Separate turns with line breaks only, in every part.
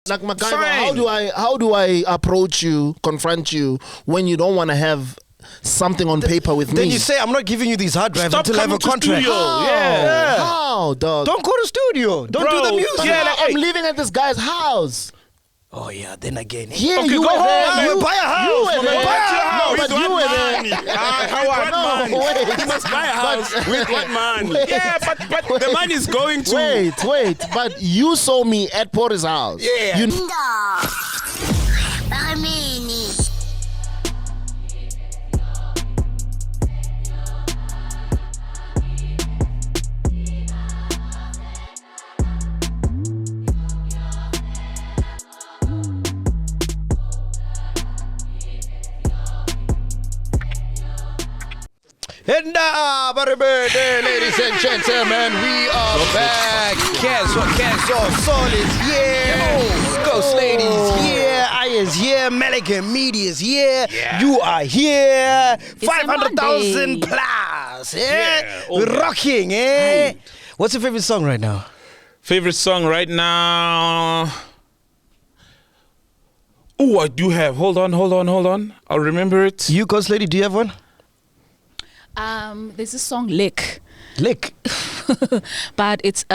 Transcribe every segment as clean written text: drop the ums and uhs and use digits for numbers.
Like MacGyver, how do I approach you, confront you when you don't want to have something on paper with me?
Then you say, I'm not giving you these hard drives until I have a contract.
How, dog?
Don't go to studio. Don't do the music.
Yeah, I'm living at this guy's house.
Oh yeah, then again.
Yeah,
okay,
you were there.
You buy a house.
You were there.
Buy a house.
No, but you were there.
Wait, you must buy a house with what money? Yeah, but the money is going to.
Wait. But you saw me at Porter's house.
Yeah.
You
And ladies and gentlemen, we are back. Kenzo Soul is here. Ghost Lady is here. I is here. Melican Media is here. Yeah. You are here. 500,000 plus. Yeah. We're rocking. Eh? What's your favorite song right now?
Favorite song right now? Oh, I do have. Hold on. I'll remember it.
You, Ghost Lady, do you have one?
There's a song Lick. But it's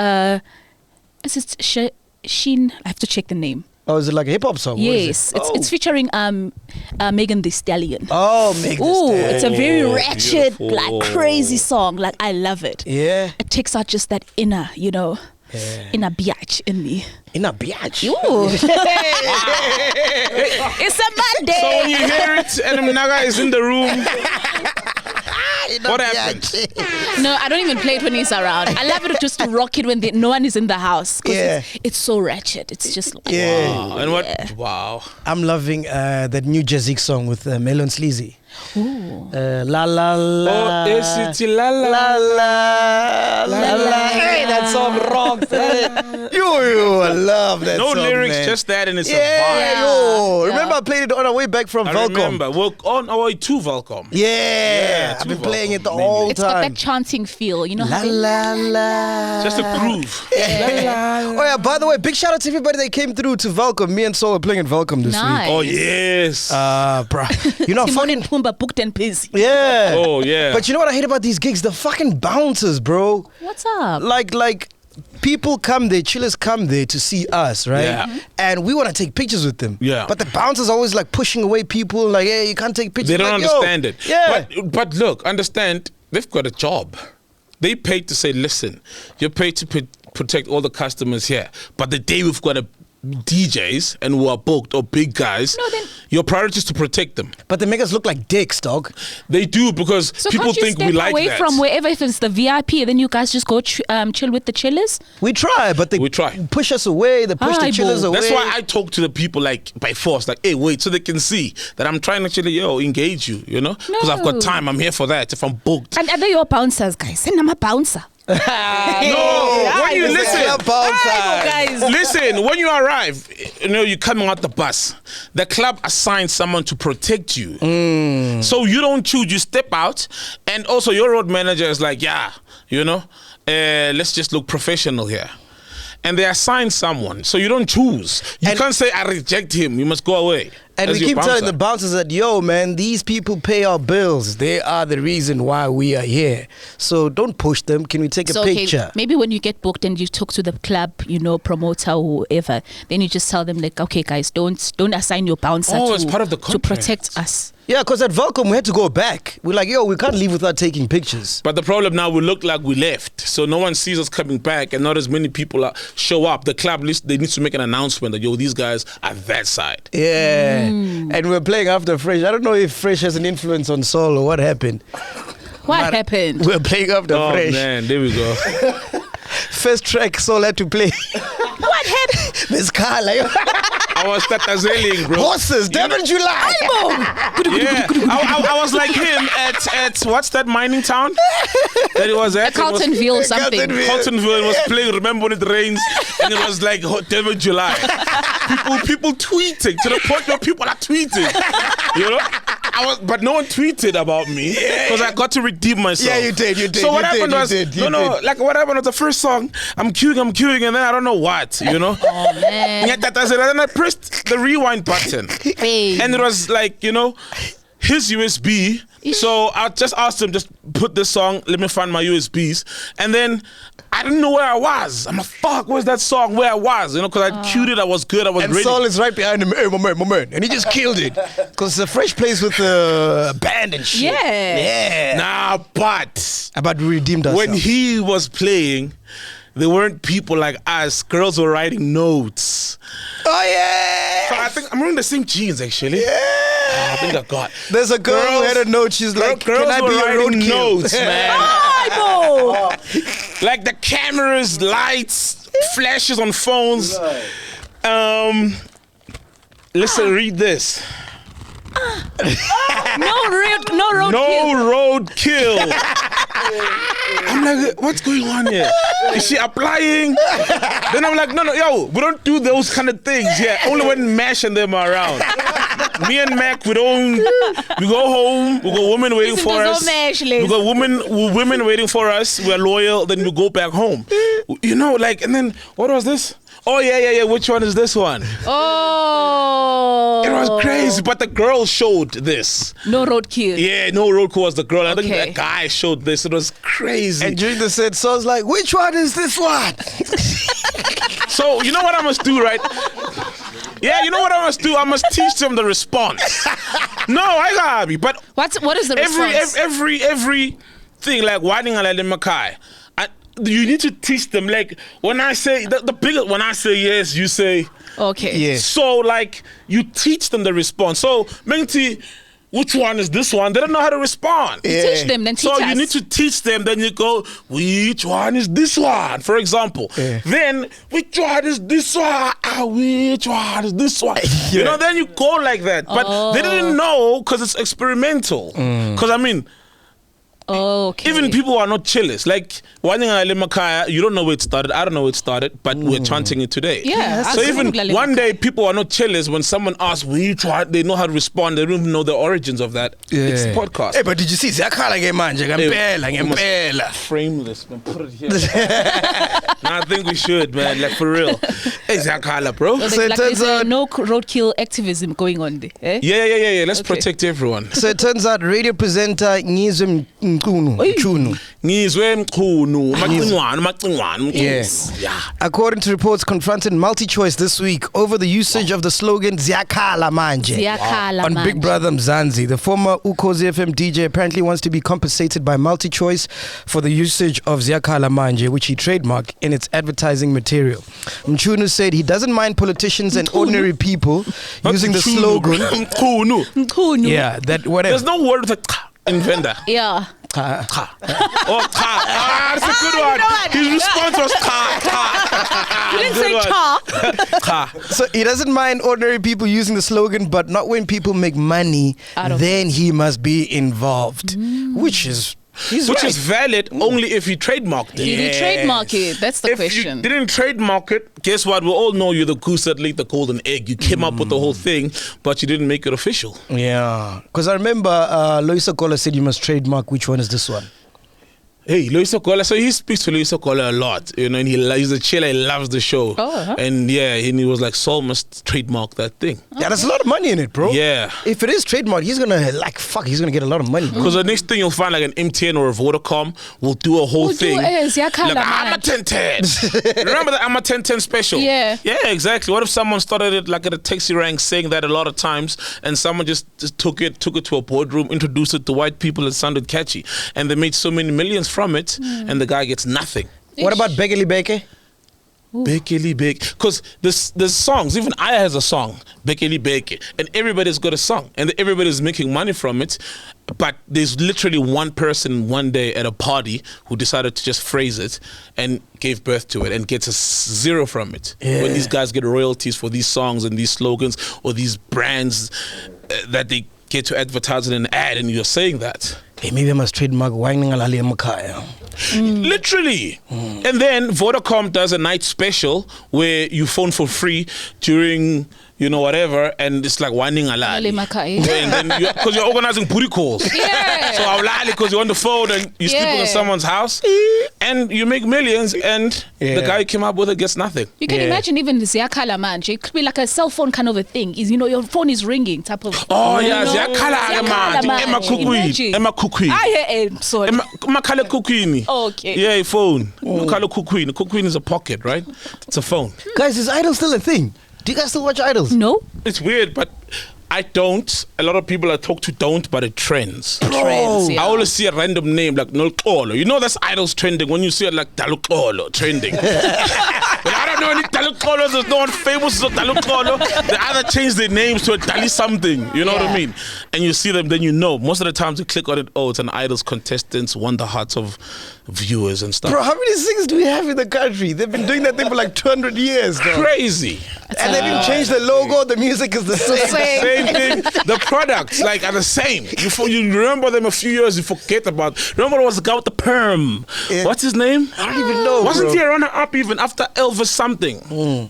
Sheen. I have to check the name.
Oh, is it like a hip hop song?
Yes, it's featuring Megan Thee Stallion.
Oh, Megan Thee Stallion.
It's a very ratchet, like crazy song. Like I love it.
Yeah.
It takes out just that inner, inner biatch in me.
Inner biatch.
Ooh. It's a Monday.
So when you hear it and Mnaga is in the room. What happens?
No, I don't even play it when he's around. I love it just to rock it when no one is in the house.
Yeah.
It's so ratchet. It's just like,
wow. And what? Wow.
I'm loving that new Jazzy song with Melon Sleazy.
Ooh.
La la la.
Oh, is it la la
la la la la. Hey, that song rocks. I love that
no
song. No
lyrics,
man.
just that, and it's a vibe.
Yeah. Remember, I played it on our way back from Velcom.
Remember, we're on our way to Velcom.
Yeah, I've been playing it the whole time.
It's got that chanting feel, you know.
La la la.
Just a groove.
Yeah. Oh yeah. By the way, big shout out to everybody that came through to Velcom. Me and Saul were playing at Velcom this week.
Oh yes.
Bruh. You know,
fucking Pumba booked and busy.
Yeah.
Oh yeah.
But you know what I hate about these gigs? The fucking bouncers, bro.
What's up?
Like people come there, chillers come there to see us, right?
Yeah. Mm-hmm.
And we want to take pictures with them.
Yeah.
But the bouncers always like pushing away people, like, hey, you can't take pictures.
They don't understand it.
Yeah.
But look, understand, they've got a job. They paid to say, listen, you're paid to protect all the customers here. But the day we've got a DJs and who are booked or big guys, your priority is to protect them.
But they make us look like dicks, dog.
They do, because people think we like that.
away from wherever, if it's the VIP, then you guys just go chill with the chillers?
We try, but they push us away. They push the chillers away.
That's why I talk to the people like by force, like, hey, wait, so they can see that I'm trying to actually, engage you, Because I've got time. I'm here for that if I'm booked.
And are they your bouncers, guys? And I'm a bouncer.
No, when you listen, when you arrive, you're coming out the bus. The club assigns someone to protect you. So you don't choose, you step out, and also your road manager is like, let's just look professional here. And they assign someone, so you don't choose. You can't say, I reject him, you must go away.
And we keep telling the bouncers that, yo, man, these people pay our bills. They are the reason why we are here. So don't push them. Can we take a picture?
Okay, maybe when you get booked and you talk to the club, promoter or whoever, then you just tell them, like, okay, guys, don't assign your bouncer
it's part of the
to protect us.
Yeah, because at Velcom, we had to go back. We're like, yo, we can't leave without taking pictures.
But the problem now, we look like we left. So no one sees us coming back and not as many people show up. The club list, they need to make an announcement that, yo, these guys are that side.
Yeah. And we're playing after Fresh. I don't know if Fresh has an influence on Soul or what happened.
What happened?
We're playing after Fresh.
Oh, man, there we go.
First track Soul had to play.
What happened?
This car, like...
I was tatazelling, bro.
Horses, Devon July.
Yeah, I was like him at what's that mining town that it was at?
Carltonville or something.
Carltonville was playing Remember When It Rains, and it was like Devon July. People tweeting to the point where people are tweeting. but no one tweeted about me because I got to redeem myself.
Yeah, you did.
So what happened was, like what happened was the first song, I'm queuing, and then I don't know what, you know.
Oh man.
And then I pressed the rewind button, and it was like, you know, his USB. So I just asked him, just put this song, let me find my USBs. And then I didn't know where I was. I'm like, fuck, where's that song where I was? You know, because I queued it, I was good, I was
and
ready.
Saul is right behind him, hey, my man. And he just killed it. Because it's a fresh place with the band and shit.
Yeah.
Nah, but
we redeemed ourselves.
when he was playing, there weren't people like us. Girls were writing notes.
Oh, yeah.
So I think I'm wearing the same jeans, actually.
Yeah.
I think I got.
There's a girl who had a note. She's like,
girls
can I
were
be a
writing
roadkill?
notes, man.
I know.
Like the cameras, lights, flashes on phones. Listen, read this.
No road kill.
I'm like, what's going on here? Is she applying? Then I'm like, no, yo, we don't do those kind of things. Yeah, only when Mash and them are around. Me and Mac, we go home, we got women waiting for us. We got women waiting for us. We're loyal, then we go back home. You know, like, and then, what was this? Oh, yeah. Which one is this one?
Oh.
It was crazy, but the girl showed this.
No roadkill.
Yeah, no roadkill was the girl. I think
Okay.
that guy showed this. It was crazy.
And during the set, Saul's like, which one is this one?
So, you know what I must do, right? Yeah, you know what I must do? I must teach them the response. No, I gotta be. But
what is the response?
every thing, like whining and letting Makai. You need to teach them, like, when I say, the biggest, when I say yes, you say,
okay.
Yes.
So, like, you teach them the response. So, Menti, which one is this one? They don't know how to respond.
Yeah.
Teach them, then teach us.
So you need to teach them, then you go, which one is this one? For example.
Yeah.
Then, which one is this one? Which one is this one?
Yeah.
You know, then you go like that. But they didn't know because it's experimental. Because, I mean,
Okay.
even people who are not chillers, like Wanyang Ale Makaya, you don't know where it started, I don't know where it started, but we're chanting it today.
Yeah.
So even one day people are not chillers, when someone asks which one, they know how to respond, they don't even know the origins of that.
Yeah.
It's podcast.
Hey, but did you see? Ziyakhala ke manje, ngempela.
Frameless, man. Put it here. Nah, I think we should, man. Like, for real. Hey, Zakala, bro.
So
So it
like
turns
there's
out-
no roadkill activism going on there. Eh?
Yeah. Let's
Okay.
protect everyone.
So it turns out radio presenter Ngizwe Mchunu.
Ngizwe Mchunu. Macingwane.
Yes.
Yeah.
According to reports, confronted MultiChoice this week over the usage of the slogan Ziyakhala manje
Ziyakhala
on Big
manje.
Brother Mzansi. The former Ukhozi FM DJ apparently wants to be compensated by MultiChoice for the usage of Ziyakhala manje, which he trademarked in its advertising material. Mchunu said he doesn't mind politicians and ordinary people using the slogan.
Mchunu.
Yeah, that whatever.
There's no word for in Venda.
Yeah.
Oh, ka. That's a good one. His response was ka.
You didn't say cha.
Ka.
So he doesn't mind ordinary people using the slogan, but not when people make money,
Out of
then he must be involved. Which is
Which is valid only if you trademarked it.
Did you trademark it? That's the
If
question.
you didn't trademark it, guess what? We all know you're the goose that laid the golden egg. You came up with the whole thing, but you didn't make it official.
Yeah, because I remember Loisa Kola said you must trademark. Which one is this one?
Hey, Loisa Kola, so he speaks to Loisa Kola a lot, you know, and he's a chiller, he loves the show.
Oh, uh-huh.
And yeah, and he was like, Saul must trademark that thing.
Yeah, there's a lot of money in it, bro.
Yeah.
If it is trademark, he's gonna he's gonna get a lot of money. Bro.
Because the next thing you'll find like an MTN or a Vodacom will do a whole
We'll do
thing.
Ziyakhala
Like, I'm a
manje.
1010. Remember the I'm a 1010 special?
Yeah.
Yeah, exactly. What if someone started it like at a taxi rank saying that a lot of times and someone just took it to a boardroom, introduced it to white people, it sounded catchy. And they made so many millions from it and the guy gets nothing.
What about Begeli Beke?
Bekeli Beke. Because there's songs, even Aya has a song, Bekeli Beke, and everybody's got a song and everybody's making money from it. But there's literally one person one day at a party who decided to just phrase it and gave birth to it and gets a zero from it.
Yeah.
When these guys get royalties for these songs and these slogans or these brands that they get to advertise in an ad, and you're saying that.
Hey, maybe I must trademark Whining Alali Makaya.
Literally. And then Vodacom does a night special where you phone for free during, you know, whatever, and it's like whining a lot. And then because you're organizing booty calls.
Yeah.
So I'm lying because you're on the phone and you're sleeping in someone's house and you make millions and the guy who came up with it gets nothing.
You can imagine even the Ziyakhala manje. It could be like a cell phone kind of a thing. Is, you know, your phone is ringing type of.
Oh yeah, Ziyakhala manje. Emma Kukwini.
I hear it. Sorry.
Makhala Kukwini.
Okay.
Yeah, phone. Makhala Kukwini. Kukwini is a pocket, right? It's a phone.
Guys, is Idol still a thing? Do you guys still watch Idols?
No.
It's weird, but I don't. A lot of people I talk to don't, but it trends.
Trends, yeah.
I always see a random name like Nolkolo. You know that's Idols trending when you see it like Dalukolo trending. But I don't know any Dalukolo. There's no one famous as Dalukolo. They either change their names to a Dali something. You know what I mean? And you see them, then you know. Most of the times you click on it, oh, it's an Idols contestant, won the hearts of viewers and stuff.
Bro, how many singers do we have in the country? They've been doing that thing for like 200 years, bro.
Crazy.
And they've even changed the logo. The music is the same.
Same thing. The products like are the same. You remember them a few years, you forget about. Remember there was a guy with the perm. Yeah. What's his name?
I don't even know.
Wasn't he a runner-up even after Elvis something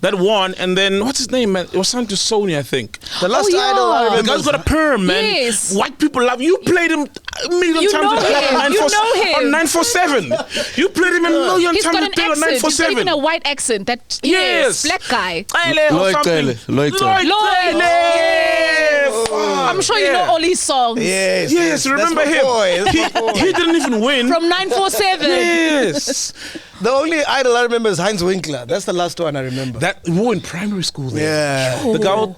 that won? And then what's his name, man? It was signed to Sony, I think.
The last Idol I remember.
The guy's got a perm, man.
Yes.
White people love you. Played him a million times on 947. You played him a million
He's
times
got an accent. He's got
947.
even a white accent. That
Yes.
black guy.
Lloyd.
I'm sure you know all his songs.
Yes, remember him. He didn't even win.
From 947.
Yes.
The only Idol I remember is Heinz Winkler. That's the last one I remember.
That we were in primary school there.
Yeah.
The guy,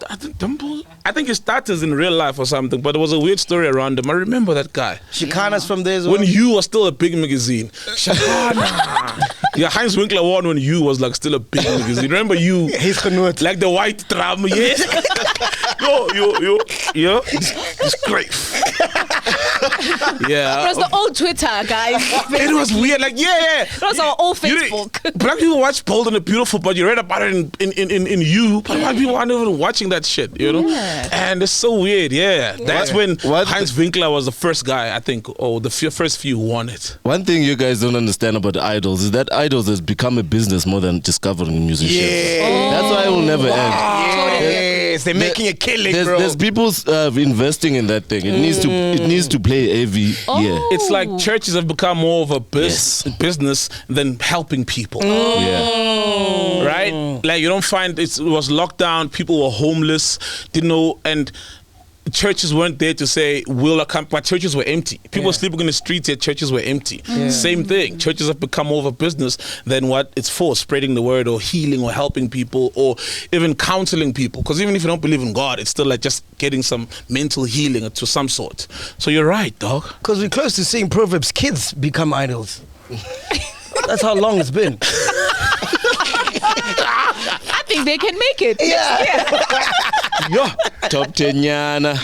I think he started in real life or something, but there was a weird story around him. I remember that guy.
Shikana's from there as well.
When You was still a big magazine. Shikana. Yeah, Heinz Winkler won when You was like still a big magazine. Remember You?
He's genoot.
Like the white drum, yes. Yo. It's great. Yeah.
It was the old Twitter, guys.
It was weird. Like,
It was our old Facebook.
Black people watch Bold and the Beautiful, but you read about it in You. But white people aren't even watching that shit, you know?
Yeah.
And it's so weird, That's when Heinz Winkler was the first guy, I think, or the first few who won it.
One thing you guys don't understand about Idols is that Idols has become a business more than just covering musicians.
Yeah.
That's why it will never end.
Yes, they're making a killing, bro.
There's people investing in that thing. It needs to play every year.
It's like churches have become more of a business than helping people.
Yeah.
Right? Like you don't find it was lockdown, people were homeless, didn't know, and churches weren't there to say will come, but churches were empty. People were sleeping in the streets, yet churches were empty. Same thing. Churches have become more of a business than what it's for, spreading the word or healing or helping people or even counseling people. Because even if you don't believe in God, it's still like just getting some mental healing to some sort. So you're right, dog.
Because we're close to seeing Proverbs kids become idols. That's how long it's been.
I think they can make it.
Yeah.
Top 10 yana.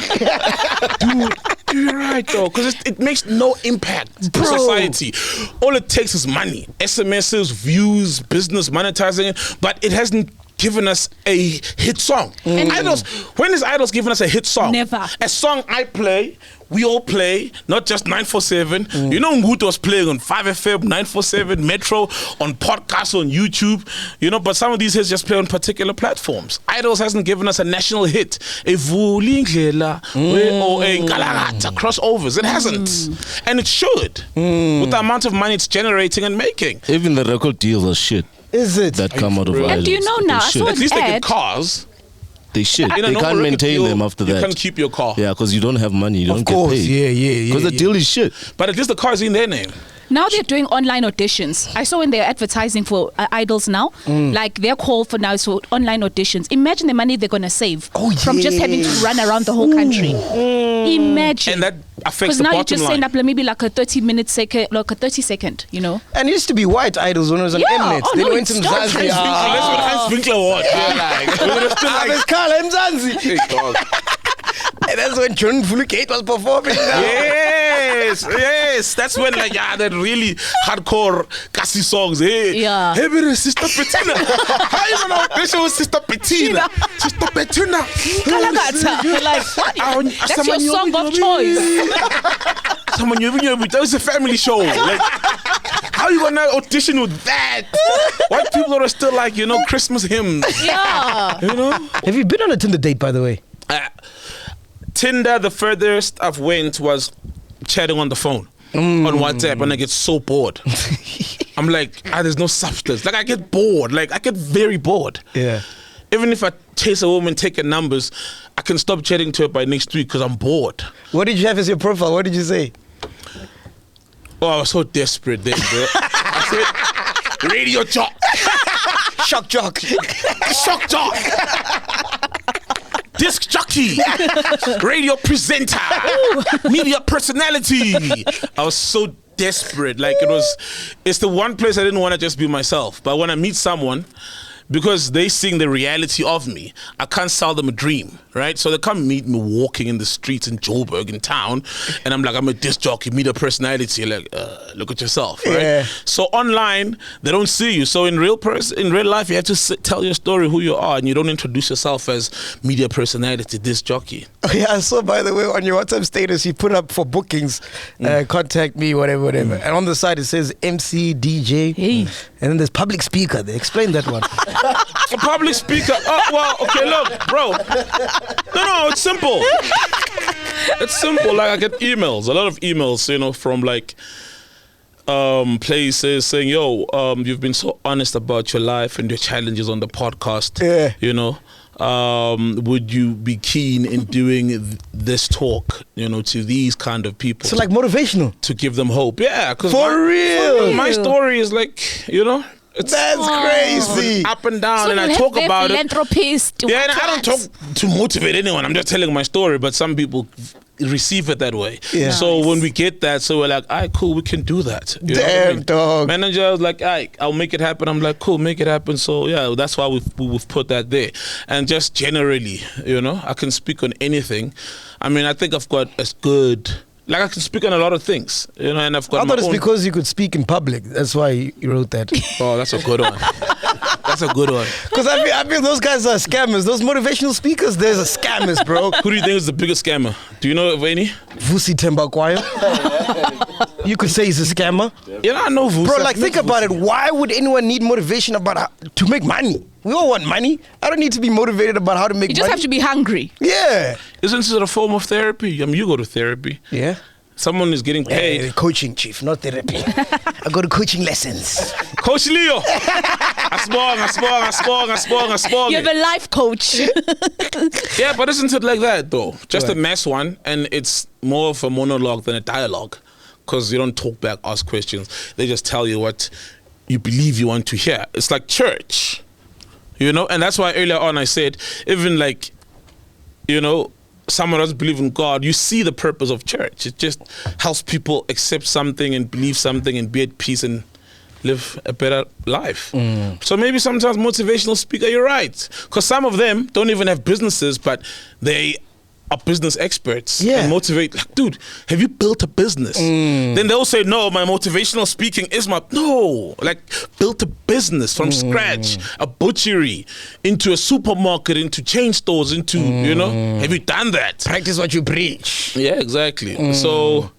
Dude, you're right though, because it makes no impact to society. All it takes is money, SMSs, views, business, monetizing it, but it hasn't given us a hit song. Idols, when is Idols giving us a hit song?
Never.
A song I play, we all play, not just 947. You know Nguto was playing on 5FM, 947, Metro, on podcasts, on YouTube, you know, but some of these hits just play on particular platforms. Idols hasn't given us a national hit, a Vulingela or a Galagata, crossovers. It hasn't. And it should, with the amount of money it's generating and making.
Even the record deals are shit.
Is it?
That come out of Idols.
And do you know now, I saw
At least they
an
get
ad.
cars.
They shit.
In a
They
normal
can't
record
maintain
deal,
them after that.
You can't keep your car.
Yeah, because you don't have money. You don't
Of course,
get paid.
yeah.
Because the deal is shit.
But at least the car is in their name.
Now they're doing online auditions. I saw when they're advertising for idols now, like their call for now is for online auditions. Imagine the money they're going to save from just having to run around the whole country. Imagine.
And that affects
Because
the
now you
bottom
just
line.
send up like, maybe like a 30-minute second, like a 30-second, you know.
And it used to be white idols when it was on
Yeah.
Mnet.
Oh,
They
no,
went
it's
to
not.
Mzansi.
That's what Heinz Winkler was. We were still like,
Carl Mzansi. And that's when John Fulukate was performing.
yes. That's when like that really hardcore Kasi songs. Hey,
Yeah.
Hey, baby, Sister Bettina. How you gonna audition with Sister Bettina? Sister Bettina.
Kalagata. You're like, that's your song of choice.
Someone you it's a family show. Like, How are you gonna audition with that? White people are still like, Christmas hymns.
Yeah.
Have you been on a Tinder date, by the way?
Tinder, the furthest I've went was chatting on the phone. On WhatsApp, and I get so bored. I'm like, there's no substance. Like, I get bored. Like, I get very bored.
Yeah.
Even if I chase a woman, take her numbers, I can stop chatting to her by next week because I'm bored.
What did you have as your profile? What did you say?
Oh, I was so desperate then, bro. I said, radio jock.
Shock jock.
Shock jock. Disc jockey. Radio presenter. Media personality. I was so desperate. Like, it's the one place I didn't want to just be myself. But when I meet someone, because they seeing the reality of me, I can't sell them a dream, right? So they come meet me walking in the streets in Joburg in town, and I'm like, I'm a disc jockey, media personality. Like, look at yourself, right?
Yeah.
So online, they don't see you. So in real life, you have to tell your story, who you are, and you don't introduce yourself as media personality, disc jockey.
Oh, yeah, I saw, by the way, on your WhatsApp status, you put up for bookings, contact me, whatever. And on the side, it says MC, DJ, and then there's public speaker. They explain that one.
A public speaker. Oh, well, okay, look, bro. No, it's simple. It's simple. Like, I get emails, a lot of emails, from like places saying, yo, you've been so honest about your life and your challenges on the podcast.
Yeah.
Would you be keen in doing this talk, to these kind of people?
So, like, motivational?
To give them hope. Yeah.
For real?
My story is like,
That's crazy.
Up and down,
So
and
you
I talk about it.
Philanthropist.
Yeah, and I don't talk to motivate anyone. I'm just telling my story, but some people receive it that way.
Yeah.
So when we get that, so we're like, all right, cool, we can do that. You know what I
Damn,
mean?
dog.
Manager was like, all right, I'll make it happen. I'm like, cool, make it happen. So yeah, that's why we've put that there. And just generally, I can speak on anything. I mean, I think I've got as good... Like, I can speak on a lot of things, and I've got
I thought it's because you could speak in public. That's why you wrote that.
Oh, that's a good one. That's a good one.
Because I feel those guys are scammers. Those motivational speakers, there's a scammers, bro.
Who do you think is the biggest scammer? Do you know of any?
Vusi Tembakwayo. You could say he's a scammer.
I know Vusi.
Bro, like, think about it. Why would anyone need motivation about to make money? We all want money. I don't need to be motivated about how to make money.
You just have to be hungry.
Yeah.
Isn't this a form of therapy? I mean, you go to therapy.
Yeah.
Someone is getting paid.
Yeah, coaching, chief, not therapy. I go to coaching lessons.
Coach Leo. I
You have a life coach.
Yeah, but isn't it like that, though? Just a mass one, and it's more of a monologue than a dialogue. Because you don't talk back, ask questions. They just tell you what you believe you want to hear. It's like church. And that's why earlier on I said, even like, someone doesn't believe in God, you see the purpose of church. It just helps people accept something and believe something and be at peace and live a better life. So maybe sometimes motivational speaker, you're right. Because some of them don't even have businesses, but they are business experts and motivate. Like, dude, have you built a business? Then they'll say, no, my motivational speaking is like, built a business from scratch, a butchery, into a supermarket, into chain stores, into, have you done that?
Practice what you preach.
Yeah, exactly. So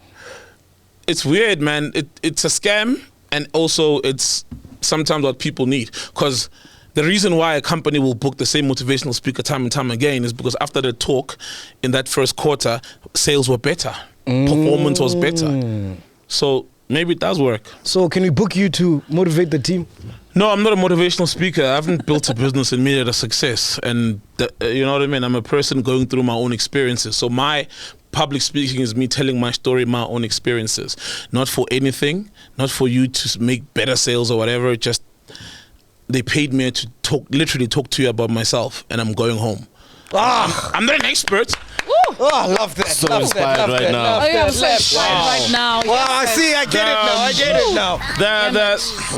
it's weird, man. It's a scam, and also it's sometimes what people need. Because the reason why a company will book the same motivational speaker time and time again is because after the talk in that first quarter, sales were better. Performance was better. So maybe it does work.
So can we book you to motivate the team?
No, I'm not a motivational speaker. I haven't built a business and made it a success. And you know what I mean? I'm a person going through my own experiences. So my public speaking is me telling my story, my own experiences. Not for anything, not for you to make better sales or whatever. Just they paid me to literally talk to you about myself, and I'm going home. I'm not an expert.
Oh, I love that.
So inspired right now.
Oh, yeah, I'm so inspired right now.
Wow, I see. I get it now.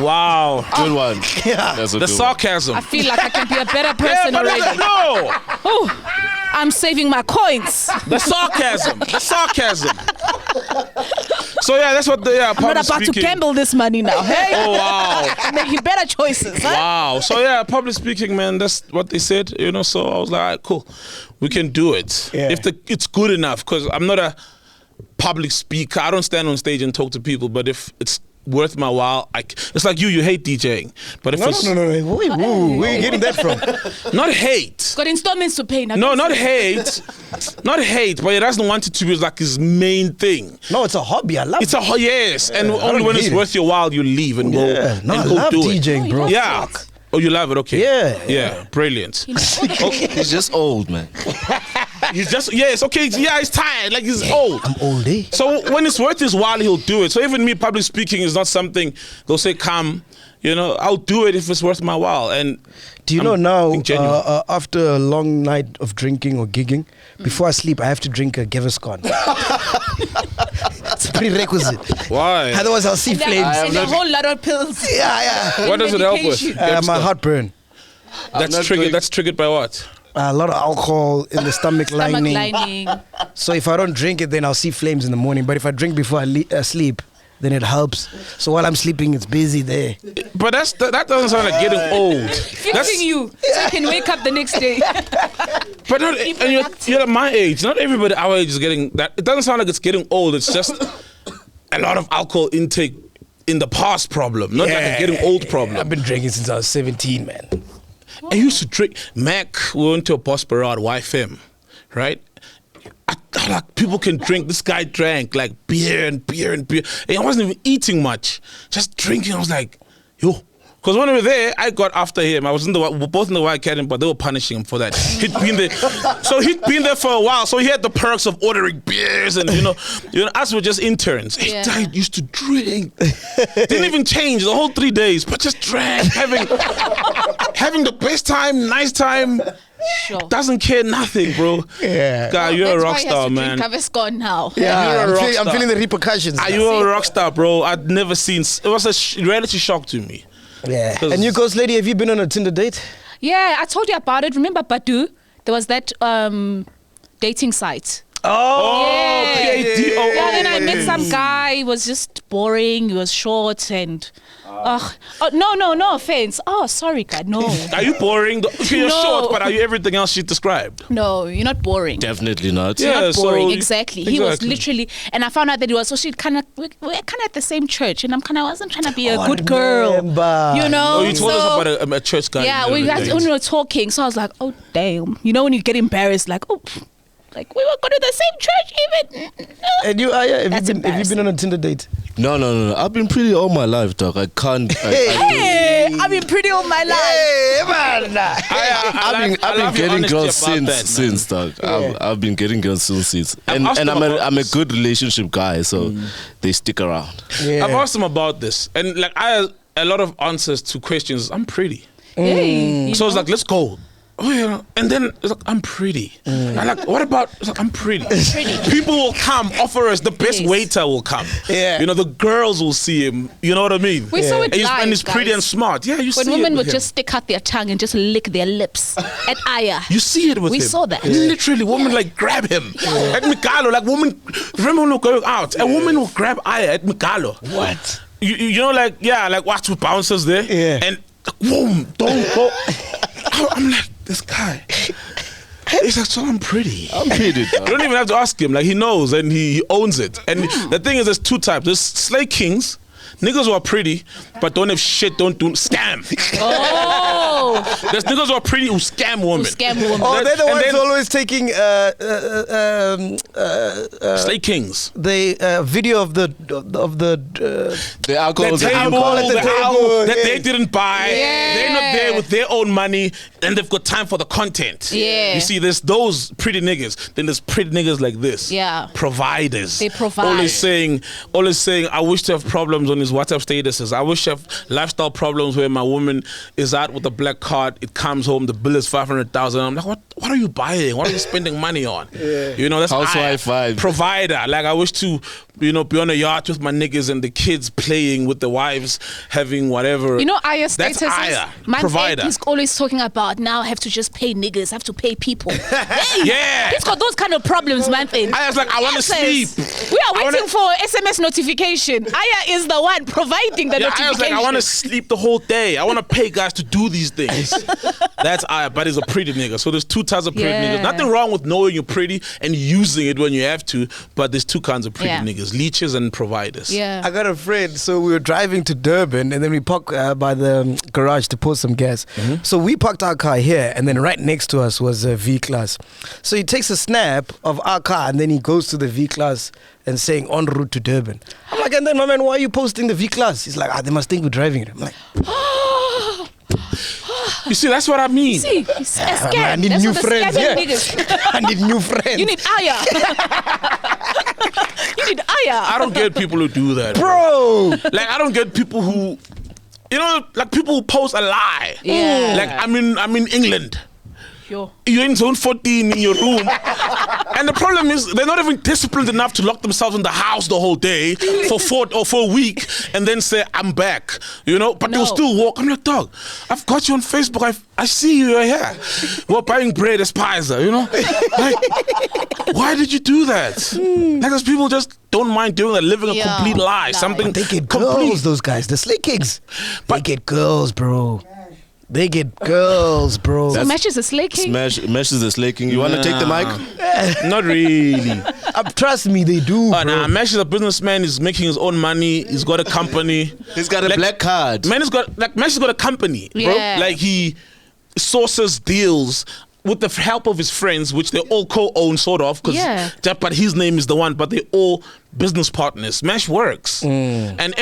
Wow.
Good one.
Yeah.
That's a
The
good
sarcasm.
I feel like I can be a better person already.
No.
Ooh, I'm saving my coins.
The sarcasm. So yeah, that's what
I'm not about to gamble this money now. Hey,
Oh wow.
I'm making better choices. Huh?
Wow. So yeah, public speaking, man, that's what they said, so I was like, all right, cool. We can do it.
Yeah.
If it's good enough, because I'm not a public speaker. I don't stand on stage and talk to people, but if it's worth my while, it's like you hate DJing. But if it's
No. Where are you getting that from?
not hate.
Got installments to pay.
No, not hate. Not hate, but he doesn't want it to be like his main thing.
No, it's a hobby. I love it.
It's yes, and
I
only
don't
when it's
hate it.
worth your while, you leave and go
Yeah. No, I
and go
love
do
DJing,
it.
bro.
Yeah. Oh, you love it? Okay.
Yeah.
Brilliant.
He's just old, man.
He's just okay. Yeah, he's tired. Like he's old.
I'm old, eh?
So when it's worth his while, he'll do it. So even me, public speaking is not something they'll say, come. I'll do it if it's worth my while. And
Do you
I'm
know now,
being genuine.
after a long night of drinking or gigging, before I sleep, I have to drink a Gaviscon. It's a prerequisite.
Why?
Otherwise, I'll see flames.
And a whole lot of pills.
Yeah.
What does it help with?
Medication.
My heartburn.
That's triggered. That's triggered by what?
A lot of alcohol in the stomach
Stomach
lining.
lining.
So if I don't drink it, then I'll see flames in the morning. But if I drink before I sleep, then it helps. So while I'm sleeping, it's busy there.
But that doesn't sound like getting old.
Fixing you so you can wake up the next day.
But not, and you're at my age. Not everybody our age is getting that. It doesn't sound like it's getting old. It's just a lot of alcohol intake in the past problem, not like a getting old problem.
I've been drinking since I was 17, man.
I used to drink. Mac, we went to a Prosperad YFM, right? Like people can drink. This guy drank like beer and beer and beer. And I wasn't even eating much, just drinking. I was like, yo. Because when we were there, I got after him. I was both in the Y Academy, but they were punishing him for that. He'd been there, so he'd been there for a while. So he had the perks of ordering beers, and us were just interns. He died, used to drink. Didn't even change the whole 3 days, but just drank, having the best time, nice time.
Sure.
Doesn't care nothing, bro.
Yeah.
God, you're a rock star, man.
Gaviscon now.
Yeah,
You're a rock
I'm
star.
feeling the repercussions.
Are you a rock star, bro? I'd never seen. It was a reality shock to me.
Yeah. And you, Ghost Lady, have you been on a Tinder date?
Yeah, I told you about it. Remember Badu? There was that dating site.
Oh,
Yeah.
PAD. Oh,
Yeah, then I met some guy. He was just boring. He was short and... no offense. Oh, sorry, God, no.
Are you boring? Okay, you're
No.
short, but are you everything else she described?
No, you're not boring.
Definitely not.
Yeah.
Not boring,
so-
exactly. He was literally, and I found out that he was. So we're kind of at the same church, and I wasn't trying to be a good girl,
remember.
you know.
Oh, you told
so,
us about a church guy.
yeah,
the
we
other day.
were talking, so I was like, oh damn, you know when you get embarrassed, like oh, like we were going to the same church even.
And you, have
That's
you been on a Tinder date?
No. I've been pretty all my life, dog. I can't.
Hey, I've been pretty all my life.
Hey, man.
I've been getting girls since, dog. I've been getting girls since. And
asked them
I'm
about
a good relationship guy, so they stick around.
Yeah.
I've asked him about this, and like I had a lot of answers to questions. I'm pretty,
Hey, you
so it's
know?
like let's go. Oh yeah, and then it's like I'm pretty. I'm like, what about? It's like I'm pretty. People will come, offer us the best
Yes.
waiter will come.
Yeah.
The girls will see him. You know what I mean?
We saw it
And he's
live,
pretty
guys.
and smart. Yeah, you
When
see it
women
with
would
him.
just stick out their tongue and just lick their lips at Aya.
You see it with
We
him.
saw that.
Literally, women like grab him at Mikalo. Like women, remember when we were going out, a woman will grab Aya at Mikalo.
What?
You know, like watch with bouncers there.
Yeah.
And boom, don't go. I'm like, this guy. He's like, so I'm pretty.
I'm pretty,
You
dog.
don't even have to ask him. Like he knows and he owns it. And the thing is, there's two types. There's slay kings. Niggas who are pretty, but don't have shit, don't do scam.
Oh,
There's niggas who are pretty who scam women.
scam woman.
Oh, they're the
And
ones
then-
always taking
Slay kings.
the video of the
The alcohol.
The
that you
table,
alcohol at the
the
table,
alcohol that
yeah.
they didn't buy.
Yeah.
They're not there with their own money, and they've got time for the content.
Yeah.
You see, there's those pretty niggas. Then there's pretty niggas like this.
Yeah.
Providers.
They provide.
Always saying, I wish to have problems on his WhatsApp statuses. I wish to have lifestyle problems where my woman is out with a black card. It comes home, the bill is 500,000. I'm like, what are you buying? What are you spending money on? That's
Housewife vibe.
provider. Like I wish to, be on a yacht with my niggas and the kids playing with the wives, having whatever.
You know Aya's
That's
statuses?
Aya. provider.
He's always talking about now I have to just pay niggas, I have to pay people. Hey,
Yeah.
he's got those kind of problems, man.
I was like, I want to sleep.
We are waiting for SMS notification. Aya is the one providing the
Yeah,
notification.
I was like, I want to sleep the whole day. I want to pay guys to do these things. That's Aya, but he's a pretty nigga. So there's two types of pretty
Yeah.
niggas. Nothing wrong with knowing you're pretty and using it when you have to, but there's two kinds of pretty
Yeah.
niggas, leeches and providers.
Yeah.
I got a friend, so we were driving to Durban and then we parked by the garage to pour some gas. So we parked our car here and then right next to us was a V-Class. So he takes a snap of our car and then he goes to the V-Class and saying en route to Durban. I'm like, and then my man, why are you posting the V-Class? He's like, they must think we're driving it. I'm like,
You see, that's what I mean.
See, it's a scam.
I need
That's
new
what the
friends.
scamming
Yeah.
niggas.
I need new friends.
You need Aya. You need Aya.
I don't get people who do that.
Bro!
Like, I don't get people who, you know, like people who post a lie.
Yeah.
Like, I'm in England.
Yo.
You're in zone 14 in your room. And the problem is they're not even disciplined enough to lock themselves in the house the whole day for a week and then say, I'm back. You know, but they'll
No.
still walk. I'm like, dog, I've got you on Facebook. I see you, you're here. We're buying bread as Pfizer, you know? Like, why did you do that? Like, those people just don't mind doing that, living a
Yeah.
complete lie. Something
They get
complete.
girls, those guys. The Slay Kings. They get girls, bro. They get girls, bro.
So Mesh is a slay king.
Mesh is the slaking. You want to take the mic?
Not really.
Trust me, they do, bro.
Nah, Mesh is a businessman. He's making his own money. He's got a company.
He's got a black card.
Mesh has got a company, bro.
Yeah.
Like, he sources deals with the help of his friends, which they all co-own, sort of.
Yeah.
But his name is the one. But they're all business partners. Mesh works, and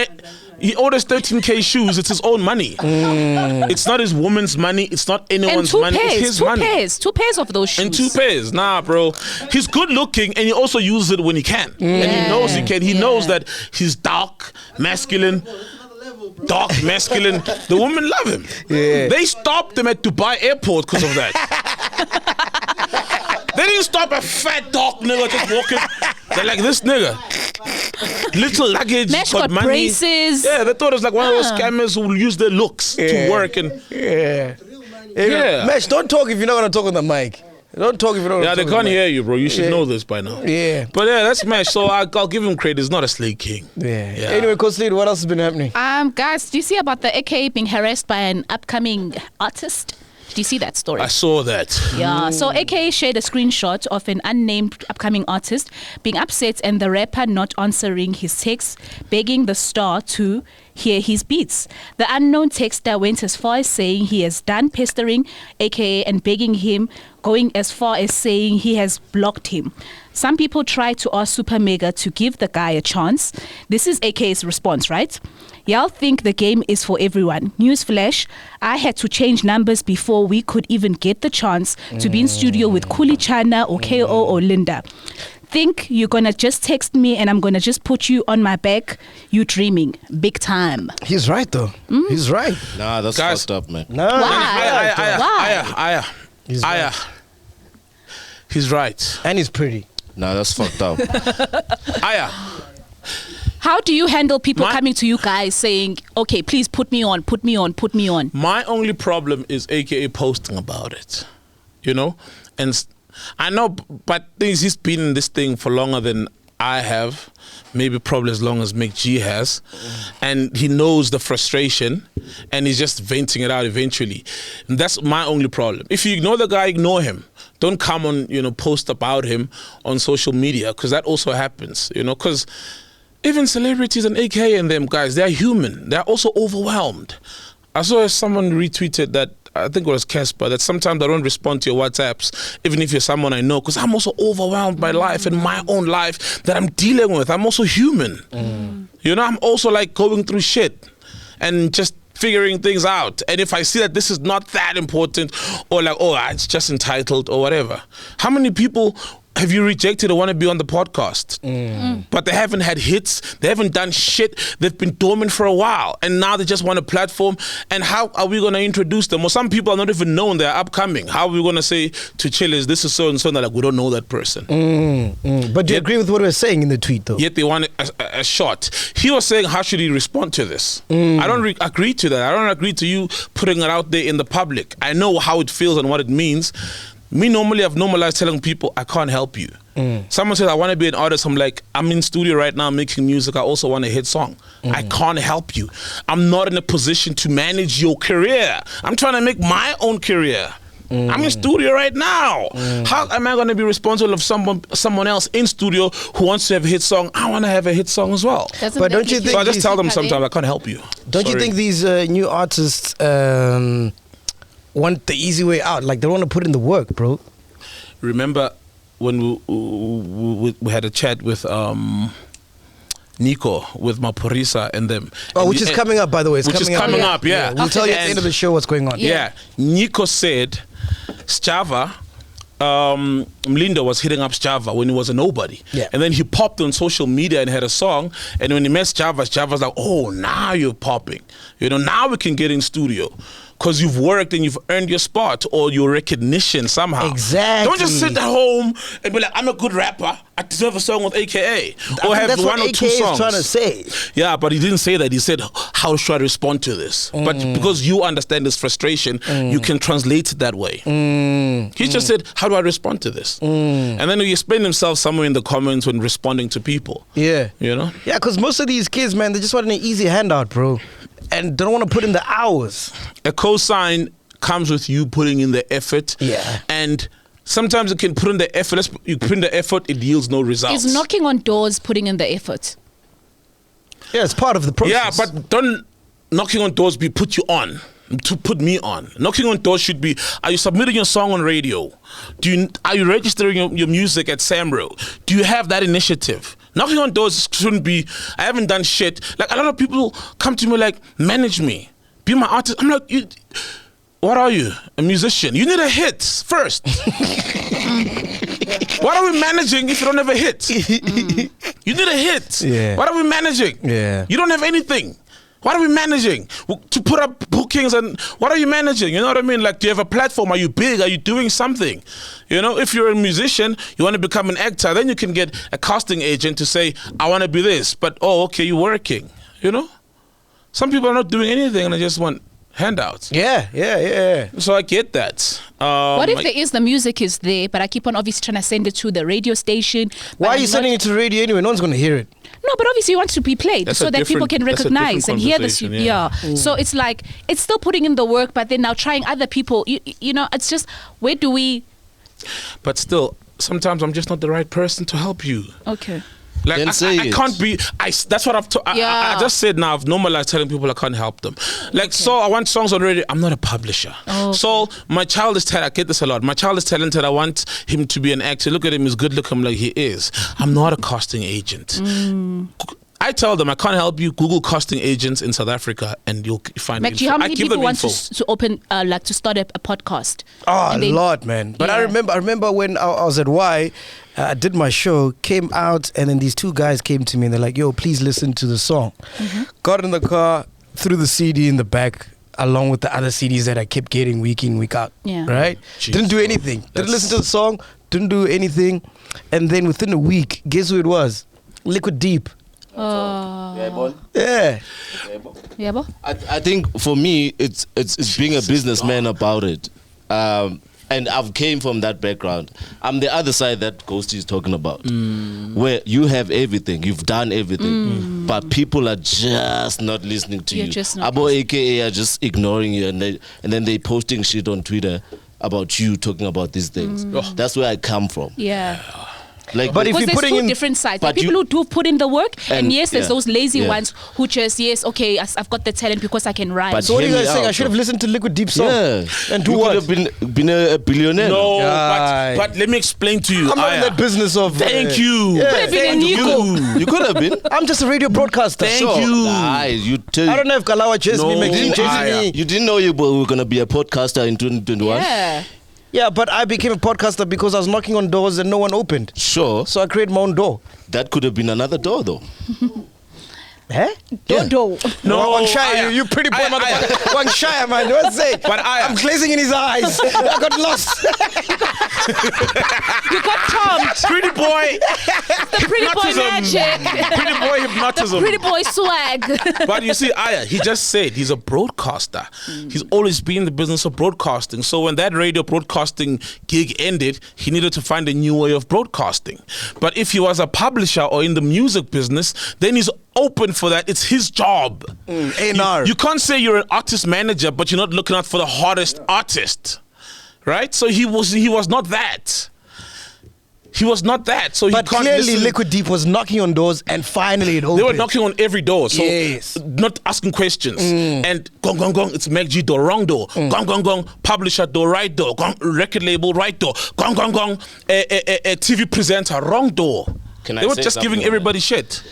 he orders 13K shoes. It's his own money. It's not his woman's money. It's not
And
anyone's
two
money.
pairs.
It's his
Two
money.
pairs. 2 pairs of those shoes.
And 2 pairs. Nah, bro. He's good looking and he also uses it when he can. And he knows he can. He knows that he's dark, masculine. Dark, masculine. The women love him.
Yeah.
They stopped him at Dubai airport because of that. They didn't stop a fat, dark nigga just walking. They're like, this nigga. Little luggage,
Mesh got
money.
braces.
Yeah, they thought it was like one of those scammers who will use their looks to work. And
Yeah.
Yeah.
Mesh, don't talk if you're not going to talk on the mic. Don't talk if you don't
yeah, they
talk on
can't
the mic.
hear you, bro. You should
Yeah.
know this by now.
Yeah.
But yeah, that's Mesh. So I'll give him credit. He's not a slave king.
Yeah.
Yeah.
Anyway, Coach Lead, what else has been happening?
Guys, do you see about the AKA being harassed by an upcoming artist? Do you see that story?
I saw that.
Yeah, so AKA shared a screenshot of an unnamed upcoming artist being upset and the rapper not answering his texts, begging the star to hear his beats. The unknown texter went as far as saying he has done pestering AKA and begging him, going as far as saying he has blocked him. Some people tried to ask Super Mega to give the guy a chance. This is AKA's response, right? Y'all think the game is for everyone. Newsflash, I had to change numbers before we could even get the chance to be in studio with Kuli Chana or KO or Linda. Think you're gonna just text me and I'm gonna just put you on my back? You dreaming. Big time.
He's right, though. He's right.
Nah, that's
Guys.
fucked up, man.
No.
Why?
He's
Aya.
right.
He's right.
And he's pretty.
Nah, that's fucked up.
Aya.
How do you handle people
My-
coming to you guys saying, okay, please put me on, put me on, put me on?
My only problem is AKA posting about it. You know? And I know, but he's been in this thing for longer than I have. Maybe probably as long as MacG has. And he knows the frustration and he's just venting it out eventually. And that's my only problem. If you ignore the guy, ignore him. Don't come on, post about him on social media, because that also happens, because even celebrities and AKA and them guys, they're human. They're also overwhelmed. I saw someone retweeted that, I think it was Casper, that sometimes I don't respond to your WhatsApps, even if you're someone I know, because I'm also overwhelmed by life and my own life that I'm dealing with. I'm also human. I'm also like going through shit and just figuring things out. And if I see that this is not that important, or like, oh, it's just entitled or whatever. How many people have you rejected or want to be on the podcast? But they haven't had hits. They haven't done shit. They've been dormant for a while. And now they just want a platform. And how are we going to introduce them? Or some people are not even known they're upcoming. How are we going to say to chillers, this is so and so, and they're like, we don't know that person.
But do you agree with what we're saying in the tweet, though?
Yet they want a shot. He was saying, how should he respond to this? I don't agree to that. I don't agree to you putting it out there in the public. I know how it feels and what it means. Me, normally, I've normalized telling people, I can't help you. Someone says, I want to be an artist. I'm like, I'm in studio right now making music. I also want a hit song. I can't help you. I'm not in a position to manage your career. I'm trying to make my own career. I'm in studio right now. How am I going to be responsible of someone else in studio who wants to have a hit song? I want to have a hit song as well.
But don't you think?
So I just tell them sometimes, I can't help you.
Don't you think these new artists want the easy way out? Like, they want to put in the work, bro.
Remember when we had a chat with Nyiko, with Maphorisa and them.
Oh, which is coming up, by the way. It's
coming up, yeah.
We'll tell you at the end of the show what's going on.
Yeah. Nyiko said Sjava, Mlindo was hitting up Sjava when he was a nobody.
Yeah.
And then he popped on social media and had a song. And when he met Sjava's like, oh, now you're popping. You know, now we can get in studio. Because you've worked and you've earned your spot or your recognition somehow.
Exactly.
Don't just sit at home and be like, I'm a good rapper. I deserve a song with AKA. Or have
that's
one
what
or two
AKA
songs.
is trying to say.
Yeah, but he didn't say that. He said, how should I respond to this? But because you understand this frustration, you can translate it that way. He just said, how do I respond to this? And then he explained himself somewhere in the comments when responding to people.
Yeah.
You know?
Yeah, because most of these kids, man, they just want an easy handout, bro. And don't want to put in the hours.
A cosign comes with you putting in the effort.
Yeah.
And sometimes you can put in the effort. You put in the effort, it yields no results.
Is knocking on doors putting in the effort?
Yeah, it's part of the process.
Yeah, but don't knocking on doors be put you on. To put me on. Knocking on doors should be, are you submitting your song on radio? Are you registering your music at Samro? Do you have that initiative? Knocking on doors shouldn't be, I haven't done shit. Like, a lot of people come to me like, manage me, be my artist. I'm like, what are you? A musician? You need a hit first. What are we managing if you don't have a hit? You need a hit.
Yeah.
What are we managing?
Yeah.
You don't have anything. What are we managing? To put up bookings and what are you managing? You know what I mean? Like, do you have a platform? Are you big? Are you doing something? You know, if you're a musician, you want to become an actor, then you can get a casting agent to say, I want to be this. But, oh, okay, you're working. You know? Some people are not doing anything and they just want handouts.
Yeah.
So I get that.
What if the music is there, but I keep on obviously trying to send it to the radio station?
Why are you sending it to the radio anyway? No one's going to hear it.
No, but obviously you want to be played
That's
so that people can recognize and hear this.
Yeah.
So it's like, it's still putting in the work, but then now trying other people, you know, it's just, where do we...
But still, sometimes I'm just not the right person to help you.
Okay.
Like,
Then say
I
it.
can't be. That's what I just said. Now I've normalized telling people I can't help them. Like, so I want songs already. I'm not a publisher.
Oh, okay.
So my child is talented. I get this a lot. My child is talented. I want him to be an actor. Look at him. He's good looking like he is. I'm not a casting agent. I tell them I can't help you. Google casting agents in South Africa, and you'll find.
MacG, how many people want to open, like, to start a podcast?
Oh, a lot, man. But I remember when I was at Y, I did my show, came out, and then these two guys came to me and they're like, yo, please listen to the song. Got in the car, threw the CD in the back, along with the other CDs that I kept getting week in, week out.
Yeah.
Right?
Jeez,
didn't do anything. Didn't listen to the song, didn't do anything. And then within a week, guess who it was? Liquid Deep. Yeah.
Yeah, bo?
I think for me, it's being a businessman about it. And I've came from that background. I'm the other side that Ghosty is talking about, where you have everything, you've done everything, but people are just not listening to you.
Just not
Abo AKA are just ignoring you, and then they posting shit on Twitter about you talking about these things. That's where I come from.
Yeah.
Like,
But if
Because
you're
there's
putting
two
in
different sides.
but
Like people who do put in the work, and
And-
yes, there's
yeah.
those lazy
Yeah.
ones who just, yes, okay, I've got the talent because I can rhyme.
But
So what are you
Hear me
guys saying?
out,
I should have
bro.
listened to Liquid Deep song.
yeah,
And do
you
what?
could have been a billionaire.
No,
Guy.
but let me explain to you.
I'm not in
Aya.
that business of...
Thank you.
Yeah.
Could have been a
Thank
Nyiko.
You could have been.
I'm just a radio broadcaster.
Thank
Sure.
you.
Guys, you
I don't know if Kalawa chased me,
No,
MacG chasing
Aya.
me.
You didn't know you were going to be a podcaster in 2021?
Yeah.
Yeah, but I became a podcaster because I was knocking on doors and no one opened.
Sure.
So I created my own door.
That could have been another door, though.
Huh?
Dodo.
No, Wangshaya, you pretty boy motherfucker. Wangshaya, man, what's it?
But
I'm glazing in his eyes. I got lost.
You got charmed.
Pretty boy.
The pretty boy
Hypnotism.
magic.
Pretty boy hypnotism.
Pretty boy swag.
But you see, Aya, he just said he's a broadcaster. He's always been in the business of broadcasting. So when that radio broadcasting gig ended, he needed to find a new way of broadcasting. But if he was a publisher or in the music business, then he's open for that. It's his job.
A&R.
You can't say you're an artist manager, but you're not looking out for the hardest artist, right? So he was not that. He was not that. So
But
you can't
clearly
listen.
Liquid Deep was knocking on doors and finally it opened.
They were knocking on every door, so
Yes.
not asking questions. And gong gong gong, it's MacG door, wrong door. Gong gong gong, publisher door, right door. Gong, record label, right door. Gong gong gong, a TV presenter, wrong door.
Can I
They were
say
just
something
giving
on
everybody shit.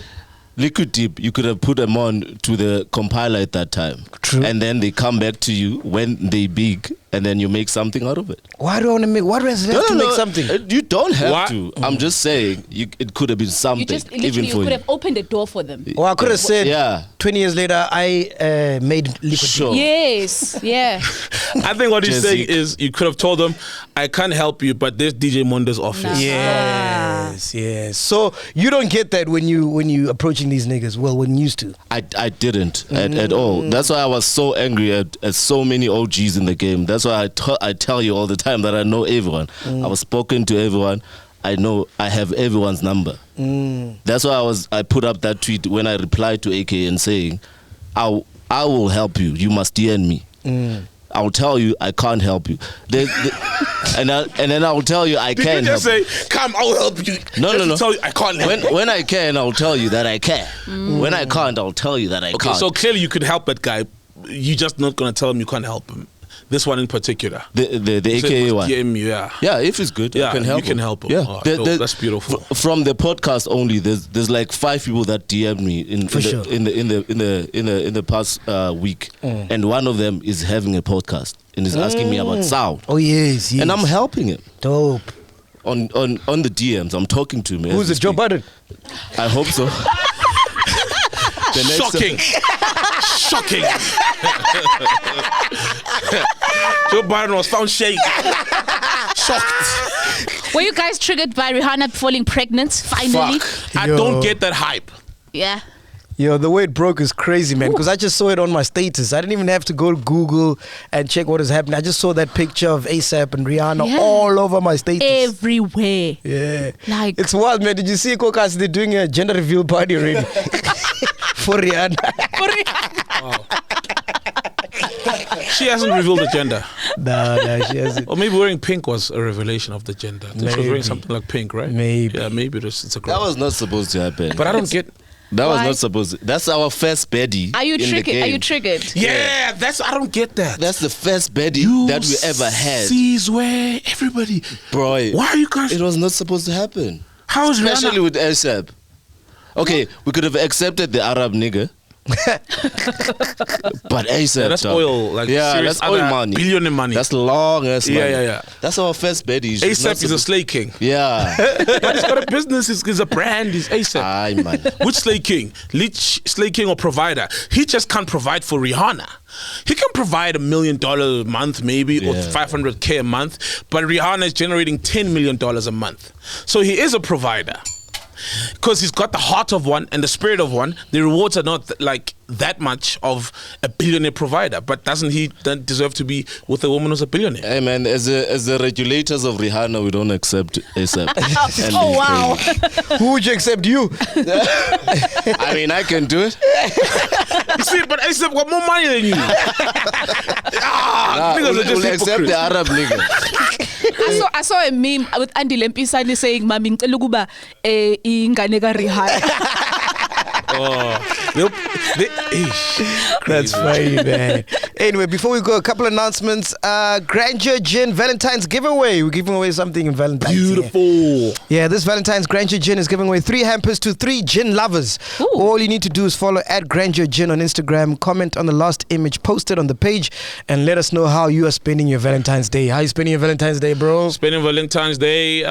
Liquid Deep, you could have put them on to the compiler at that time.
True.
And then they come back to you when they big, and then you make something out of it.
Why do I want to make? Why do I have to make something?
You don't have
Why?
to. I'm just saying, it could have been
You
something.
just
even
literally
for
you could
you.
have opened the door for them.
Or I could have said,
Yeah.
20 years later, I made Liquid
Sure.
Yes, yeah.
I think what he's saying
Jessica.
is you could have told them, I can't help you, but there's DJ Mondo's office.
Nah.
Yes, yes. So you don't get that when you approaching these niggas. Well, when you used to.
I didn't at all. That's why I was so angry at so many OGs in the game. That's why I tell you all the time that I know everyone. I was spoken to everyone. I know I have everyone's number. That's why I put up that tweet when I replied to AKN saying, I will help you. You must DM me. I'll tell you I can't help you. And then I'll tell you I
Did
can
you
help
just say, come, I'll help you?
No,
Just
no.
to tell you, I can't help you.
When I can, I'll tell you that I can. When I can't, I'll tell you that I
Okay,
can't.
so clearly you could help that guy. You're just not going to tell him you can't help him. This one in particular.
the
You said
AKA
must
one.
DM you, yeah.
Yeah, if it's good,
Yeah,
I can help
you can help him.
Yeah,
Oh, dope. That's beautiful.
From the podcast only, there's like 5 people that DM me in the past week, and one of them is having a podcast and is asking me about sound,
Oh yes, yes.
and I'm helping him
dope.
on the DMs. I'm talking to him. as
Who's
we
it? Joe
speak.
Budden.
I hope so. The next-
Shocking. Shocking. Joe Biden was found shaking. Shocked.
Were you guys triggered by Rihanna falling pregnant finally?
Fuck. I
Yo.
don't get that hype.
Yeah.
Yo, the way it broke is crazy, man. Because I just saw it on my status. I didn't even have to go to Google and check what is happening. I just saw that picture of ASAP and Rihanna
Yeah.
all over my status.
Everywhere.
Yeah.
Like-
It's wild, man. Did you see Kokas? They're doing a gender reveal party already for Rihanna.
She hasn't revealed the gender.
No, she hasn't.
Or maybe wearing pink was a revelation of the gender. She was
Maybe.
wearing something like pink, right?
Maybe.
Yeah, maybe it's a girl.
That was not supposed to happen.
But I don't get.
that was
Why?
not supposed to. That's our first baddie.
Are you
in the
triggered? Are
game.
you triggered?
Yeah, I don't get that.
That's the first baddie that we ever had.
Sees where everybody.
Bro,
Why are you guys?
it was not supposed to happen.
How is
Especially
Rihanna?
with ASAP. Okay, we could have accepted the Arab nigga. But ASAP.
Yeah, that's
dog.
oil, like
yeah,
serious
that's oil
other
money.
billionaire money.
That's long ass money.
Yeah.
That's our first baddie. She's not
ASAP is a
supposed-
slay king.
Yeah.
But he's got a business. He's a brand. He's ASAP.
Aye, man.
Which slay king? Which slay king or provider? He just can't provide for Rihanna. He can provide $1 million a month maybe or
Yeah.
$500K a month, but Rihanna is generating $10 million a month. So he is a provider. Because he's got the heart of one and the spirit of one. The rewards are not like that much of a billionaire provider, but doesn't he then deserve to be with a woman who's a billionaire?
Hey man, as the regulators of Rihanna, we don't accept ASAP. And
Oh wow.
Who would you accept? You?
I mean, I can do it.
You see, but ASAP got more money than you. Niggas are just
We'll accept
hypocrites.
the Arab nigga.
I saw a meme with Andy Lempisani saying, "Mami ngicela ukuba ingane ka Rihanna."
That's funny, man. Anyway, before we go, a couple announcements. Grandeur Gin Valentine's giveaway. We're giving away something in Valentine's.
Beautiful.
Yeah, this Valentine's Grandeur Gin is giving away 3 hampers to 3 gin lovers.
Ooh.
All you need to do is follow @Grandeur Gin on Instagram, comment on the last image posted on the page, and let us know how you are spending your Valentine's Day. How are you spending your Valentine's Day, bro?
Spending Valentine's Day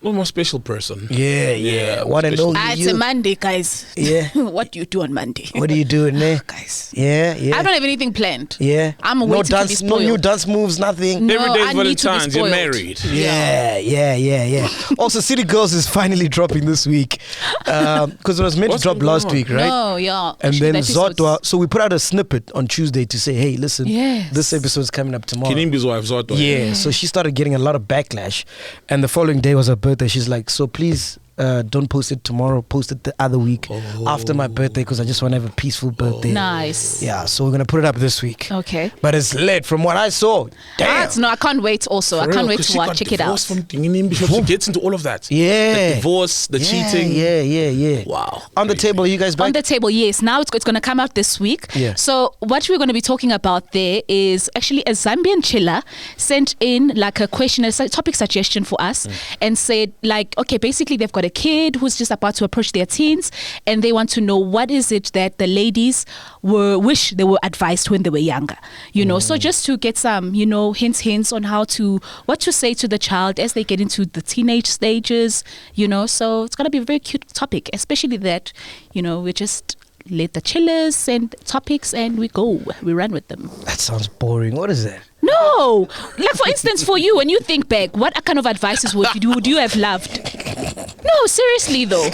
with my special person.
Yeah. What and only
It's
you.
a Monday, guys.
Yeah.
What do you do on Monday?
What are you doing there?
Guys.
Yeah.
I don't have anything planned.
Yeah.
I'm
no
waiting to be
dance, no
spoiled.
new dance moves, nothing.
No,
Every day's
I need to be
Valentine's. You're
spoiled.
married.
Yeah. Also, City Girls is finally dropping this week because it was meant
What's
to drop
been going
last
on?
week, right?
No, yeah.
And
Actually,
then
that episode's-
Zotwa, so we put out a snippet on Tuesday to say, hey, listen,
Yes.
this episode's coming up tomorrow.
Kinimbi's wife, Zotwa.
Yeah, so she started getting a lot of backlash. And the following day was her birthday. She's like, so please don't post it tomorrow, post it the other week after my birthday because I just want to have a peaceful birthday.
Nice.
Yeah, so we're going to put it up this week.
Okay.
But it's lit from what I saw. Damn.
No, I can't wait also. I can't wait to check it out.
From Kinimbi. She gets into all of that.
Yeah.
The divorce, the cheating.
Yeah.
Wow.
On the table, are you guys back?
On the table, yes. Now it's going to come out this week.
Yeah.
So what we're going to be talking about there is actually a Zambian chiller sent in like a question, a topic suggestion for us and said like, okay, basically they've got a kid who's just about to approach their teens and they want to know what is it that the ladies wish they were advised when they were younger, so just to get some, hints on what to say to the child as they get into the teenage stages, so it's going to be a very cute topic, especially that, we just let the chillers send topics and we run with them.
That sounds boring. What is that?
No, like for instance, for you, when you think back, what kind of advices would you have loved? No, seriously though.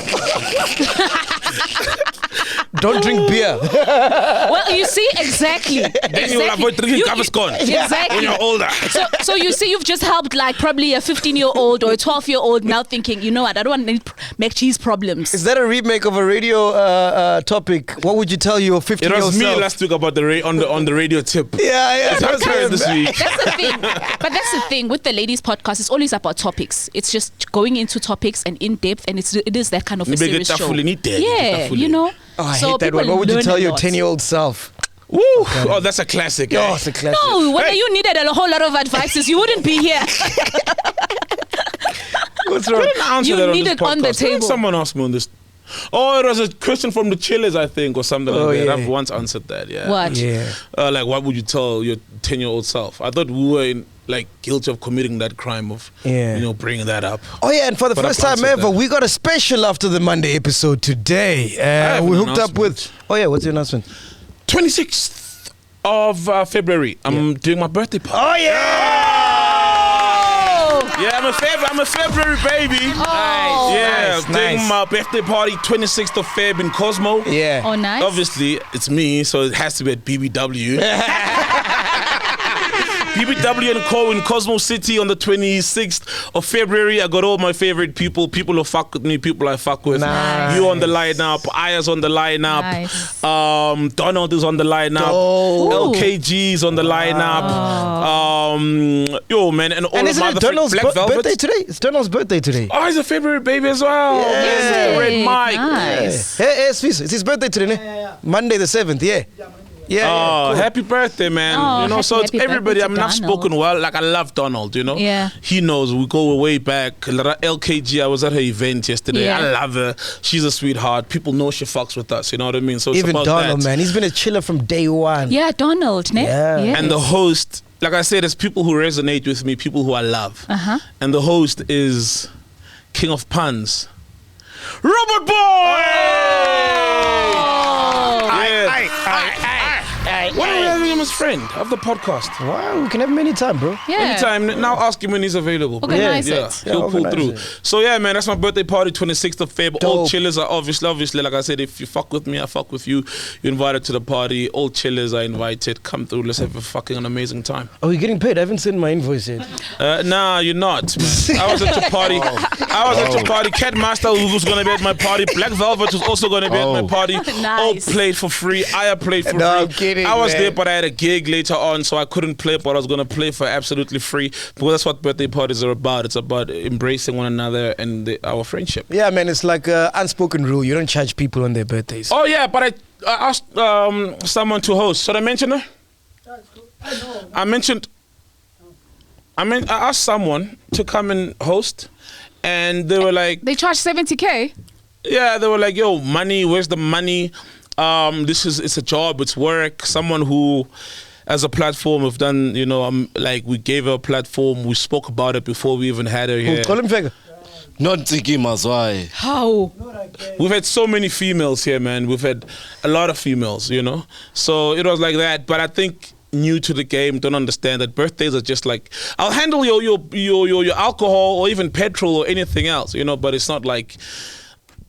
Don't drink beer.
Well, you see, exactly.
Then you will avoid drinking Gaviscon.
Exactly.
When you're older.
So you see, you've just helped like probably a 15-year-old or a 12-year-old now thinking, you know what, I don't want any MacG's problems.
Is that a remake of a radio topic? What would you tell your 15-year-old
It was me
self?
last week about on the radio tip.
Yeah.
It's
that's
happened this week.
That's the thing. But that's the thing with the ladies podcast. It's always about topics. It's just going into topics and in depth, and it is that kind of a serious show. Yeah,
Oh, I hate that one. What would you tell your 10-year-old self?
Woo! Oh, that's a classic.
Oh, it's a classic.
No, when you needed a whole lot of advices, you wouldn't be here.
What's wrong?
You
that
need
on
it on the
podcast. Didn't
table.
someone asked me on this. Oh, it was a question from the chillers, I think, or something like that.
yeah.
I've once answered that. Yeah.
What?
Yeah.
Like, what would you tell your 10-year-old self? I thought we were guilty of committing that crime of, bringing that up.
Oh yeah, and for the
But
first
I've
time
answered
ever,
that.
we got a special after the Monday episode today.
have
We
an
hooked up with.
announcement.
Oh yeah, what's your announcement?
26th of February, I'm doing my birthday party.
Oh yeah!
Yeah, I'm a February baby.
Nice.
Doing my birthday party 26th of Feb in Cosmo.
Yeah.
Oh, nice.
Obviously, it's me, so it has to be at BBW. BBW and Co in Cosmo City on the 26th of February. I got all my favorite people who fuck with me, people I fuck with.
Nice.
You on the lineup, Aya's on the lineup,
Nice.
Donald is on the lineup,
Oh.
LKG's on the lineup. Yo man, and all
And
of
isn't
my
it
other
Donald's
Black Velvet.
birthday today? It's Donald's birthday today.
Oh, he's a February baby as well.
Yeah.
Mr. Red Mike.
Nice.
Hey, Swiss, it's his birthday today, ne? Monday the 7th, yeah. Yeah.
Oh,
Cool.
happy birthday, man.
Oh,
So it's
happy
everybody.
birthday
I mean,
to
I've spoken well. Like, I love Donald,
Yeah.
He knows. We go way back. LKG, I was at her event yesterday.
Yeah.
I love her. She's a sweetheart. People know she fucks with us, you know what I mean? So it's
Even
about
Donald,
that.
man, he's been a chiller from day one.
Yeah, Donald, ne?
Yeah.
Yes.
And the host, like I said, there's people who resonate with me, people who I love.
Uh-huh.
And the host is King of Puns, Robert Boy! Why don't we have him as friend of the podcast?
Wow, we can have him anytime, bro.
Yeah.
Anytime. Now ask him when he's available. bro.
Organize
yeah.
it.
He'll pull
organize
through.
it.
So yeah, man, that's my birthday party, 26th of Feb. All
Dope.
chillers are obviously, like I said, if you fuck with me, I fuck with you. You're invited to the party. All chillers are invited. Come through. Let's have a fucking an amazing time.
Oh, you're getting paid? I haven't sent my invoice yet.
Nah, you're not, man. I was at your party. I was at your party. Cat Master was going to be at my party. Black Velvet was also going to be at my party.
Nice.
All played for free. I played for
No,
free.
kidding,
I was
man.
there, but I had a gig later on, so I couldn't play, but I was going to play for absolutely free because that's what birthday parties are about. It's about embracing one another and our friendship.
Yeah, man, it's like an unspoken rule. You don't charge people on their birthdays.
Oh, yeah, but I asked someone to host. Should I mention her? I asked someone to come and host, and they were like,
They charge 70K.
yeah, they were like, yo, money, where's the money? It's a job, it's work. Someone who, as a platform, we've done, like we gave her a platform, we spoke about it before we even had her here.
Call him Fega.
Not Tiki Mazwai.
How?
We've had so many females here, man. We've had a lot of females, So it was like that. But I think new to the game don't understand that birthdays are just like, I'll handle your alcohol or even petrol or anything else, but it's not like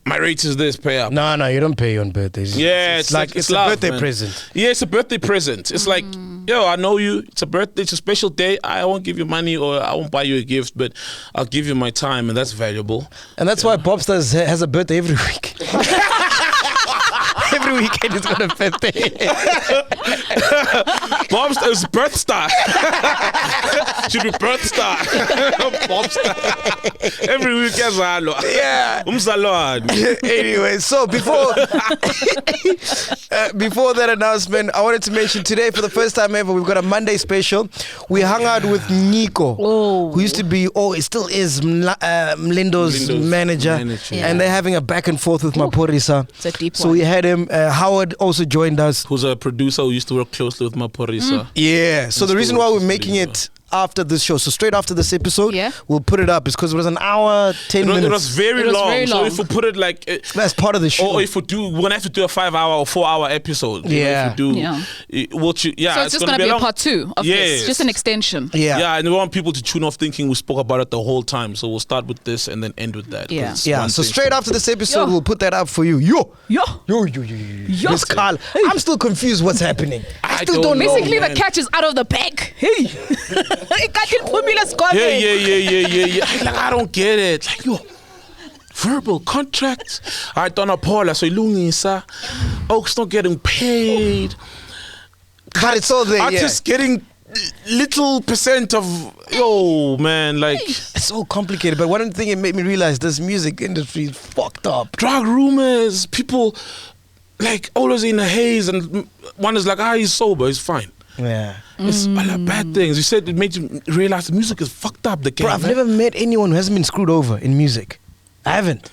my rate is this, pay up.
No, you don't pay on birthdays.
Yeah,
it's like it's
love,
a birthday
man.
present.
Yeah, it's a birthday present. It's like, yo, I know you. It's a birthday. It's a special day. I won't give you money or I won't buy you a gift, but I'll give you my time, and that's valuable.
And that's why Popstars has a birthday every week. Every weekend he's got a birthday.
Bob's is birth star. Should be birth star. Bob star. Every weekend,
Yeah. Anyway, so before that announcement, I wanted to mention today, for the first time ever, we've got a Monday special. We hung out with Nyiko, who used to be, it still is, Mlindo's manager.
Yeah.
And they're having a back and forth with Maphorisa.
It's a deep
So
one.
we had him. Howard also joined us.
Who's a producer who used to work closely with Maphorisa.
Yeah. So the reason why we're making it after this show, so straight after this episode, we'll put it up, is because it was an hour, 10 minutes.
It was very long. So if we put it like,
that's part of the show.
or if we're gonna have to do a 5-hour or 4-hour episode.
Yeah.
If we do,
Yeah.
So
it's just going to be a part 2 of this. Just an extension.
Yeah.
And we want people to tune off thinking we spoke about it the whole time. So we'll start with this and then end with that. 'cause
Yeah.
it's
Yeah,
one
so
thing.
straight after this episode, we'll put that up for you. Yo. Miss Carl, I'm still confused what's happening. I still don't know.
Basically,
man.
the catch is out of the bag. Hey.
Yeah. Like, I don't get it. Like, yo, verbal contracts. I don't know, Paula. So ilungisa. Oaks not getting paid.
But it's all there,
Artists getting little percent of, man, like
It's so complicated, but one thing it made me realize, this music industry is fucked up.
drug rumors, people like always in a haze, and one is like, he's sober, he's fine.
Yeah.
It's a lot of bad things. You said it made you realize the music is fucked up. The game.
Bro, I've never met anyone who hasn't been screwed over in music. I haven't.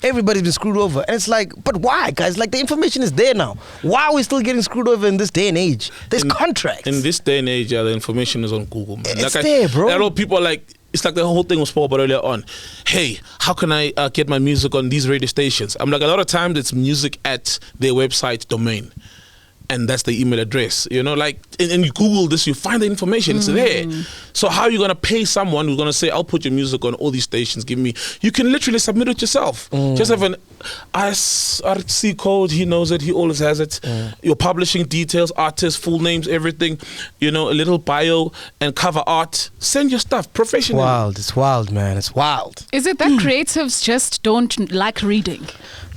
Everybody's been screwed over. And it's like, but why, guys? Like, the information is there now. Why are we still getting screwed over in this day and age? There's contracts.
In this day and age, the information is on Google, man.
It's there, bro.
A lot of people are like, it's like the whole thing was spoke about earlier on. Hey, how can I get my music on these radio stations? I'm like, a lot of times it's music at their website domain. And that's the email address, like, and you Google this, you find the information, it's there. So how are you going to pay someone who's going to say, I'll put your music on all these stations, you can literally submit it yourself. Just have an ISRC code, he knows it, he always has it. Your publishing details, artists, full names, everything, a little bio and cover art. Send your stuff professionally.
It's wild, man. It's wild.
Is it that creatives just don't like reading?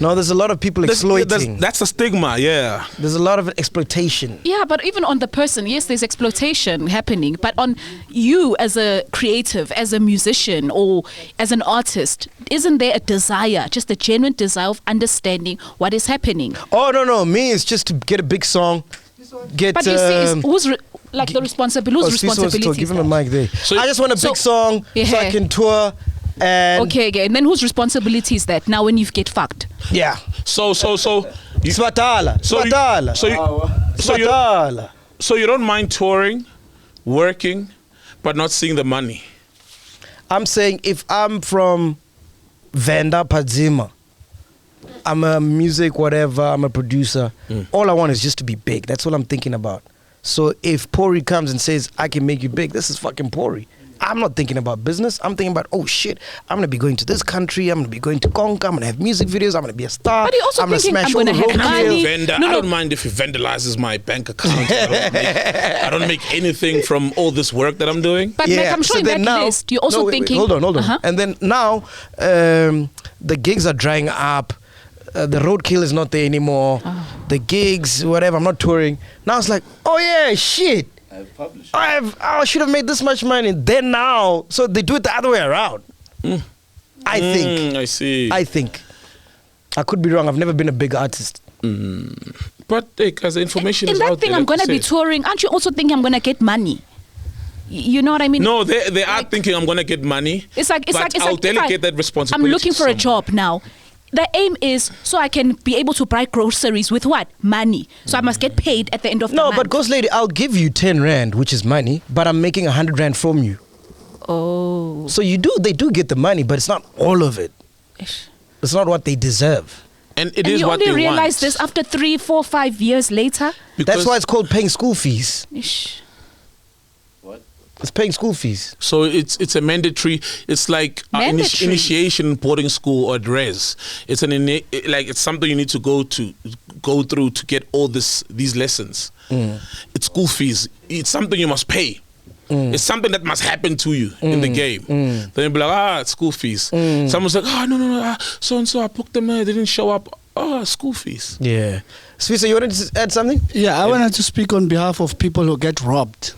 No, there's a lot of people exploiting.
That's a stigma, yeah.
There's a lot of exploitation.
Yeah, but even on the person, yes, there's exploitation happening. But on you as a creative, as a musician, or as an artist, isn't there a desire, just a genuine desire of understanding what is happening?
Oh, no. Me, it's just to get a big song.
But you see, the responsibility? Whose responsibility
Give
is
him a
that?
mic there.
So
I just want a big song so I
Yeah.
can tour. And
Okay, and then whose responsibility is that now when you get fucked?
yeah.
So
Svatala.
So you don't mind touring, working, but not seeing the money.
I'm saying, if I'm from Venda Padzima, I'm a music whatever, I'm a producer, all I want is just to be big. That's all I'm thinking about. So if Pori comes and says, I can make you big, this is fucking Pori. I'm not thinking about business. I'm thinking about, oh shit, I'm going to be going to this country. I'm going to be going to Conca. I'm going to have music videos. I'm going to be a star.
But he also
I'm gonna
thinking,
smash
I'm
all
gonna
the
have
road
money.
deals.
I don't mind if he vandalizes my bank account. I don't make anything from all this work that I'm doing.
But Mac, I'm sure in that list, you're also
wait,
thinking...
hold on.
Uh-huh.
And then now, the gigs are drying up. the roadkill is not there anymore. The gigs, whatever. I'm not touring. Now it's like, oh yeah, shit. I should have made this much money. Then now, so they do it the other way around. I think.
I see.
I think. I could be wrong. I've never been a big artist.
But because the information
In
is
that
out
thing,
there,
I'm
like
going to
you
be
said.
touring. Aren't you also thinking I'm going to get money? You know what I mean?
No, they are thinking I'm going to get money.
It's like
I'll delegate that responsibility.
I'm looking
to
for a
someone.
job now. The aim is so I can be able to buy groceries with what? Money. So I must get paid at the end of the
No,
month.
but Ghost Lady, I'll give you 10 rand, which is money, but I'm making 100 rand from you.
Oh.
So they do get the money, but it's not all of it. It's not what they deserve.
And
And
is
you
what
only
they
realize
want.
this after 3, 4, 5 years later?
That's why it's called paying school fees.
Ish.
It's paying school fees.
So it's a mandatory. It's like
Mandatory.
initiation in boarding school or res. It's it's something you need to go through to get all these lessons. It's school fees. It's something you must pay. It's something that must happen to you in the game. Then you'll be like, it's school fees. Someone's like, no, so and so I booked them, they didn't show up. School fees.
Yeah. Swisa, you wanted to add something?
Yeah, I wanted to speak on behalf of people who get robbed.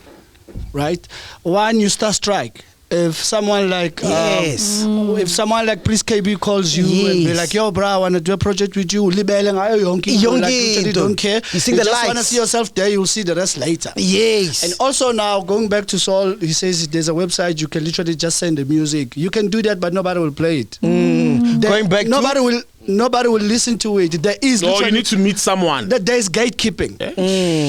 Right? One, you start strike. If someone like if someone like Prince KB calls you and be
Yes.
like, yo, bro, I want to do a project with you. Libele ngayo yonke into, like, literally don't care.
You see
you
the
just want to
lights.
see yourself there. You'll see the rest later.
Yes.
And also now, going back to Saul, he says there's a website you can literally just send the music. You can do that, but nobody will play it.
Going back to-
Nobody will listen to it. There is
No, you
literally-
need to meet someone.
There's gatekeeping.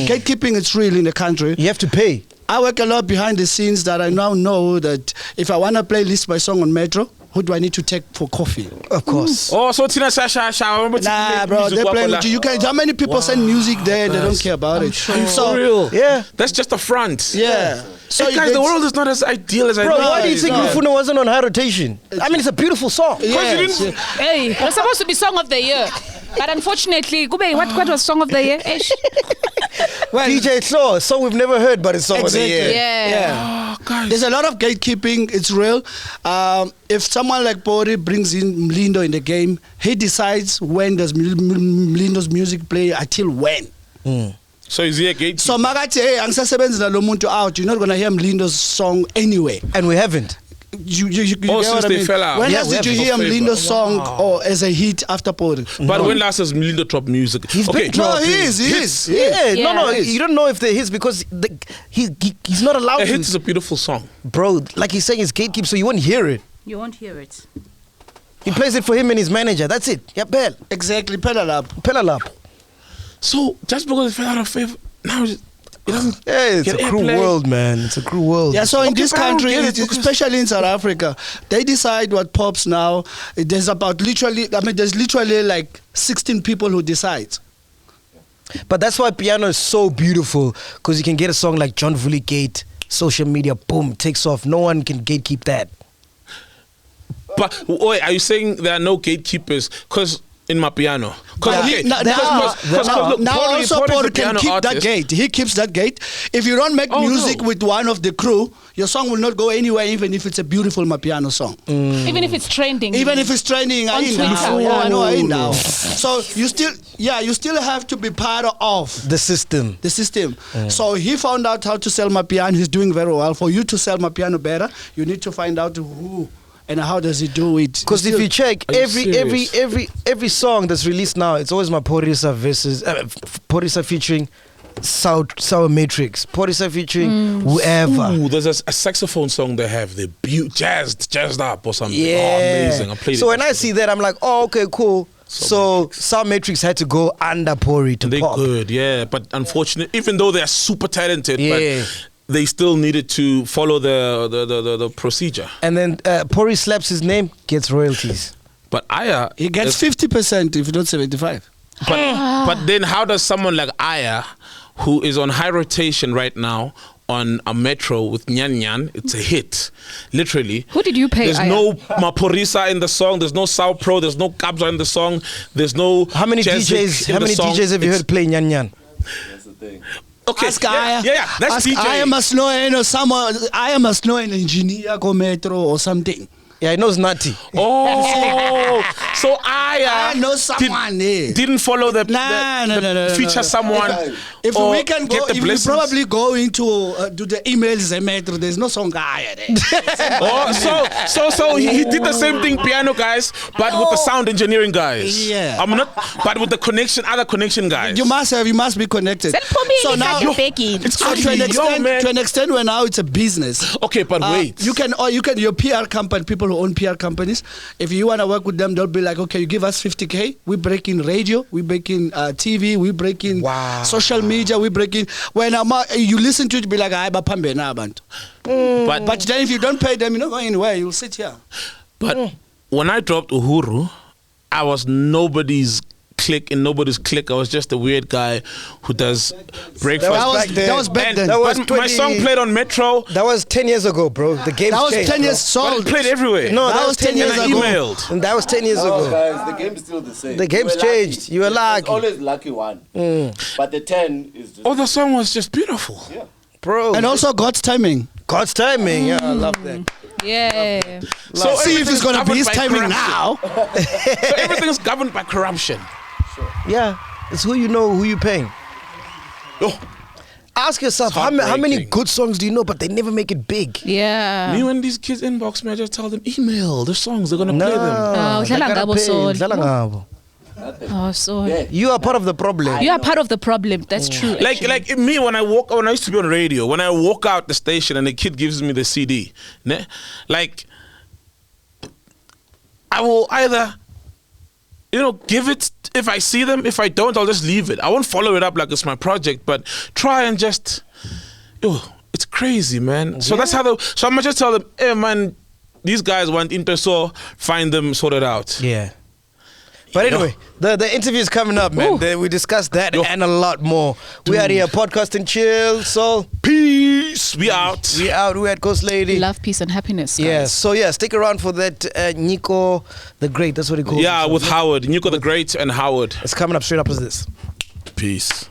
Gatekeeping is real in the country.
You have to pay.
I work a lot behind the scenes that I now know that if I want to play list by song on Metro, who do I need to take for coffee?
Of course.
So Tina Sasha,
Nah, bro, they're playing with you. How many people send music there and they don't care about it?
For
So,
real.
Yeah.
That's just a front.
yeah. So
Hey,
you
guys,
get-
the world is not as ideal as I
Bro,
thought.
why do you think
no.
Rufuna wasn't on High Rotation? I mean, it's a beautiful song.
Yes.
Hey, it was supposed to be Song of the Year. But unfortunately, Kube, what was Song of the Year? Ish.
DJ Claw, a song we've never heard, but it's song of the
Exactly.
year.
Yeah.
Oh, guys.
There's a lot of gatekeeping. It's real. If someone like Bori brings in Mlindo in the game, he decides when does Mlindo's music play until when.
So is he a gate?
So Magati, hey, angisasebenzi nalo muntu out. You're not gonna hear Mlindo's song anyway.
And we haven't.
You
Oh,
get what
since
I
they
mean?
fell out.
When
Yeah,
last
we
did you
have
hear
no favor.
Mlindo's song or as a hit after Bori?
But when last has Melinda dropped music?
He's been
No,
dropping.
he is.
Yeah,
Yeah.
no,
He is.
you don't know if they're his because he's not allowed
A hit
to.
is a beautiful song.
Bro, like he's saying, it's gatekeep, so you won't hear it.
You won't hear it.
He plays it for him and his manager. That's it. Yeah, bell.
Exactly, pedal up.
Pedal up.
So just because it fell out of favor, now it doesn't.
Yeah, it's
get
a cruel
airplay.
world, man. It's a cruel world.
Yeah, so in
Okay,
this
but I don't
country,
get it because-
especially in South Africa, they decide what pops now. There's literally like 16 people who decide.
But that's why piano is so beautiful, because you can get a song like John Vulligate, social media, boom, takes off. No one can gatekeep that.
But wait, are you saying there are no gatekeepers? Because in my piano,
Now also Paul can keep that gate. He keeps that gate. If you don't make
Oh,
music
no.
with one of the crew, your song will not go anywhere, even if it's a beautiful Mapiano song.
Even if it's trending.
Even if it's trending,
On Twitter,
now. So you still have to be part of
The system.
the system. So he found out how to sell Mapiano. He's doing very well. For you to sell Mapiano better, you need to find out who and how does he do it.
Because if you check
Are you
every song that's released now, it's always Maphorisa versus Maphorisa featuring Sour Matrix, Maphorisa featuring whoever.
Ooh, there's a saxophone song they have. They're jazzed up or something.
Yeah.
Oh, amazing. I played it.
So when I see that, I'm like, oh, okay, cool. So Sour Matrix had to go under Pori to
They're
pop.
good, yeah. But unfortunately, even though they're super talented,
Yeah.
but they still needed to follow the procedure.
And then Pori slaps his name, gets royalties.
But Aya,
he gets 50% if not 75.
but then how does someone like Aya, who is on high rotation right now on a metro with Nyan Nyan, it's a hit, literally.
Who did you pay,
There's
Aya?
no Maphorisa in the song. There's no Sao Pro. There's no Kabza in the song. There's no
How many
Jazzic
DJs?
in
How
the
many
song.
DJs have you
It's-
heard play Nyan Nyan?
Okay,
Ask
yeah,
Aya.
yeah, that's
Ask
DJ.
Aya must know, Aya must know an engineer go metro or something.
Yeah, he knows Nati.
Oh, So I
know someone there.
didn't follow the
No.
feature someone.
If
or
we can go,
get the
if we
blessings.
probably go into do the emails, there's no song guy there.
So he did the same thing, piano guys, but with the sound engineering guys.
Yeah.
I'm not, but with the other connection guys.
You must be connected. So now,
it's
so to an extent, where now it's a business.
Okay, but wait.
You can your PR company, people who own PR companies, if you want to work with them, they'll be like, okay, you give us 50K, we break in radio, we break in TV, we break in social media, we break in. When you listen to it, be like, but then if you don't pay them, you're not going anywhere. You'll sit here.
But when I dropped Uhuru, I was nobody's clique. I was just a weird guy who does breakfast.
That was back then.
My song played on Metro.
That was 10 years ago, bro. The game's
That was
changed,
10 years
bro.
But
sold.
it played everywhere.
No, that was 10 years
I
ago.
emailed.
And that was 10 years
No,
ago.
guys, the game's still the same.
The game's
You were
changed.
lucky.
You were
There's
lucky.
always lucky one. But the 10 is just...
Oh, the song was just beautiful.
Yeah.
Bro.
And also God's timing.
God's timing. Yeah, I love that.
Yeah.
So
See if it's going to be his timing now.
So everything's governed by corruption.
Yeah. It's who you know, who you paying.
Oh,
Ask yourself, how many
heartbreaking.
good songs do you know, but they never make it big?
Yeah.
me when these kids inbox me, I just tell them email the songs. They're gonna play them.
Oh,
they
dlala
gotta
ngabo
pay.
Sol.
Dlala ngabo.
Oh, so
Yeah.
You are part of the problem.
you are part of the problem. That's true.
Like me when I used to be on radio, when I walk out the station and the kid gives me the CD, ne? Like I will either give it if I see them. If I don't, I'll just leave it. I won't follow it up like it's my project, but try and just it's crazy, man. So that's how so I'm gonna just tell them, hey man, these guys want Interso, find them, sort it out.
Yeah. But anyway, the interview is coming up, man. We discussed that and a lot more. We are here, podcast and chill. So
Peace. We out.
we out. We at Ghost Lady.
Love, peace, and happiness. Guys.
Yeah. So yeah, stick around for that. Nyiko the Great. That's what he calls.
Yeah,
himself.
with Howard, Nyiko the Great and Howard.
It's coming up straight up as this.
Peace.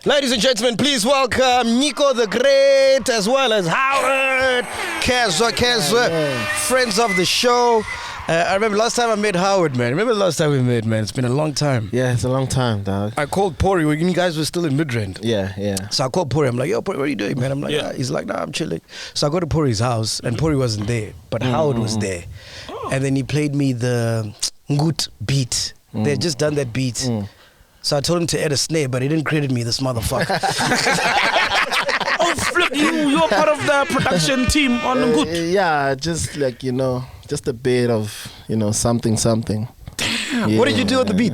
Ladies and gentlemen, please welcome Nyiko the Great as well as Howard. Kezwa, friends of the show. I remember last time I met Howard, man. Remember the last time we met, man? It's been a long time.
Yeah, it's a long time, dog.
I called Pori when you guys were still in Midrand.
Yeah.
So I called Pori. I'm like, yo, Pori, what are you doing, man? I'm like,
Yeah.
He's like, nah, I'm chilling. So I go to Pori's house, and Pori wasn't there, but Howard was there. And then he played me the Ngut beat. They had just done that beat. So I told him to add a snare, but he didn't credit me, this motherfucker.
Oh, flip, you're part of the production team on Good.
Yeah, just like, just a bit of, something.
Damn. What did you do on the beat?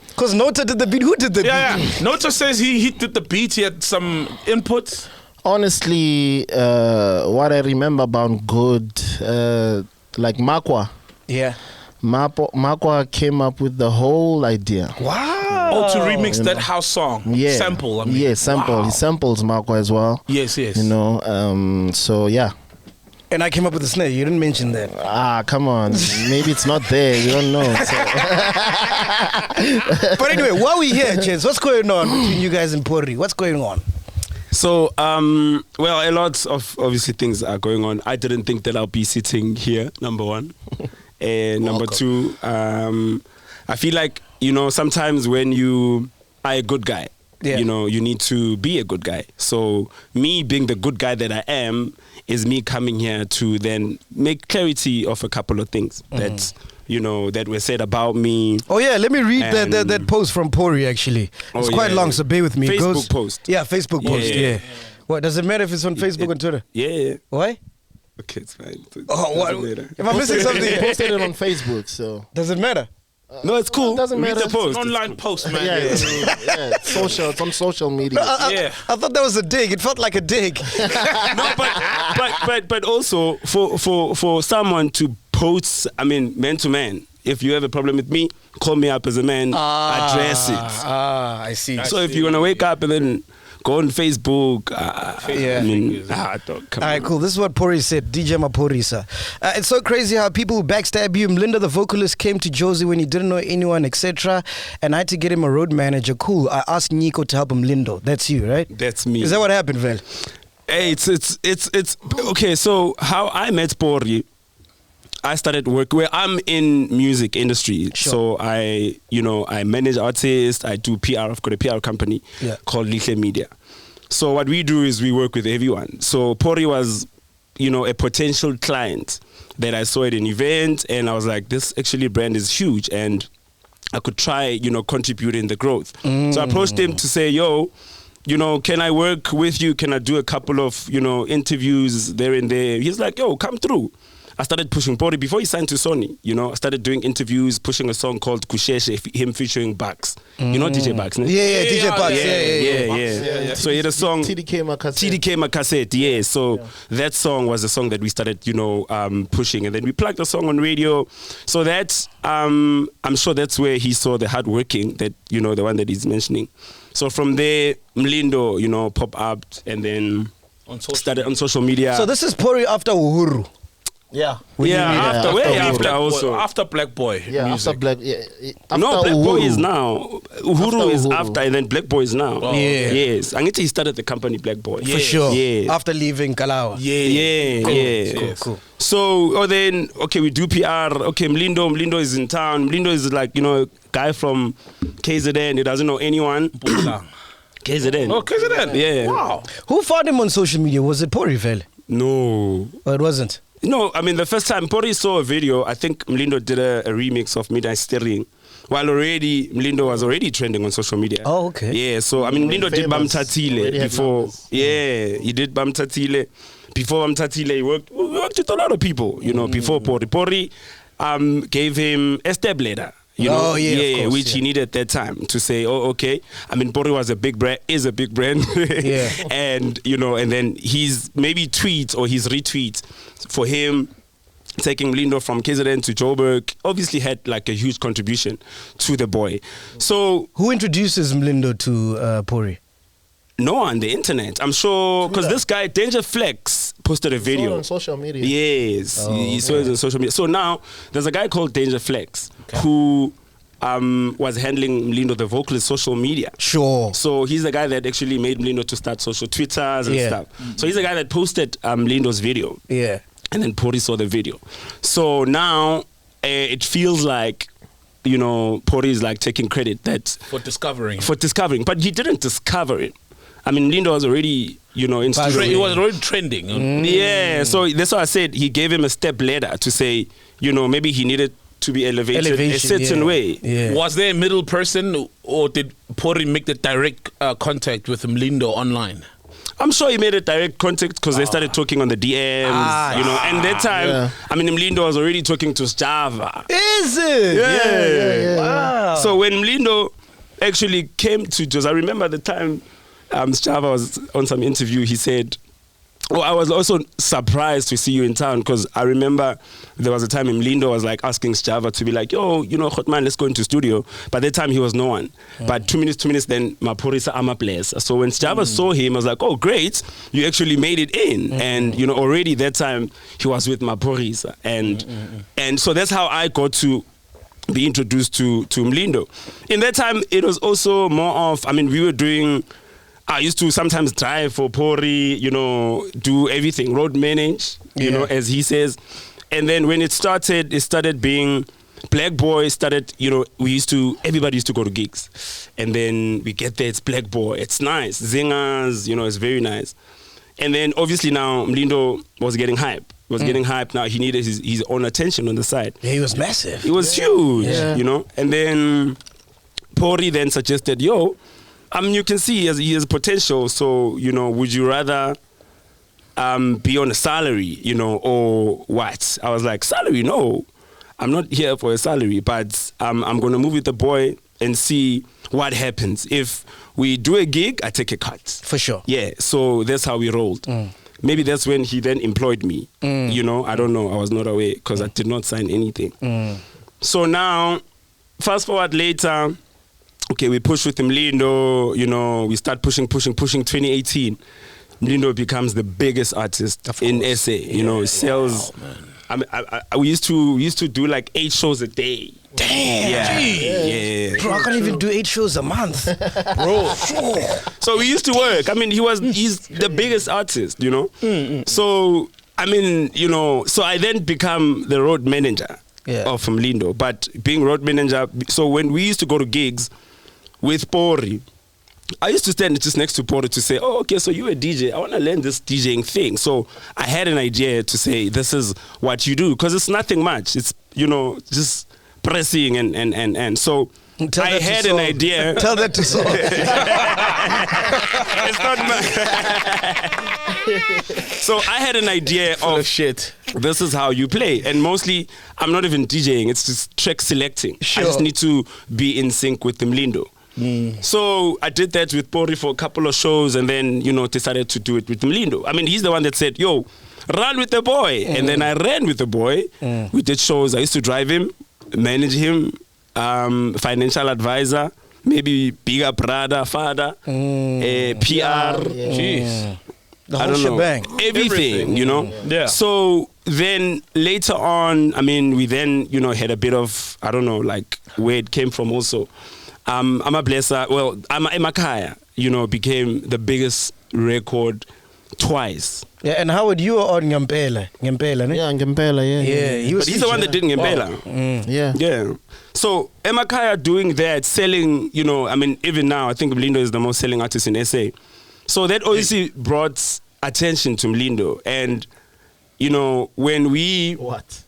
Because Nota did the beat. Who did the beat?
Yeah. Nota says he did the beat. He had some input.
Honestly, what I remember about Good, like Makwa.
Yeah.
Makwa came up with the whole idea.
Wow.
Oh, to remix that house song.
Yeah.
Sample.
Yeah, sample.
Wow.
He samples Makwa as well.
Yes.
So yeah.
And I came up with the snare. You didn't mention that.
Come on. Maybe it's not there. We don't know.
But anyway, while we here, Chance, what's going on between you guys and Pori? What's going on?
So, well, a lot of obviously things are going on. I didn't think that I'll be sitting here, number one. And number two, I feel like, sometimes when you are a good guy, you need to be a good guy. So me being the good guy that I am is me coming here to then make clarity of a couple of things that, that were said about me.
Oh, yeah, let me read that post from Pori, actually. It's quite long, so bear with me.
Facebook post.
Yeah, Facebook post, yeah. What, does it matter if it's on Facebook and Twitter?
Yeah.
Why?
Okay, it's fine.
Oh, what? Am I missing something?
He posted it on Facebook, so.
Does it matter?
No, it's cool.
Doesn't
Read
matter.
the post.
An online post, man.
Yeah, it's social. It's on social media.
Yeah.
I thought that was a dig. It felt like a dig.
No, but also for someone to post, man to man. If you have a problem with me, call me up as a man. Address it.
I see.
So if you're gonna wake up and then go on Facebook.
Yeah.
I mean, dog, come
All right,
on.
cool. This is what Pori said, DJ Maphorisa. It's so crazy how people backstab you. Linda, the vocalist, came to Josie when he didn't know anyone, etc. And I had to get him a road manager. Cool. I asked Nyiko to help him, Lindo. That's you, right?
That's me.
Is that what happened, Vel?
Hey, it's okay. So how I met Pori, I started work where I'm in music industry.
Sure.
So I manage artists. I do PR. I've got a PR company called Lihle Media. So what we do is we work with everyone. So Pori was, a potential client that I saw at an event, and I was like, this actually brand is huge, and I could try, contribute in the growth. So I approached him to say, yo, can I work with you? Can I do a couple of, interviews there and there? He's like, yo, come through. I started pushing Pori before he signed to Sony. I started doing interviews, pushing a song called Kusheshe, him featuring Bucks. You know DJ Bucks, no?
Yeah, DJ Bucks.
Yeah. So he had a song.
TDK Makassette.
TDK Makassette, yeah. So that song was the song that we started, pushing, and then we plugged the song on radio. So that's, I'm sure that's where he saw the hard working, that the one that he's mentioning. So from there, Mlindo, pop up, and then started on social media.
So this is Pori after Uhuru.
Yeah.
After also.
After Black Boy.
Yeah,
music.
after Black. Yeah, after
No, Black Boy
Uhuru.
is now. Uhuru is
Uhuru.
after, and then Black Boy is now.
Oh,
yeah.
Yes. I he started the company Black Boy.
For sure.
Yeah.
After leaving Kalawa.
Yeah.
Cool.
So, then, we do PR. Okay, Mlindo is in town. Mlindo is like, guy from KZN. He doesn't know anyone. KZN.
Oh, KZN.
Yeah.
Wow.
Who found him on social media? Was it Pori, Vel?
No.
Or it wasn't?
No, I mean, the first time Pori saw a video, I think Mlindo did a remix of Midnight Steering. While Mlindo was already trending on social media.
Oh, okay.
Yeah, so, I mean, Mlindo did Bam
Famous.
Tatile
Already had
before.
numbers.
Yeah, he did Bam Tatile. Before Bam Tatile, he worked with a lot of people, before Pori. Pori gave him a step ladder.
Oh, yeah, of course,
which he needed at that time to say, okay. I mean, Pori was a big brand, is a big brand.
Yeah.
And, and then his maybe tweets or his retweets for him taking Mlindo from KZN to Joburg obviously had like a huge contribution to the boy. So
Who introduces Mlindo to Pori?
no one on the internet. I'm sure, because this guy, Danger Flex, posted a
Saw it
video.
on social media.
Yes, he saw it on social media. So now there's a guy called Danger Flex who was handling Mlindo, the vocalist, social media.
Sure.
So he's the guy that actually made Mlindo to start social Twitters and stuff. So he's the guy that posted Mlindo's video.
Yeah.
And then Pori saw the video. So now it feels like, Pori is like taking credit
For discovering.
but he didn't discover it. I mean, Mlindo was already, in
It was already trending.
Yeah, so that's why I said he gave him a step ladder to say, maybe he needed to be elevated a certain way.
Yeah.
Was there a middle person, or did Pori make the direct contact with Mlindo online?
I'm sure he made a direct contact because they started talking on the DMs, and that time, I mean, Mlindo was already talking to Java.
Is it?
Yeah.
Wow.
So when Mlindo actually came to Jos, I remember the time Java was on some interview, he said, I was also surprised to see you in town because I remember there was a time Mlindo was like asking Java to be like, yo, Hotman, let's go into studio. But that time he was no one. But 2 minutes, then Maphorisa ama place. So when Java saw him, I was like, oh, great, you actually made it in. And, already that time he was with Maphorisa. And so that's how I got to be introduced to Mlindo. In that time, it was also more of, we were doing... I used to sometimes drive for Pori, do everything, road manage, as he says. And then when it started being Black Boy started, everybody used to go to gigs. And then we get there, it's Black Boy, it's nice. Zingers, it's very nice. And then obviously now Mlindo was getting hype. Now he needed his own attention on the side.
Yeah, he was massive.
It was huge, And then Pori then suggested, you can see he has potential. So, would you rather be on a salary, or what? I was like, salary? No, I'm not here for a salary, but I'm going to move with the boy and see what happens. If we do a gig, I take a cut.
For sure.
Yeah, so that's how we rolled. Maybe that's when he then employed me. I don't know. I was not aware because I did not sign anything. So now, fast forward later, okay, we push with Mlindo, you know, we start pushing. 2018, Mlindo becomes the biggest artist in SA. You know, sells. We used to do like 8 shows a day.
Damn.
Yeah.
Bro, I can't even do 8 shows a month.
Bro. So we used to work. I mean, he's the biggest artist, you know. So I mean, you know, so I then become the road manager of Mlindo. But being road manager, so when we used to go to gigs with Pori, I used to stand just next to Pori to say, oh, okay, so you're a DJ. I want to learn this DJing thing. So I had an idea to say, this is what you do. Because it's nothing much. It's, you know, just pressing and so I had an idea.
Tell that to Saul.
It's not So I had an idea of
shit.
This is how you play. And mostly, I'm not even DJing. It's just track selecting.
Sure.
I just need to be in sync with the Mlindo. So I did that with Pori for a couple of shows and then, you know, decided to do it with Mlindo. I mean, he's the one that said, yo, run with the boy. And then I ran with the boy. We did shows. I used to drive him, manage him, financial advisor, maybe bigger brother, father, PR.
Jeez.
The
I
whole
don't know.
shebang.
Everything, you know?
Yeah.
So then later on, I mean, we then, you know, had a bit of, I don't know, like where it came from also. I'm a blesser. Well, I'm a Makaya, you know, became the biggest record twice.
Yeah, and Howard, you were on Ngempela, ne?
Yeah, Ngempela,
Yeah, he was
But he's the one that did Ngempela.
Yeah.
Yeah. So Emakaya doing that, selling, you know, I mean, even now, I think Mlindo is the most selling artist in SA. So that obviously brought attention to Mlindo. And, you know, when we...
What?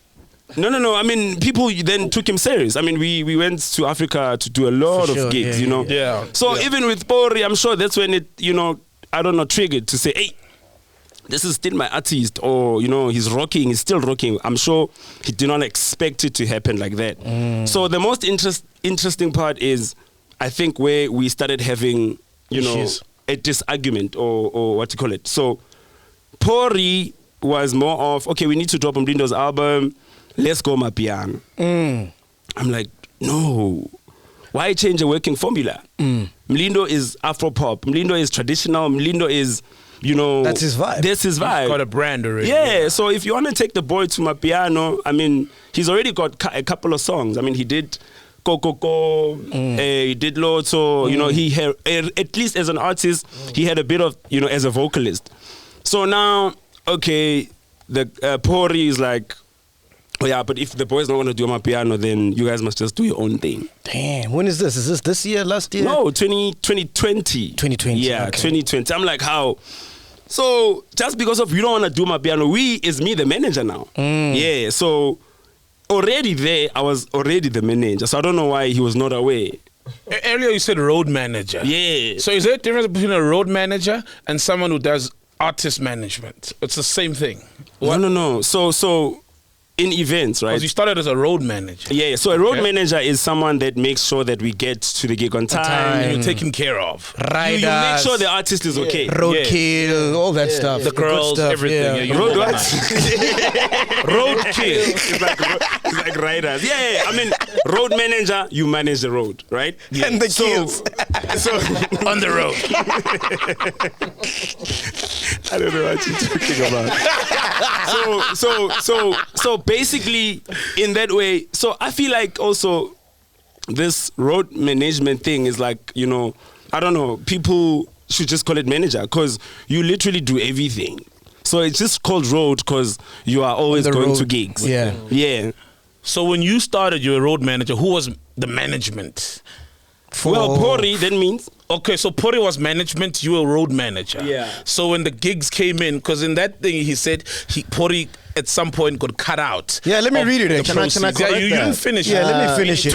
No. I mean, people then took him serious. I mean, we went to Africa to do a lot of gigs, you know.
Yeah.
So even with Pori, I'm sure that's when it, you know, I don't know, triggered to say, hey, this is still my artist, or, you know, he's still rocking. I'm sure he did not expect it to happen like that. So the most interesting part is, I think, where we started having, you know, a disargument or what you call it. So Pori was more of, okay, we need to drop Mlindo's album, let's go Mapiano. I'm like, no. Why change a working formula? Mlindo is Afro-pop. Mlindo is traditional. Mlindo is, you know...
That's his vibe.
He's got a brand already.
Yeah, so if you want to take the boy to Mapiano, I mean, he's already got a couple of songs. I mean, he did Coco, he did Lotso, you know, he had, at least as an artist, he had a bit of, you know, as a vocalist. So now, okay, the Pori is like, oh yeah, but if the boy's not going to do my piano, then you guys must just do your own thing.
Damn, when is this? Is this year, last year?
No, 2020.
2020.
Yeah,
okay.
2020. I'm like, how? So just because of you don't want to do my piano, is me the manager now. Yeah, so already there, I was already the manager. So I don't know why he was not aware.
Earlier you said road manager.
Yeah.
So is there a difference between a road manager and someone who does artist management? It's the same thing.
No. So in events, right?
Because you started as a road manager.
Yeah, so a road manager is someone that makes sure that we get to the gig on time.
And you're taken care of.
Riders,
You make sure the artist is okay.
roadkill, all that stuff.
The girls,
good stuff,
everything.
yeah.
Yeah, you
Road
know
what?
Roadkill.
It's like riders. Yeah, I mean, road manager, you manage the road, right?
And the kills.
So
On the road.
I don't know what you're talking about. So basically, in that way, so I feel like also this road management thing is like, you know, I don't know, people should just call it manager because you literally do everything. So it's just called road because you are always going to gigs.
Yeah.
Yeah.
So when you started, you were a road manager. Who was the management?
Well, Pori then means...
Okay, so Pori was management, you were road manager.
Yeah.
So when the gigs came in, because in that thing he said Pori at some point got cut out.
Yeah, let me read it.
Can I
Yeah,
correct
you
that?
didn't finish
Yeah,
it.
let me finish it.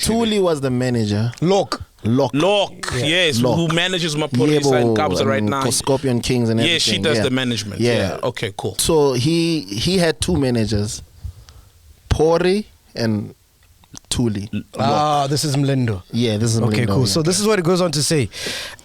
Thuli was the manager.
Look.
Locke, yes,
Locke.
who manages Maphorisa and Kabza right now.
Scorpion Kings and everything.
Yeah, she does the management. Yeah. Okay, cool.
So he had two managers, Pori and Tuli.
This is Mlindo.
Yeah, this is
Okay,
Mlindo,
cool.
yeah.
So this is what it goes on to say.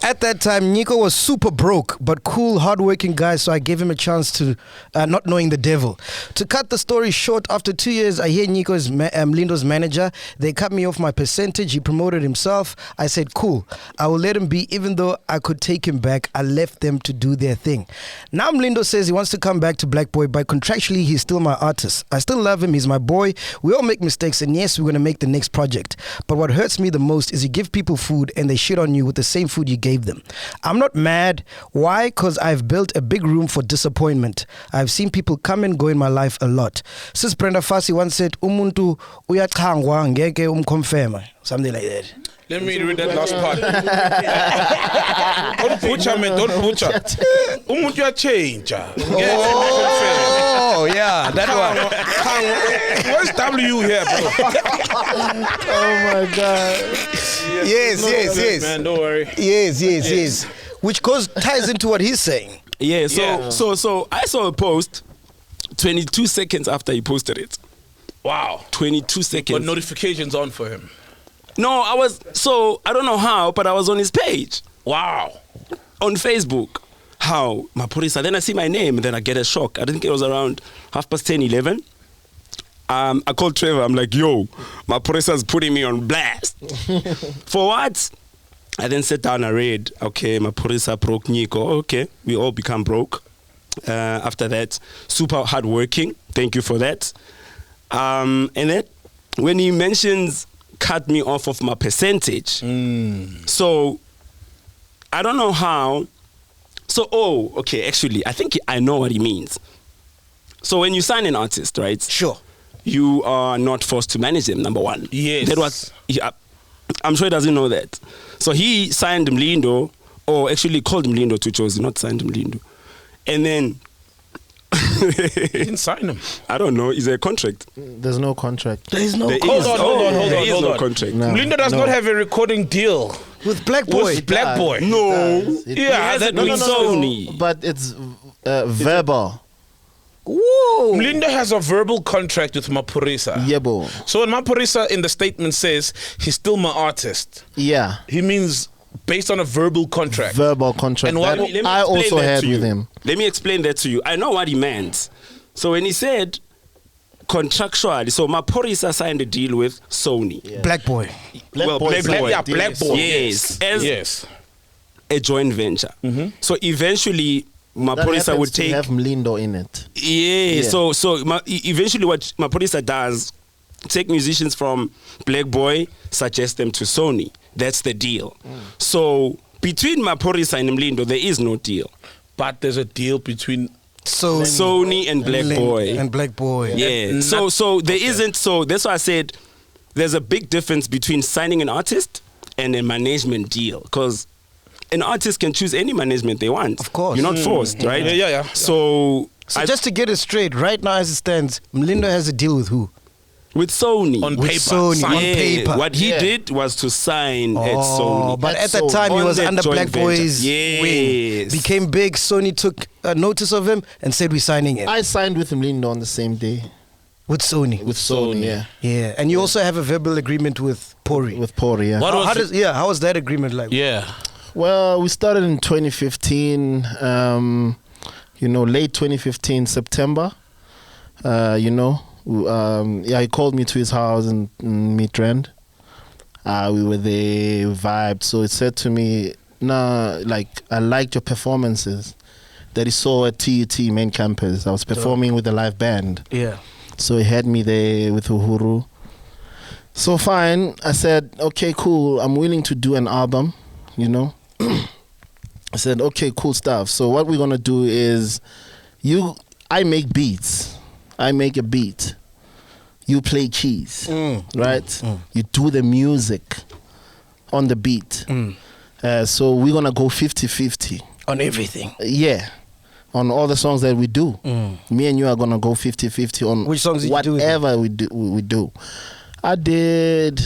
At that time, Nyiko was super broke, but cool, hardworking guy, so I gave him a chance to, not knowing the devil. To cut the story short, after 2 years, I hear Nyiko is Mlindo's manager. They cut me off my percentage. He promoted himself. I said, cool, I will let him be, even though I could take him back. I left them to do their thing. Now Mlindo says he wants to come back to Black Boy, but contractually, he's still my artist. I still love him. He's my boy. We all make mistakes, and yes, we're going to make the next project. But what hurts me the most is you give people food and they shit on you with the same food you gave them. I'm not mad. Why? Because I've built a big room for disappointment. I've seen people come and go in my life a lot. Sis Brenda Fassi once said, Umuntu uyathangwa ngeke umkonfirma. Something like that.
Let me read that last part. Don't butcher, man. Don't butcher. Umuntu uyatshentsha.
Oh, yeah, that one.
Where's W here, bro?
Oh my God.
Yes.
Man, don't worry.
Yes. Which ties into what he's saying.
Yeah, so I saw a post 22 seconds after he posted it.
Wow.
22 seconds.
But notifications on for him.
No, I don't know how, but I was on his page.
Wow.
On Facebook. How? Maphorisa. Then I see my name, and then I get a shock. I think it was around 10:30, 11. I called Trevor. I'm like, yo, Maphorisa's putting me on blast. For what? I then sat down and read, okay, Maphorisa broke Nyiko. Okay, we all become broke. After that, super hardworking. Thank you for that. And then when he mentions cut me off of my percentage. So I don't know how. So, okay, actually, I think I know what he means. So when you sign an artist, right?
Sure.
You are not forced to manage them, number one.
Yes.
That was, I'm sure he doesn't know that. So he signed Mlindo, or actually called Mlindo to choose, not signed Mlindo. And then
He didn't sign him.
I don't know. Is there a contract?
There's no contract.
There is no
There
Hold
is.
on, hold on, hold
There
on,
is
hold
no
on.
contract.
No.
Mlindo does not have a recording deal
with Black Boy.
with Black Boy.
No.
It
Yeah,
has
that
it with
means
Sony.
But it's verbal.
Whoa.
Mlindo has a verbal contract with Maphorisa.
Yebo.
So when Maphorisa in the statement says he's still my artist,
Yeah.
he means based on a verbal contract.
Verbal contract.
And what-
That
let me
I
explain
also
that
had
to
with
you.
him.
Let me explain that to you. I know what he meant. So when he said contractually, so Maphorisa signed a deal with Sony.
Black Boy.
Black Boy.
Yeah, Black Boy.
Yes. As
Yes.
a joint venture. So eventually,
That
Maphorisa
happens
would
to
take.
have Mlindo in it.
Yeah. So eventually, what Maphorisa does, take musicians from Black Boy, suggest them to Sony. That's the deal. So between Maphorisa and Mlindo, there is no deal.
But there's a deal between
So
Sony and Black Boy.
And Black Boy.
Yeah.
Not-
So there isn't. So that's why I said there's a big difference between signing an artist and a management deal, because an artist can choose any management they want.
Of course.
You're not forced, right?
Yeah.
So,
Just to get it straight, right now as it stands, Mlindo has a deal with who?
with Sony.
on
With
paper.
Sony,
signed.
on paper.
What he
Yeah.
did was to sign at Sony.
But
At
at that
Sony.
time he
On
was
that
under
joint
Black
venture.
Boy's
Yes.
wing. Became big. Sony took notice of him and said we're signing it
I signed with Mlindo on the same day.
with Sony.
With Sony, yeah.
Yeah, and you also have a verbal agreement with Pori.
With Pori, yeah.
What was
How was that agreement like?
Yeah.
Well, we started in 2015, late 2015, September. He called me to his house in Midrand. We were there, we vibed. So he said to me, I liked your performances that he saw at TUT main campus. I was performing with a live band.
Yeah.
So he had me there with Uhuru. So fine, I said, okay, cool, I'm willing to do an album, I said, okay, cool stuff. So what we're gonna do is, I make beats. I make a beat. You play keys, right? You do the music on the beat. So we're gonna go 50-50.
On everything.
Yeah. On all the songs that we do. Me and you are gonna go 50-50 on
Which songs did you do with
whatever we do. I did.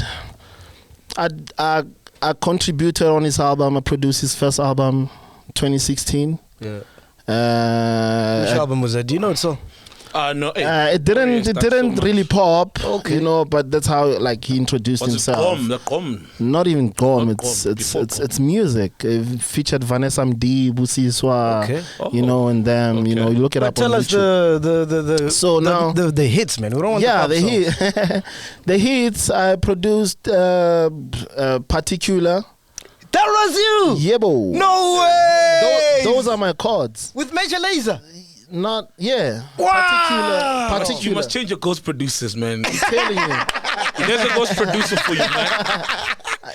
I contributed on his album. I produced his first album, 2016.
Yeah. Which
Uh,
album was that? Do you know it song?
No.
It didn't really pop, you know, but that's how like he introduced himself.
The Gom.
Not even Gom.
Not
It's
Gom,
it's music. It featured Vanessa Mdi, Busiswa,
Okay.
you know, and them. You know, you look it
But
up
tell
on
us
YouTube. So now
the hits, man. We don't want
yeah,
the
the
pop songs.
hit, the hits. I produced Particular.
That was you.
Yebo.
No way.
Those are my chords.
With Major Lazer.
Not yeah.
Wow.
You
Particular.
must change your ghost producers, man.
I'm telling you.
There's a ghost producer for you, man.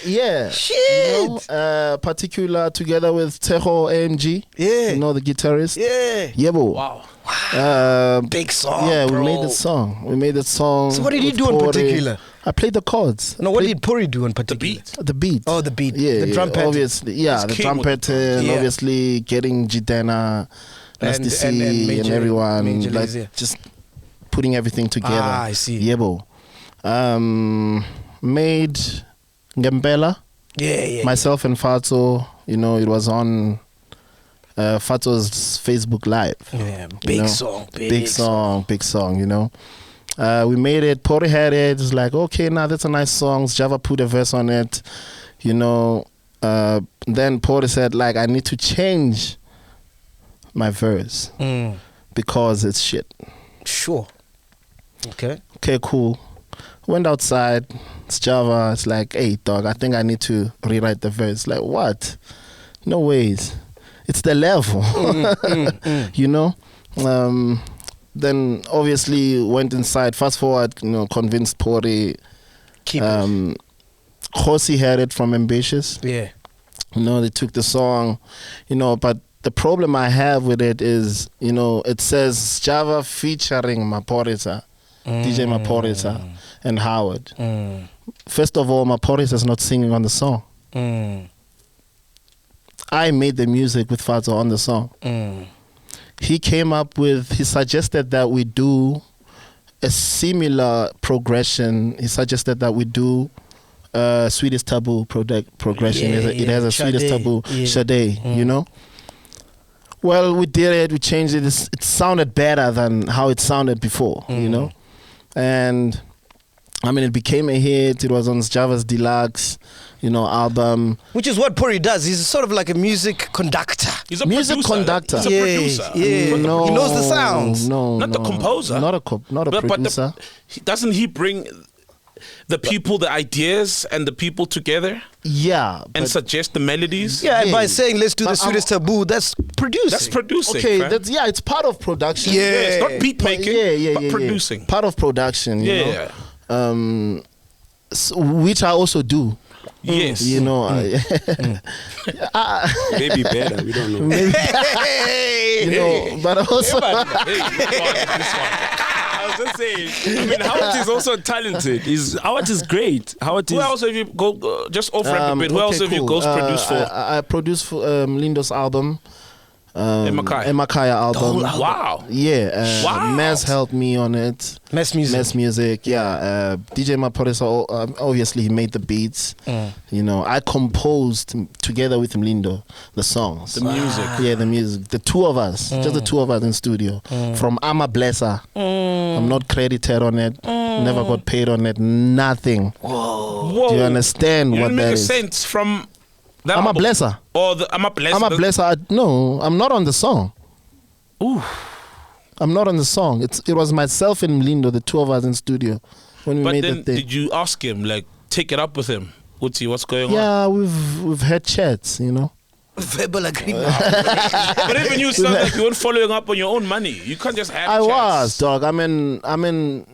Yeah.
Shit.
You know, Particular together with Tejo AMG.
Yeah.
You know, the guitarist.
Yeah.
Yebo.
Wow.
Big song.
Yeah,
bro.
we made the song.
So what did he
with
do in
Pori.
particular?
I played the chords.
No, what did Puri do in particular?
The beat.
Oh, the beat.
Yeah,
The drum pattern.
obviously. Yeah, the
king
drum
with the
pattern.
Yeah.
Obviously, getting Jidena,
And
SDC, and
Major-
everyone,
Major
like
Lazer.
just putting everything together.
Ah, I see.
Yebo. Made Ngempela.
Yeah.
Myself and Fato. You know, it was on Fato's Facebook Live.
Yeah,
you
big
know?
song.
Big song, you know. We made it, Pori had it, it's like, okay, now that's a nice song. Java put a verse on it, you know. Then Pori said, like, I need to change my verse because it's shit.
Sure. Okay.
Okay, cool. Went outside, it's Java, it's like, hey, dog, I think I need to rewrite the verse. Like, what? No ways. It's the level, you know. Then obviously went inside. Fast forward, you know, convinced Pori.
Keep it.
Khosi had it from Ambitious.
Yeah.
You know, they took the song, you know, but the problem I have with it is, you know, it says Java featuring Maphorisa, DJ Maphorisa and Howard. First of all, Maphorisa is not singing on the song. I made the music with Fato on the song. He suggested that we do a similar progression. He suggested that we do Sweetest Taboo progression. It has a Sweetest Taboo, Sade, you know? Well, we did it, we changed it. It sounded better than how it sounded before, you know? And I mean, it became a hit. It was on Java's Deluxe, you know, album.
Which is what Puri does. He's sort of like a music conductor.
He's a
Music
producer.
conductor.
He's a producer.
Yeah.
No,
He knows the sounds.
No,
Not the composer.
Not a producer.
Doesn't he bring the people, the ideas, and the people together
Yeah.
and
but-
suggest the melodies?
Yeah, and
Yeah.
by saying let's do the
But
Sweetest Taboo, that's producing.
That's producing.
okay,
fam.
it's part of production.
Yeah.
It's not beat making, but
yeah.
producing.
Part of production, you
Yeah.
know. Which I also do.
Yes.
You know,
Maybe better. We don't know.
you know, but also
I was just saying. I mean, Howard is also talented. Howard is great. Howard is.
Who else have you go just off ramp a bit? Who else have you ghost produced for?
I produced for Lindo's album.
Emakaya.
Emakaya album.
Wow.
Yeah,
Wow.
Mez helped me on it.
Mess music.
Mess music, yeah. DJ Maphorisa, obviously he made the beats. You know, I composed together with Lindo the songs.
The music.
Yeah, the music. The two of us, just the two of us in studio. From I'm a Blesser. I'm not credited on it. Never got paid on it. Nothing.
Whoa.
Do you understand
You
what
didn't
that
make a
is?
sense from that
I'm a
album?
Blesser.
Or the I'm a blesser.
I'm a Blesser. No, I'm not on the song. I'm not on the song. It was myself and Lindo, the two of us in studio when we
But
made
then,
the thing.
did you ask him, like, take it up with him? Uti, what's going on?
Yeah, we've had chats, you know.
Verbal agreement.
But even you sound like you weren't following up on your own money. You can't just have
I
chats.
was, dog. I mean,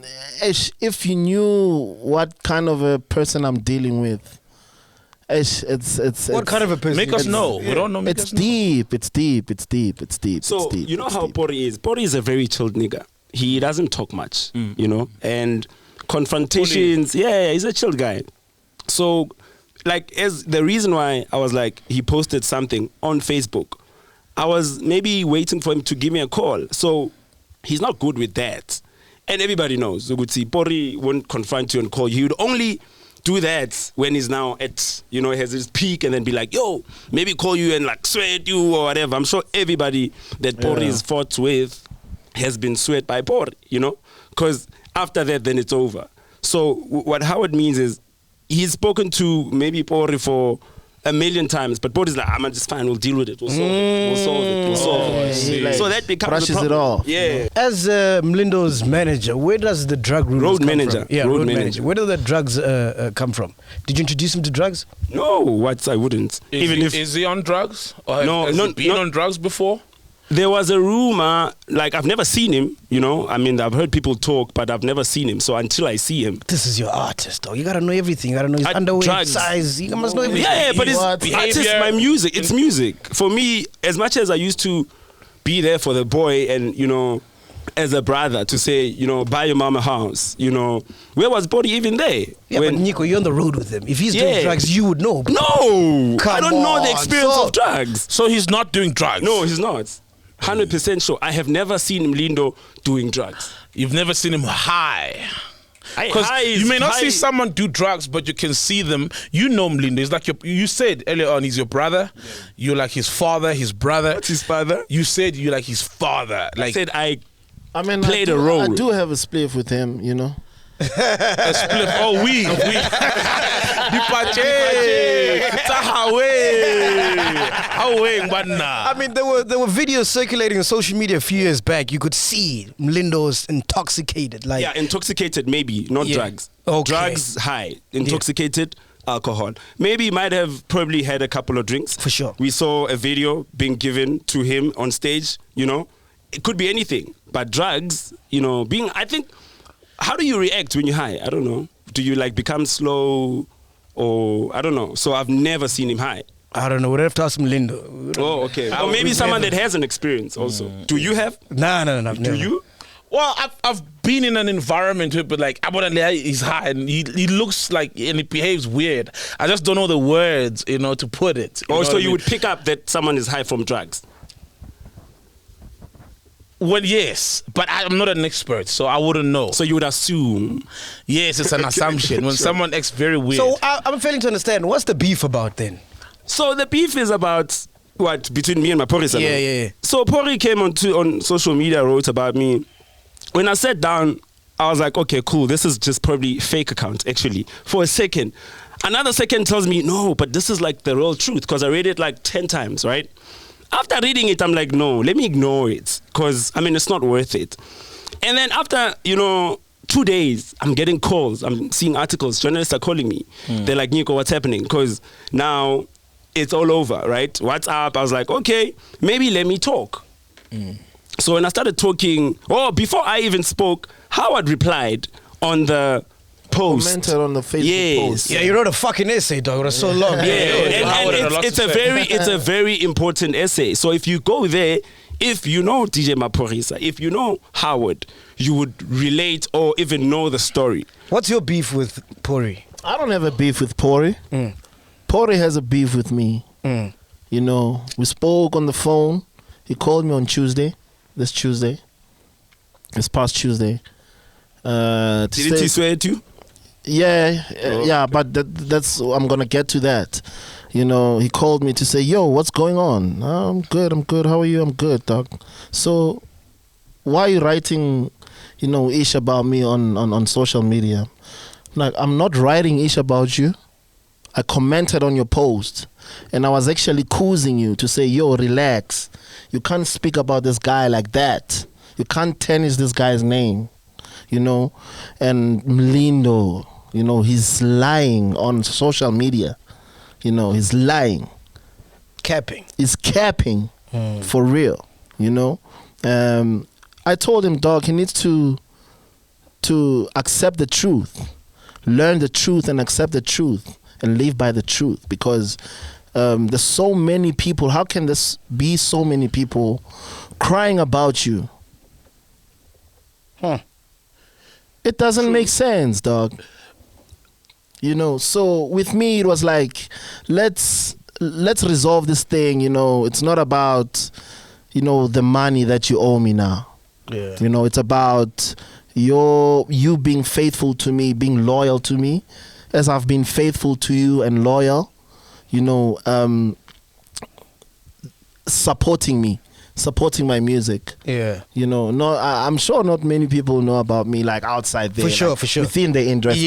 if you knew what kind of a person I'm dealing with, it's
What kind of a person?
Make us know. We don't know. Make
it's
us know.
deep. It's deep.
So
it's deep,
you know
it's
how
deep.
Pori is. Pori is a very chilled nigga. He doesn't talk much, you know, and confrontations. Yeah, he's a chilled guy. So, like, as the reason why I was like, he posted something on Facebook, I was maybe waiting for him to give me a call. So he's not good with that, and everybody knows. Pori won't confront you and call you. He would only do that when he's now at, you know, has his peak and then be like, yo, maybe call you and like swear at you or whatever. I'm sure everybody that Pori is fought with has been sweat by Pori, you know, because after that, then it's over. So what Howard means is he's spoken to maybe Pori for a million times, but Pori's like, I'm just fine, we'll deal with it, we'll solve it, we'll solve it.
Like,
So that becomes
brushes
the
it
problem.
off.
Yeah.
As Mlindo's manager, where does the drug rumors
Road
come
manager.
from? Yeah,
Road
road
manager.
manager. Where do the drugs come from? Did you introduce him to drugs?
No, what I wouldn't.
Is he on drugs? Or has he been on drugs before?
There was a rumor, like I've never seen him, you know. I mean, I've heard people talk, but I've never seen him. So until I see him,
This is your artist, though. You gotta know everything. You gotta know his
I-
underwear
drugs.
size. You must know everything.
yeah, but it's
What?
artist,
Behavior.
my music. It's music for me. As much as I used to be there for the boy, and you know, as a brother to say, you know, buy your mama a house. You know, where was Body even there?
Yeah, but Nyiko, you're on the road with him. If he's doing
Yeah.
drugs, you would know.
No, I
Come
don't know the
on,
experience
so-
of drugs.
So he's not doing drugs?
No, he's not. 100% sure. I have never seen Mlindo doing drugs.
You've never seen him high. Because
High is
you may not
high.
see someone do drugs, but you can see them. You know Mlindo. It's like you said earlier on, he's your brother. You're like his father, his brother.
What's his father?
You said you're like his father.
I
Like
said I
I
played
do,
a role.
I do have a spliff with him, you know.
a split. Oh, we.
I mean, there were videos circulating on social media a few years back. You could see Mlindo's intoxicated. Like,
yeah, intoxicated maybe, not
Yeah.
drugs.
Okay.
Drugs high, intoxicated, alcohol. Maybe he might have probably had a couple of drinks.
For sure.
We saw a video being given to him on stage, you know. It could be anything, but drugs, you know, I think, how do you react when you're high? I don't know. Do you like become slow or I don't know. So I've never seen him high.
I don't know. We'd have to ask Mlindo.
Oh, okay. Or maybe someone that has an experience also. Do you have?
No.
Do you?
Well, I've been in an environment where, but like, he's high and he looks like, and he behaves weird. I just don't know the words, you know, to put it.
Oh,
know
so
what I
you
mean?
would pick up that someone is high from drugs?
Well, yes, but I'm not an expert, so I wouldn't know.
So you would assume.
Yes, it's an assumption. When someone acts very weird.
So I'm failing to understand. What's the beef about then?
So the beef is about what between me and Maphorisa.
Yeah.
So Pori came on social media, wrote about me. When I sat down, I was like, okay, cool. This is just probably fake account. Actually, for a second, another second tells me no, but this is like the real truth because I read it like 10 times, right? After reading it, I'm like, no, let me ignore it because I mean it's not worth it. And then after 2 days, I'm getting calls. I'm seeing articles. Journalists are calling me. They're like, Nyiko, what's happening? Because now it's all over, right? WhatsApp. I was like, okay, maybe let me talk. So when I started talking, before I even spoke, Howard replied on the post.
Commented on the Facebook post.
Yeah, you wrote a fucking essay, dog. It was so long.
It's a very important essay. So if you go there, if you know DJ Maphorisa, if you know Howard, you would relate or even know the story.
What's your beef with Pori?
I don't have a beef with Pori. Pori has a beef with me. You know, we spoke on the phone. He called me on this past Tuesday.
Didn't he swear at you?
Yeah, but that's I'm gonna get to that. You know, he called me to say, "Yo, what's going on?" "Oh, I'm good. How are you?" "I'm good, dog." "So, why are you writing, ish about me on social media?" Like, I'm not writing ish about you. I commented on your post, and I was actually accusing you to say, "Yo, relax. You can't speak about this guy like that. You can't tarnish this guy's name." And Mlindo, he's lying on social media. He's lying.
Capping.
He's capping for real, I told him, dog, he needs to accept the truth, learn the truth and accept the truth and live by the truth because there's so many people. How can this be so many people crying about you? It doesn't make sense, dog. So with me, it was like, let's resolve this thing. It's not about, the money that you owe me now.
Yeah.
It's about you being faithful to me, being loyal to me, as I've been faithful to you and loyal. Supporting me supporting my music.
Yeah.
You know, I'm sure not many people know about me like outside there.
For sure,
like,
for sure.
Within the industry.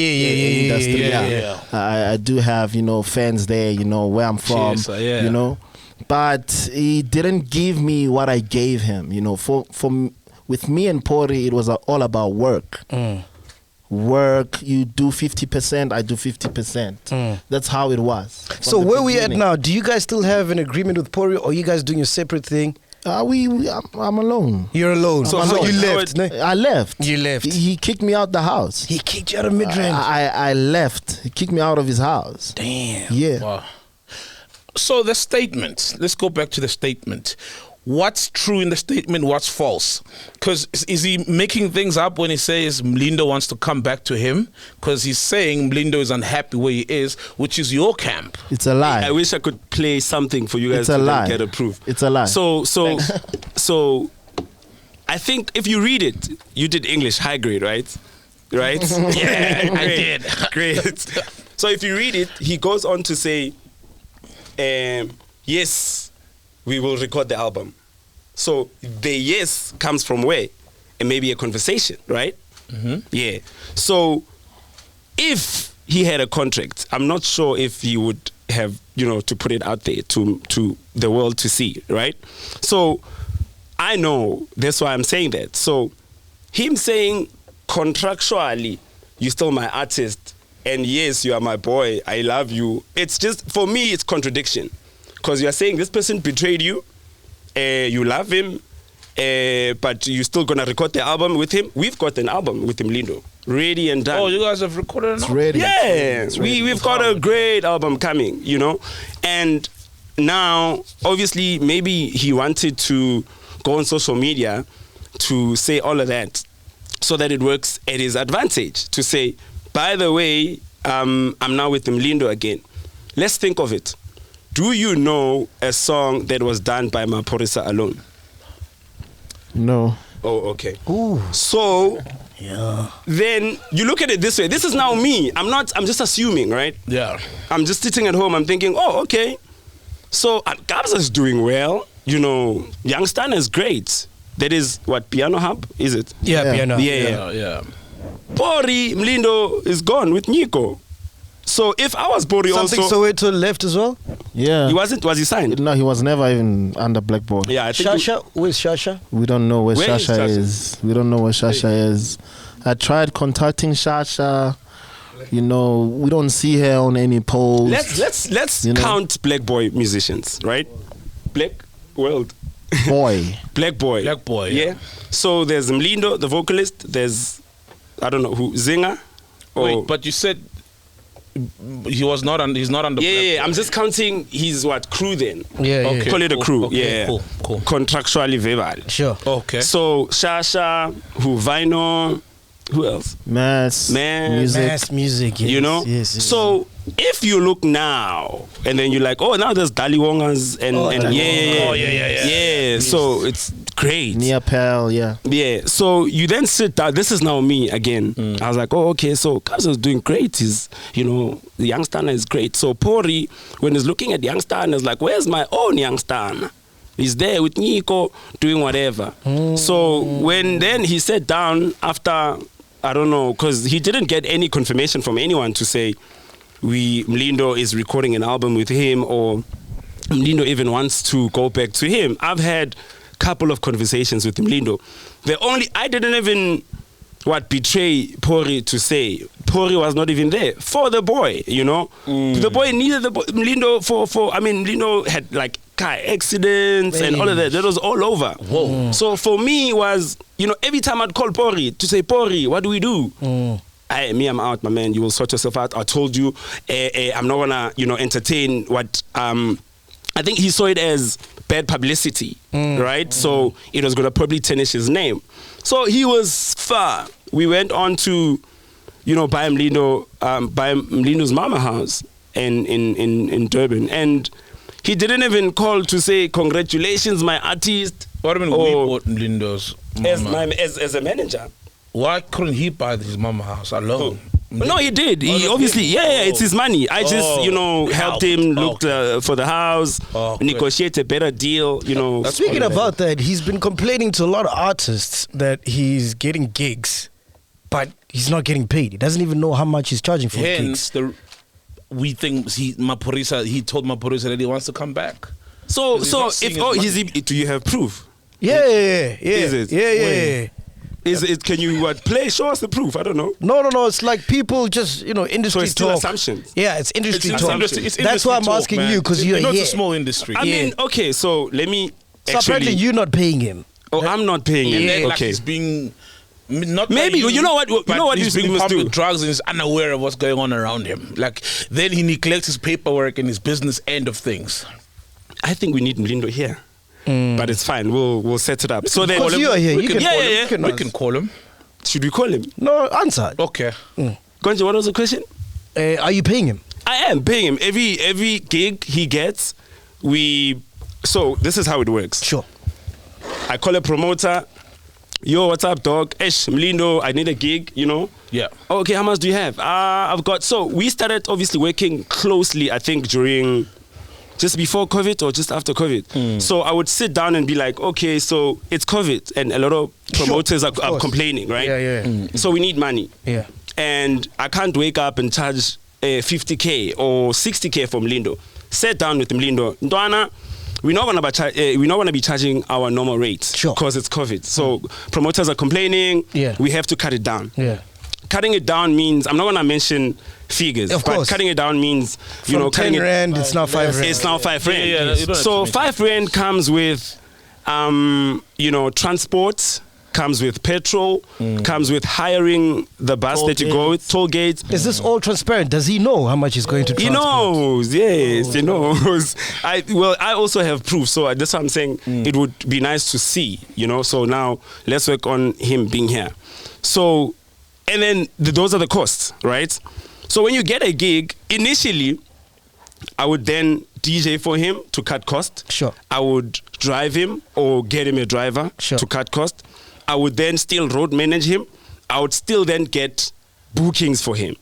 Yeah.
I do have, you know, fans there, you know, where I'm from, you know. But he didn't give me what I gave him, you know. With me and Pori, it was all about work. Work, you do 50%, I do 50%. That's how it was.
So where we at now? Do you guys still have an agreement with Pori, or are you guys doing a separate thing?
I'm alone.
You're alone. So you left?
I left.
You left.
He kicked me out the house.
He kicked you out of mid-range.
I left. He kicked me out of his house.
Damn.
Yeah.
Wow. So the statement. Let's go back to the statement. What's true in the statement? What's false? Because is he making things up when he says Mlindo wants to come back to him? Because he's saying Mlindo is unhappy where he is, which is your camp.
It's a lie.
I wish I could play something for you guys
It's a
to
lie.
get a proof.
It's a lie.
So I think if you read it, you did English high grade, right? Right? Yeah, I did. Great. So if you read it, he goes on to say, yes, we will record the album. So the yes comes from where? And maybe a conversation, right? Yeah. So if he had a contract, I'm not sure if he would have, you know, to put it out there to the world to see, right? So I know, that's why I'm saying that. So him saying contractually, you're still my artist, and yes, you are my boy, I love you. It's just, for me, it's contradiction. Because you're saying this person betrayed you, you love him, but you're still going to record the album with him. We've got an album with him, Lindo, ready and done.
Oh, you guys have recorded an album?
Ready.
Yeah,
It's ready.
we've got a great album coming, you know. And now, obviously, maybe he wanted to go on social media to say all of that so that it works at his advantage. To say, by the way, I'm now with Mlindo again. Let's think of it. Do you know a song that was done by Maphorisa alone?
No.
Oh, okay. Ooh. So, then you look at it this way. This is now me. I'm just assuming, right?
Yeah.
I'm just sitting at home. I'm thinking, oh, okay. So, Gabs is doing well. You know, Youngster is great. That is what, Piano Hub, is it?
Yeah, piano.
Yeah.
Pori Mlindo is gone with Nyiko. So if I was Pori
Something
also...
Soweto left as well?
Yeah.
Was he signed?
No, he was never even under Blackboard.
Yeah, I think...
Shasha? Where's Shasha?
We don't know where
Where is
Shasha
Shasha?
is. We don't know where Shasha is. I tried contacting Shasha. You know, we don't see her on any posts.
Let's
You know?
count Black Boy musicians, right? Black World.
Boy.
Black Boy.
Black Boy,
Yeah.
yeah.
So there's Mlindo, the vocalist. There's, I don't know who, Zinger.
Wait, but you said he's not on the
Yeah, I'm just counting his crew then.
Yeah,
Okay.
Call it a
cool,
crew.
okay,
Yeah.
cool.
Contractually verbal.
Sure.
Okay.
So Shasha, who Vino, who else?
Mass music.
Mass music, yes.
You know?
Yes.
So if you look now and then you're like, oh, now there's Daliwongas and yeah. So it's great.
Nia Pell, yeah.
Yeah. So you then sit down. This is now me again. I was like, oh, okay. So Kazo's doing great. He's, you know, the Youngster is great. So Pori, when he's looking at Youngster, is like, where's my own Youngster? He's there with Nyiko doing whatever. So when then he sat down after, I don't know, because he didn't get any confirmation from anyone to say Mlindo is recording an album with him or Mlindo even wants to go back to him. I've had a couple of conversations with Mlindo. I didn't even betray Pori to say. Pori was not even there for the boy, you know. The boy needed the boy. Mlindo Mlindo had like car accidents and all of that. That was all over. Whoa. So for me it was, you know, every time I'd call Pori to say, Pori, what do we do? I'm out, my man. You will sort yourself out. I told you, I'm not gonna, you know, entertain what. I think he saw it as bad publicity, right? So it was gonna probably tarnish his name. So he was far. We went on to, you know, buy Mlindo's mama house in Durban, and he didn't even call to say congratulations, my artist.
What do you mean we bought Mlindo's mama?
As a manager.
Why couldn't he buy his mama house alone?
No, he did. He obviously, it's his money. I just, helped him, looked for the house, negotiate a better deal,
Speaking about that, he's been complaining to a lot of artists that he's getting gigs, but he's not getting paid. He doesn't even know how much he's charging for gigs.
We think he told Maphorisa that he wants to come back.
So do you have proof?
Yeah.
Is it?
Yeah.
Is it? Can you play? Show us the proof. I don't know.
No. It's like people just industry
So it's still
talk.
assumptions.
Yeah, it's industry talk.
It's
That's why I'm asking you because you're
not
here.
a small industry.
I mean, okay. So let me.
So apparently you're not paying him.
Oh, I'm not paying him.
And like
Okay.
he's being. Not
Maybe you know what
he's
you
being
must
pumped
do.
with drugs and he's unaware of what's going on around him. Like then he neglects his paperwork and his business end of things.
I think we need Mlindo here, but it's fine. We'll set it up. So then,
Because you are here.
We
You
can
can
call
call
him.
him.
We can call him.
should we call him?
No, answer.
Okay.
Gonja, what was the question?
Are you paying him?
I am paying him every gig he gets. So this is how it works.
Sure.
I call a promoter. Yo, what's up, dog? Mlindo, I need a gig,
Yeah.
Okay, how much do you have? I've got. So we started obviously working closely, I think, during just before COVID or just after COVID. So I would sit down and be like, okay, so it's COVID and a lot of promoters are complaining, right?
Yeah.
So we need money.
Yeah.
And I can't wake up and charge 50K or 60K from Mlindo. Sit down with Mlindo. Ndwana, we're not gonna be charging our normal rates because it's COVID. So promoters are complaining.
Yeah.
We have to cut it down.
Yeah.
Cutting it down means I'm not gonna mention figures.
Of
but
course.
cutting it down means
From
cutting
10 rand, it's now 5 rand.
It's now 5 rand.
Yeah, you don't have
So
to
5 rand comes with transport, comes with petrol, comes with hiring the bus that you go with, toll gates.
Is this all transparent? Does he know how much he's going to
He
transport?
knows, yes, he knows. I also have proof, so that's why I'm saying it would be nice to see, So now let's work on him being here. So, and then those are the costs, right? So when you get a gig, initially, I would then DJ for him to cut cost.
Sure.
I would drive him or get him a driver to cut cost. I would then still road manage him. I would still then get bookings for him.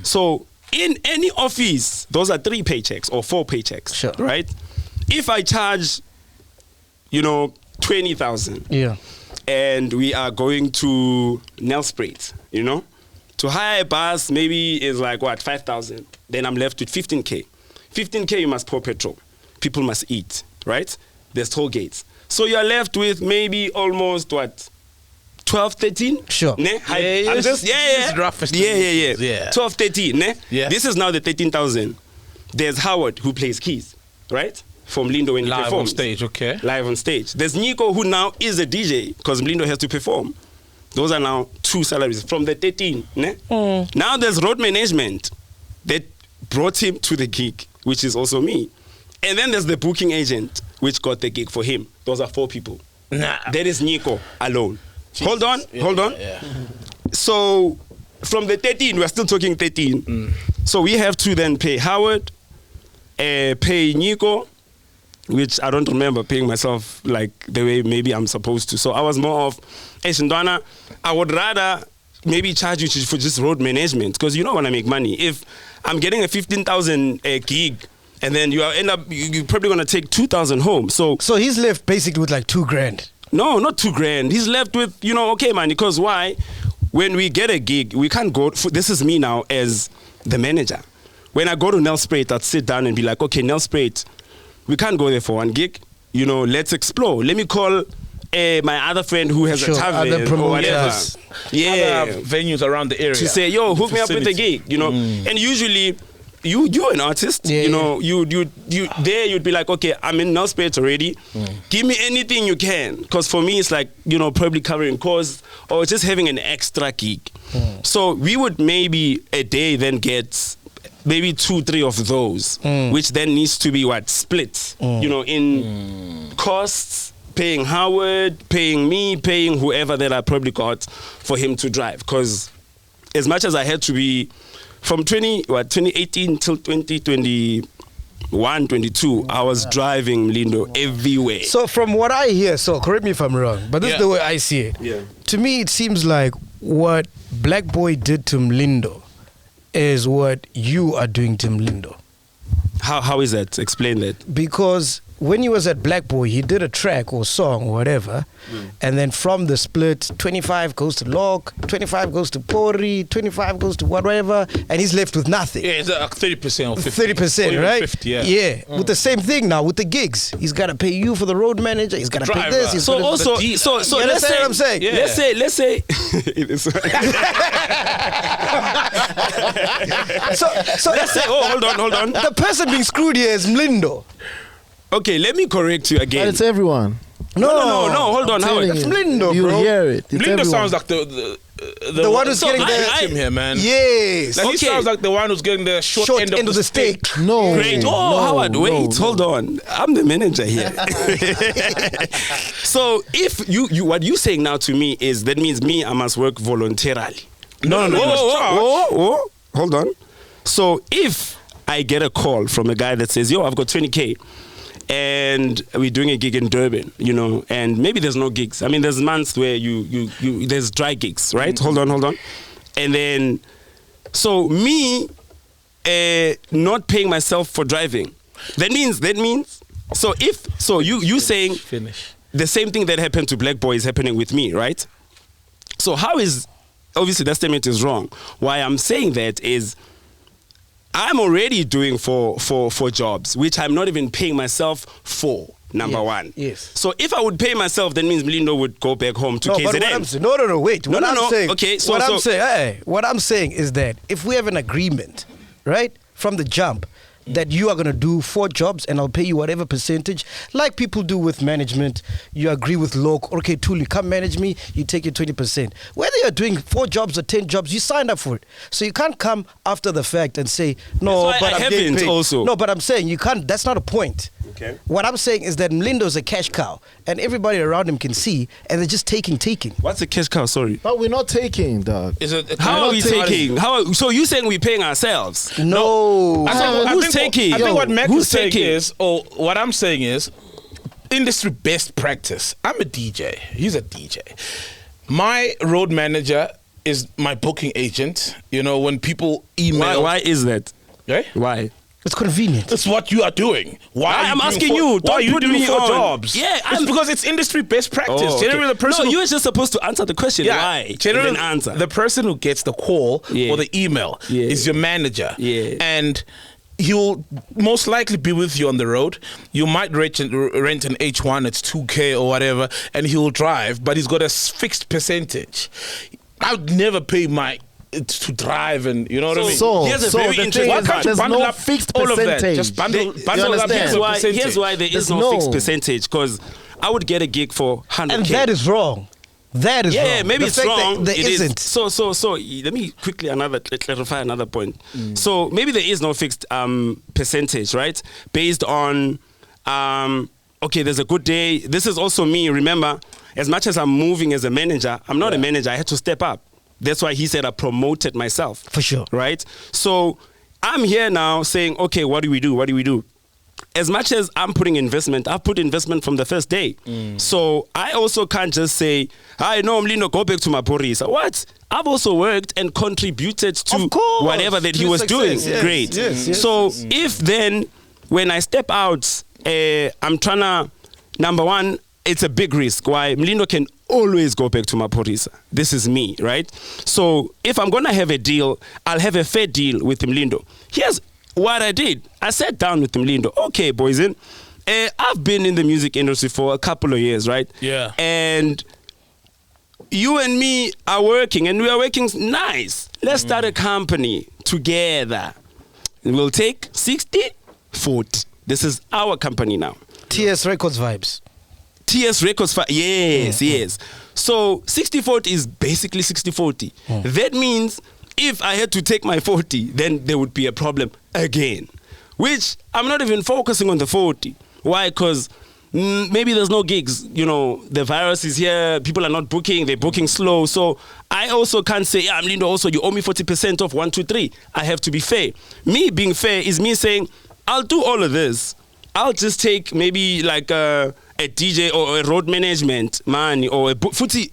So in any office, those are 3 paychecks or 4 paychecks, right? If I charge, 20,000, and we are going to Nelspruit, to hire a bus maybe is like 5,000. Then I'm left with 15K. 15K, you must pour petrol. People must eat, right? There's toll gates. So you're left with maybe almost 12, 13?
Sure.
Ne? I'm just,
rough
12, 13, ne?
Yeah.
This is now the 13,000. There's Howard who plays keys, right? From Mlindo when he
Live
performs.
on stage, okay.
Live on stage. There's Nyiko who now is a DJ because Mlindo has to perform. Those are now 2 salaries from the 13. Ne? Now there's road management that brought him to the gig, which is also me. And then there's the booking agent, which got the gig for him. Those are 4 people.
Nah.
That is Nyiko alone.
Jesus.
Hold on.
Yeah.
So from the 13, we're still talking 13. So we have to then pay Howard, pay Nyiko, which I don't remember paying myself like the way maybe I'm supposed to. So I was more of, Ndwana, I would rather maybe charge you for just road management because you don't want to make money. If I'm getting a 15,000 gig and then you're probably going to take 2,000 home. So
he's left basically with like 2 grand.
No, not 2 grand. He's left with, okay, man, because why? When we get a gig, we can't go, this is me now as the manager. When I go to Nelspruit, I'd sit down and be like, okay, Nelspruit, we can't go there for 1 gig. Let's explore. Let me call my other friend who has a tavern or whatever.
Other venues around the area.
To say, yo, hook me up with a gig, And usually, you're an artist, you'd be like, okay, I'm in Nelspruit already. Give me anything you can. Because for me, it's like, probably covering costs or just having an extra gig. So we would maybe a day then get maybe 2-3 of those, which then needs to be split, in costs, paying Howard, paying me, paying whoever that I probably got for him to drive. Because as much as I had to be from 2018 till 2021, 22, I was driving Mlindo everywhere.
So from what I hear, correct me if I'm wrong, but this is the way I see it.
Yeah.
To me, it seems like what Black Boy did to Mlindo is what you are doing to Mlindo.
How is that? Explain that.
Because when he was at Black Boy, he did a track or song or whatever, and then from the split, 25 goes to Locke, 25 goes to Pori, 25 goes to whatever, and he's left with nothing.
Yeah, it's 30% or 50.
30%, right?
50, yeah.
Yeah. With the same thing now with the gigs. He's got to pay you for the road manager. He's got to pay
Driver.
this. He's
So
gotta-
also,
You
so
understand
let's say
what I'm saying?
Yeah.
Let's say.
So
Let's say. Oh, hold on.
the person being screwed here is Mlindo.
Okay, let me correct you
But
again.
it's everyone.
No. Hold on, Howard.
Telling
That's
you.
Mlindo,
You
bro.
hear it. It's
Blinder
everyone.
sounds like the
one who's getting
I
the-
him here, man.
Yes.
Like,
Okay.
he sounds like the one who's getting the short, end of the stick.
No.
Great. Oh,
no,
Howard, wait,
no.
hold on. I'm the manager here. So if you what you saying now to me is that means me I must work voluntarily.
No,
Whoa. Hold on. So if I get a call from a guy that says, "Yo, I've got 20K." And we're doing a gig in Durban, and maybe there's no gigs. I mean, there's months where you there's dry gigs, right? Hold on. And then, so me not paying myself for driving, that means, so you saying
Finish.
the same thing that happened to Black Boy is happening with me, right? So how is, obviously that statement is wrong. Why I'm saying that is, I'm already doing for jobs, which I'm not even paying myself for, number one.
Yes.
So if I would pay myself, that means Mlindo would go back home to
No,
KZN.
but what I'm saying, no, wait.
No,
What I'm saying,
okay,
what I'm saying is that if we have an agreement, right, from the jump, that you are going to do 4 jobs and I'll pay you whatever percentage, like people do with management. You agree with Lok, okay, Tuli, come manage me, you take your 20%. Whether you're doing 4 jobs or 10 jobs, you signed up for it. So you can't come after the fact and say, no,
That's why
but
I
I'm getting
haven't
paid.
also.
No, but I'm saying you can't, that's not a point.
Okay.
What I'm saying is that Mlindo's a cash cow and everybody around him can see and they're just taking.
What's a cash cow? Sorry.
But we're not taking, dog.
Is it?
How are we
not
taking? So you saying we paying ourselves?
No.
Who's taking?
I think what Mac
Who's
is saying
taking?
is, or what I'm saying is, industry best practice. I'm a DJ. He's a DJ. My road manager is my booking agent. When people email.
Why is that?
Okay?
Why?
It's convenient.
That's what you are doing. Why? Are you
I'm
doing
asking
four-
you,
Why
don't
are you
put
doing
me
4
on.
jobs?
Yeah,
it's because it's industry best practice.
Oh, okay.
Generally, the person
No,
who,
you were just supposed to answer the question. Why?
Generally,
And then answer.
the person who gets the call
Yeah.
or the email
Yeah.
is your manager.
Yeah.
And he'll most likely be with you on the road. You might rent an H1, it's 2K or whatever, and he will drive, but he's got a fixed percentage. I would never pay to drive, and you know what I mean?
So,
Here's a
so
very
the
interesting
thing
Why
is,
can't you
there's
bundle
no
up
fixed
all of that?
percentage.
Just bundle
You
up
understand?
the percentage.
Here's why there is
There's
no fixed
no-
percentage, because I would get a gig for 100K.
And that is wrong. That is wrong.
Yeah, maybe
The
it's
fact that
wrong.
There
It is.
isn't.
So let me quickly clarify another point. So maybe there is no fixed percentage, right? Based on okay, there's a good day. This is also me. Remember, as much as I'm moving as a manager, I'm not a manager. I had to step up. That's why he said I promoted myself.
For sure.
Right? So I'm here now saying, okay, what do we do? As much as I'm putting investment, I've put investment from the first day. So I also can't just say, I know Mlindo, go back to Maphorisa. What? I've also worked and contributed to
Of course,
whatever that he
to
was
success.
doing.
Yes,
Great.
yes,
So if then, when I step out, I'm trying to, number one, it's a big risk. Why? Mlindo can always go back to Maphorisa. This is me, right? So if I'm going to have a deal, I'll have a fair deal with Mlindo. Here's what I did. I sat down with Mlindo. Okay, boys, I've been in the music industry for a couple of years, right?
Yeah.
And you and me are working, and we are working nice. Let's start a company together. We'll take 60-40. This is our company now.
TS Records vibes.
TS Records, yes. So 60-40 is basically 60-40. That means if I had to take my 40, then there would be a problem again, which I'm not even focusing on the 40. Why? Because maybe there's no gigs. The virus is here. People are not booking. They're booking slow. So I also can't say, yeah, Mlindo, also you owe me 40% of 1, 2, 3. I have to be fair. Me being fair is me saying, I'll do all of this. I'll just take maybe like a DJ or a road management money, or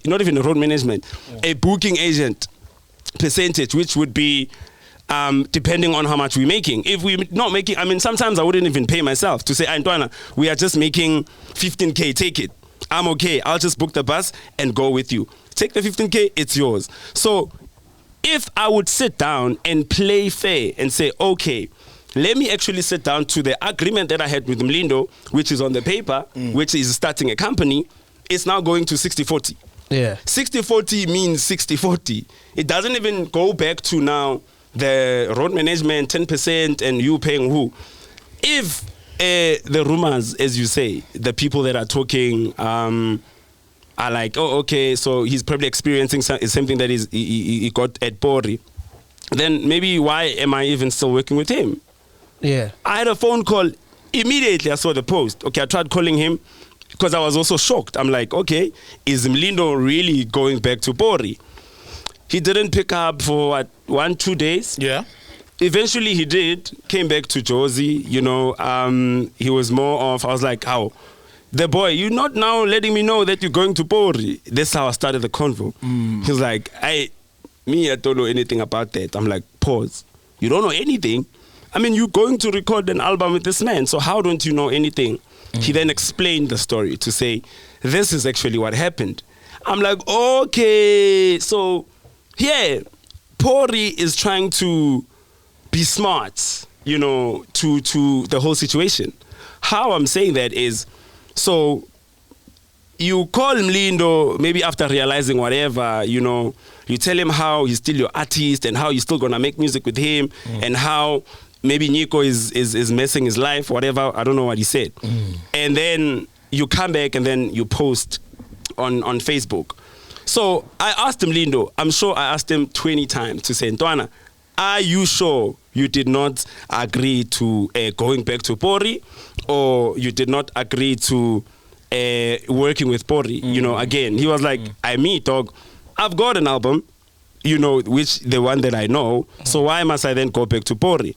not even a road management, a booking agent percentage, which would be depending on how much we're making. If we're not making, I mean, sometimes I wouldn't even pay myself to say, Antwana, we are just making 15K, take it. I'm okay. I'll just book the bus and go with you. Take the 15K, it's yours. So if I would sit down and play fair and say, okay, let me actually sit down to the agreement that I had with Mlindo, which is on the paper, which is starting a company, it's now going to 60-40.
Yeah.
60-40 means 60-40. It doesn't even go back to now the road management, 10%, and you paying who. If the rumors, as you say, the people that are talking are like, oh, okay, so he's probably experiencing something that he got at Pori, then maybe why am I even still working with him?
Yeah.
I had a phone call immediately. I saw the post. Okay, I tried calling him because I was also shocked. I'm like, okay, is Mlindo really going back to Pori? He didn't pick up for 1-2 days.
Yeah.
Eventually he did, came back to Josie, you know. He was more of, I was like, how? The boy, you're not now letting me know that you're going to Pori. That's how I started the convo. He was like, I don't know anything about that. I'm like, pause. You don't know anything? I mean, you're going to record an album with this man, so how don't you know anything? He then explained the story to say, this is actually what happened. I'm like, okay, so yeah, Pori is trying to be smart, you know, to the whole situation. How I'm saying that is, so you call Mlindo maybe after realizing whatever, you know, you tell him how he's still your artist and how you're still gonna make music with him and how maybe Nyiko is messing his life, whatever, I don't know what he said. And then you come back and then you post on Facebook. So I asked him, Mlindo, I'm sure I asked him 20 times to say, Ntwana, are you sure you did not agree to going back to Pori, or you did not agree to working with Pori? You know, again, he was like, dog, I've got an album, you know, which the one that I know, so why must I then go back to Pori?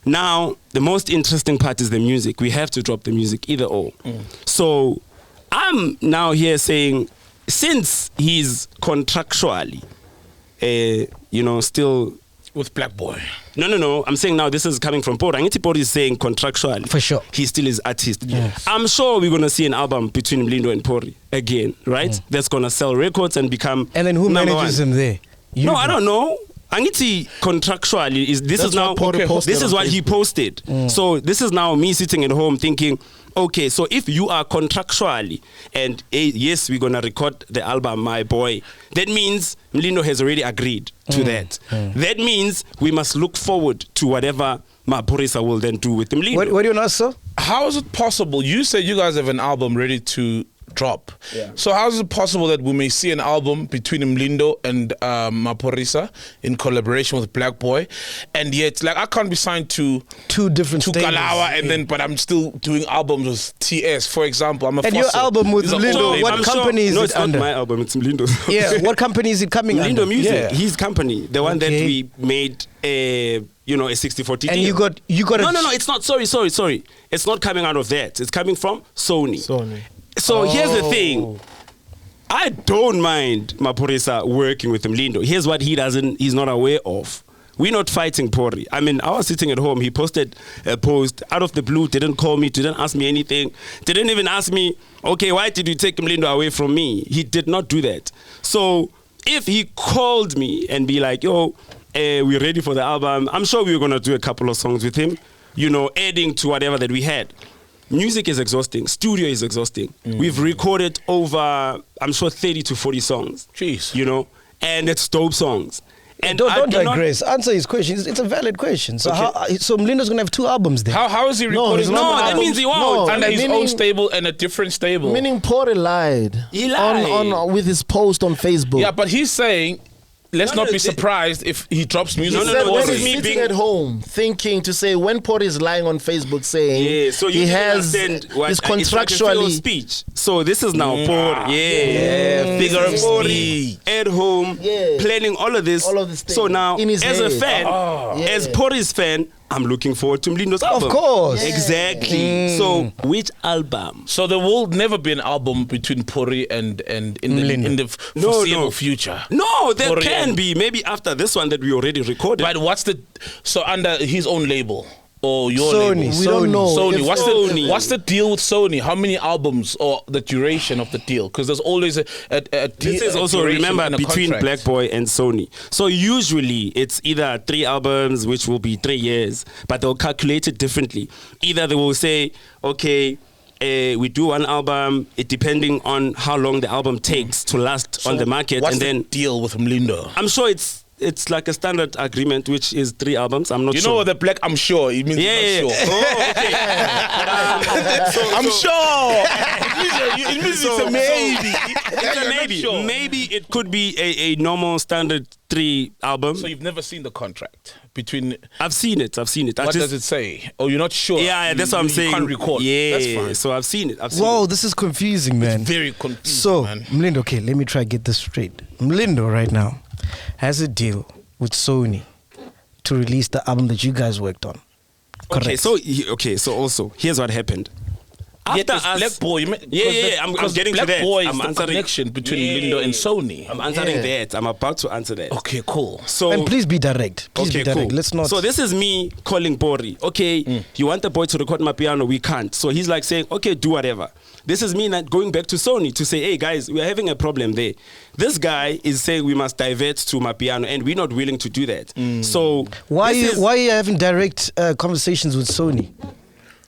Now, the most interesting part is the music. We have to drop the music, either or. So I'm now here saying, since he's contractually, you know, still
with Black Boy.
No. I'm saying now this is coming from Pori. Angiti Pori is saying contractually.
For sure.
He still is artist. Yes. I'm sure we're going to see an album between Mlindo and Pori again, right? That's going to sell records and become
And then who manages him there?
No, I don't know. Angiti contractually is this
That's
is now
what Pori posted
this is
on
what he
Facebook.
posted. So this is now me sitting at home thinking, okay, so if you are contractually and yes, we're gonna record the album, my boy, that means Mlindo has already agreed to that. That means we must look forward to whatever Maphorisa will then do with Mlindo.
What do you know, sir?
How is it possible? You said you guys have an album ready to drop.
Yeah.
So how is it possible that we may see an album between Mlindo and Maphorisa in collaboration with Black Boy, and yet like I can't be signed to
Two different
to
stages.
Kalawa and then but I'm still doing albums with TS, for example. I'm a
And your
fossil.
album with
These are
Mlindo,
all-
what
I'm
company is
no,
it
it's
under?
not my album, it's Mlindo's.
Yeah, what company is it coming under?
Mlindo Music,
Yeah.
his company, the one that
Okay.
we made you know, a 60-40
And
deal.
you got
No, it's not. Sorry. It's not coming out of that. It's coming from Sony. So here's the thing. I don't mind Maphorisa working with Mlindo. Here's what he's not aware of. We're not fighting Pori. I mean, I was sitting at home. He posted a post out of the blue, didn't call me, didn't ask me anything, didn't even ask me, okay, why did you take Mlindo away from me? He did not do that. So if he called me and be like, yo, we're ready for the album, I'm sure we were going to do a couple of songs with him, you know, adding to whatever that we had. Music is exhausting. Studio is exhausting. We've recorded over, I'm sure, 30 to 40 songs.
Jeez.
You know, and it's dope songs. And
don't
I do not-
digress. Answer his question. It's a valid question. So so Mlindo's gonna have two albums then?
How is he recording?
he's not
No, that
allowed.
means he won't.
No,
under his
meaning-
own stable and a different stable.
Meaning Pori lied.
He lied.
On with his post on Facebook.
Yeah, but he's saying, let's
No,
not be
the-
surprised if he drops music.
He
No,
said
no,
when
this
he's
is me
sitting
being-
at home thinking to say when Pori is lying on Facebook saying
Yeah, so you
he
didn't
has
understand what
is
it's like a figure of
contractually
speech. So this is now Pori.
figure of
Pori
speech.
at home,
Yeah.
planning all of this.
All of this thing
So now,
in his
as a
head.
fan,
Yeah.
as Pori's fan, I'm looking forward to Mlindo's album.
Of course.
Exactly. So, which album?
So there will never be an album between Pori and in the foreseeable future.
No, there
Pori
can
and-
be. Maybe after this one that we already recorded.
But what's the under his own label or your
Sony.
label?
We don't know.
Sony.
If-
What's the deal with Sony? How many albums or the duration of the deal? Because there's always a
This is also, remember, between Black Boy and Sony. So usually it's either 3 albums, which will be 3 years, but they'll calculate it differently. Either they will say, okay, we do one album, it depending on how long the album takes to last on the market.
What's
And then
the deal with Mlindo?
I'm sure it's like a standard agreement, which is 3 albums. I'm not
You
sure.
know the black, I'm sure. It means
Yeah,
not
yeah.
sure.
Oh, okay.
I'm sure. It means it's a maybe.
It's a maybe.
Sure.
Maybe it could be a normal standard 3 album.
So you've never seen the contract between.
I've seen it.
What does it say? Oh, you're not sure.
Yeah, that's what I'm saying.
You can't record.
Yeah,
That's fine.
so I've seen it.
Whoa, this is confusing, man.
Very confusing,
So,
man.
Mlindo, okay, let me try to get this straight. Mlindo right now has a deal with Sony to release the album that you guys worked on.
Okay,
Correct.
so also here's what happened.
Yet
After
it's
us,
Black Boy.
I'm getting
Black
to that.
Boy
I'm
is the
answering-
connection between
Yeah.
Mlindo and Sony.
I'm answering that. I'm about to answer that.
Okay, cool.
So
And please be direct. Please
okay,
be direct.
cool.
Let's not.
So this is me calling Bori. Okay, you want the boy to record my piano? We can't. So he's like saying, okay, do whatever. This is me not going back to Sony to say, hey guys, we're having a problem there. This guy is saying we must divert to my piano, and we're not willing to do that. So
why
this is-
are you having direct conversations with Sony?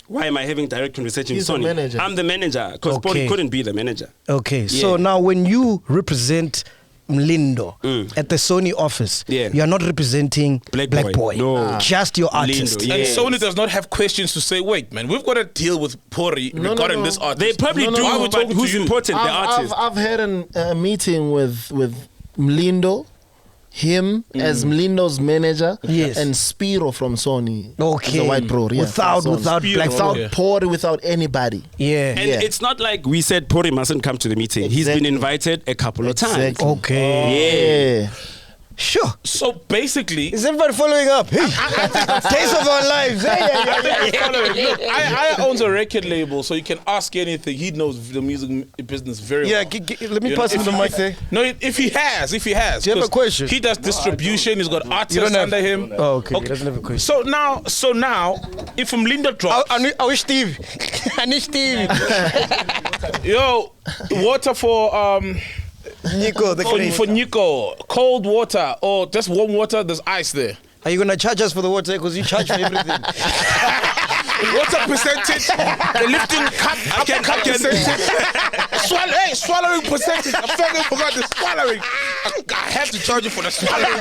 Why am I having direct conversation
He's
with
the
Sony?
manager.
I'm the manager because
Okay.
Bori couldn't be the manager.
Okay, so
Yeah.
now when you represent Mlindo at the Sony office,
Yeah.
you are not representing
Black
Black
Boy.
Boy.
No.
Just your artist.
Mlindo, yeah.
And
Yes.
Sony does not have questions to say, wait, man, we've got to deal with Pori
No,
regarding
no.
this artist.
They probably
No, no,
do,
no.
Why are we
but
talking
who's
to you?
important? The artist.
I've had a meeting with Mlindo, him as Mlindo's manager,
Yes.
and Spiro from Sony.
Okay.
the white bro. Yeah,
Without
from Sony.
Black
without
yeah.
Pori, without anybody.
Yeah.
And
Yeah.
it's not like we said Pori mustn't come to the meeting. He's
Exactly.
been invited a couple of times.
Exactly.
Okay.
Yeah.
Sure.
So basically,
Is everybody following up? Hey. Taste of our lives. Hey, yeah, yeah.
Look, I owns a record label, so you can ask anything. He knows the music business very
Yeah,
well.
let me
You
pass
know,
him the mic there.
No, if he has.
Do you have a
'cause
question?
He does distribution. He's got artists
don't have-
under him.
Oh, okay. He doesn't have a question.
So now, if Mlindo drops,
I wish Steve. I need Steve.
yo, water for
Nyiko, the
for Nyiko, cold water or just warm water. There's ice there.
Are you gonna charge us for the water? Because you charge for everything.
What's the percentage? The lifting cup, uppercut percentage. Swallowing percentage. I fucking forgot the swallowing. I have to charge you for the swallowing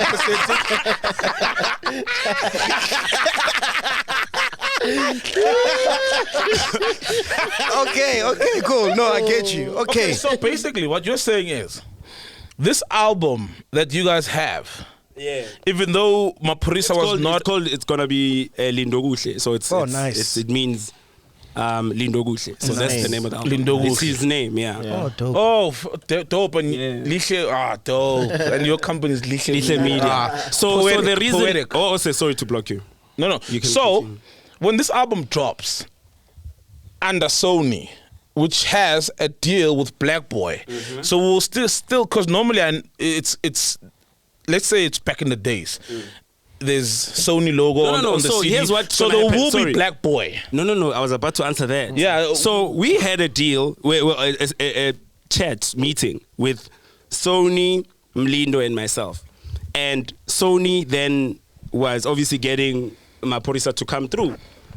Okay, cool. No, I get you. Okay.
So basically, what you're saying is, this album that you guys have,
Yeah.
even though Maphorisa was not.
It's gonna be Lindo Guhle. So it's
Oh,
it's-
nice.
it means Lindo Guhle. So that's the name of the album.
Lindo
It's
Guhle.
his name, yeah.
Oh, dope.
Oh, dope and
Yeah.
Lishe, dope. And your company is Lishe
Little Media. So
poetic,
the reason.
poetic.
Oh, also, sorry to block you.
No.
You can
So,
continue.
when this album drops under Sony, which has a deal with Black Boy, so we'll still, because normally it's let's say it's back in the days. There's Sony logo
No,
on,
no,
on the
so
CD.
here's what's
so
gonna
there
happen.
will
Sorry.
be Black Boy.
No. I was about to answer that.
Yeah.
So we had a deal, a chat meeting with Sony, Mlindo, and myself. And Sony then was obviously getting Maphorisa to come through.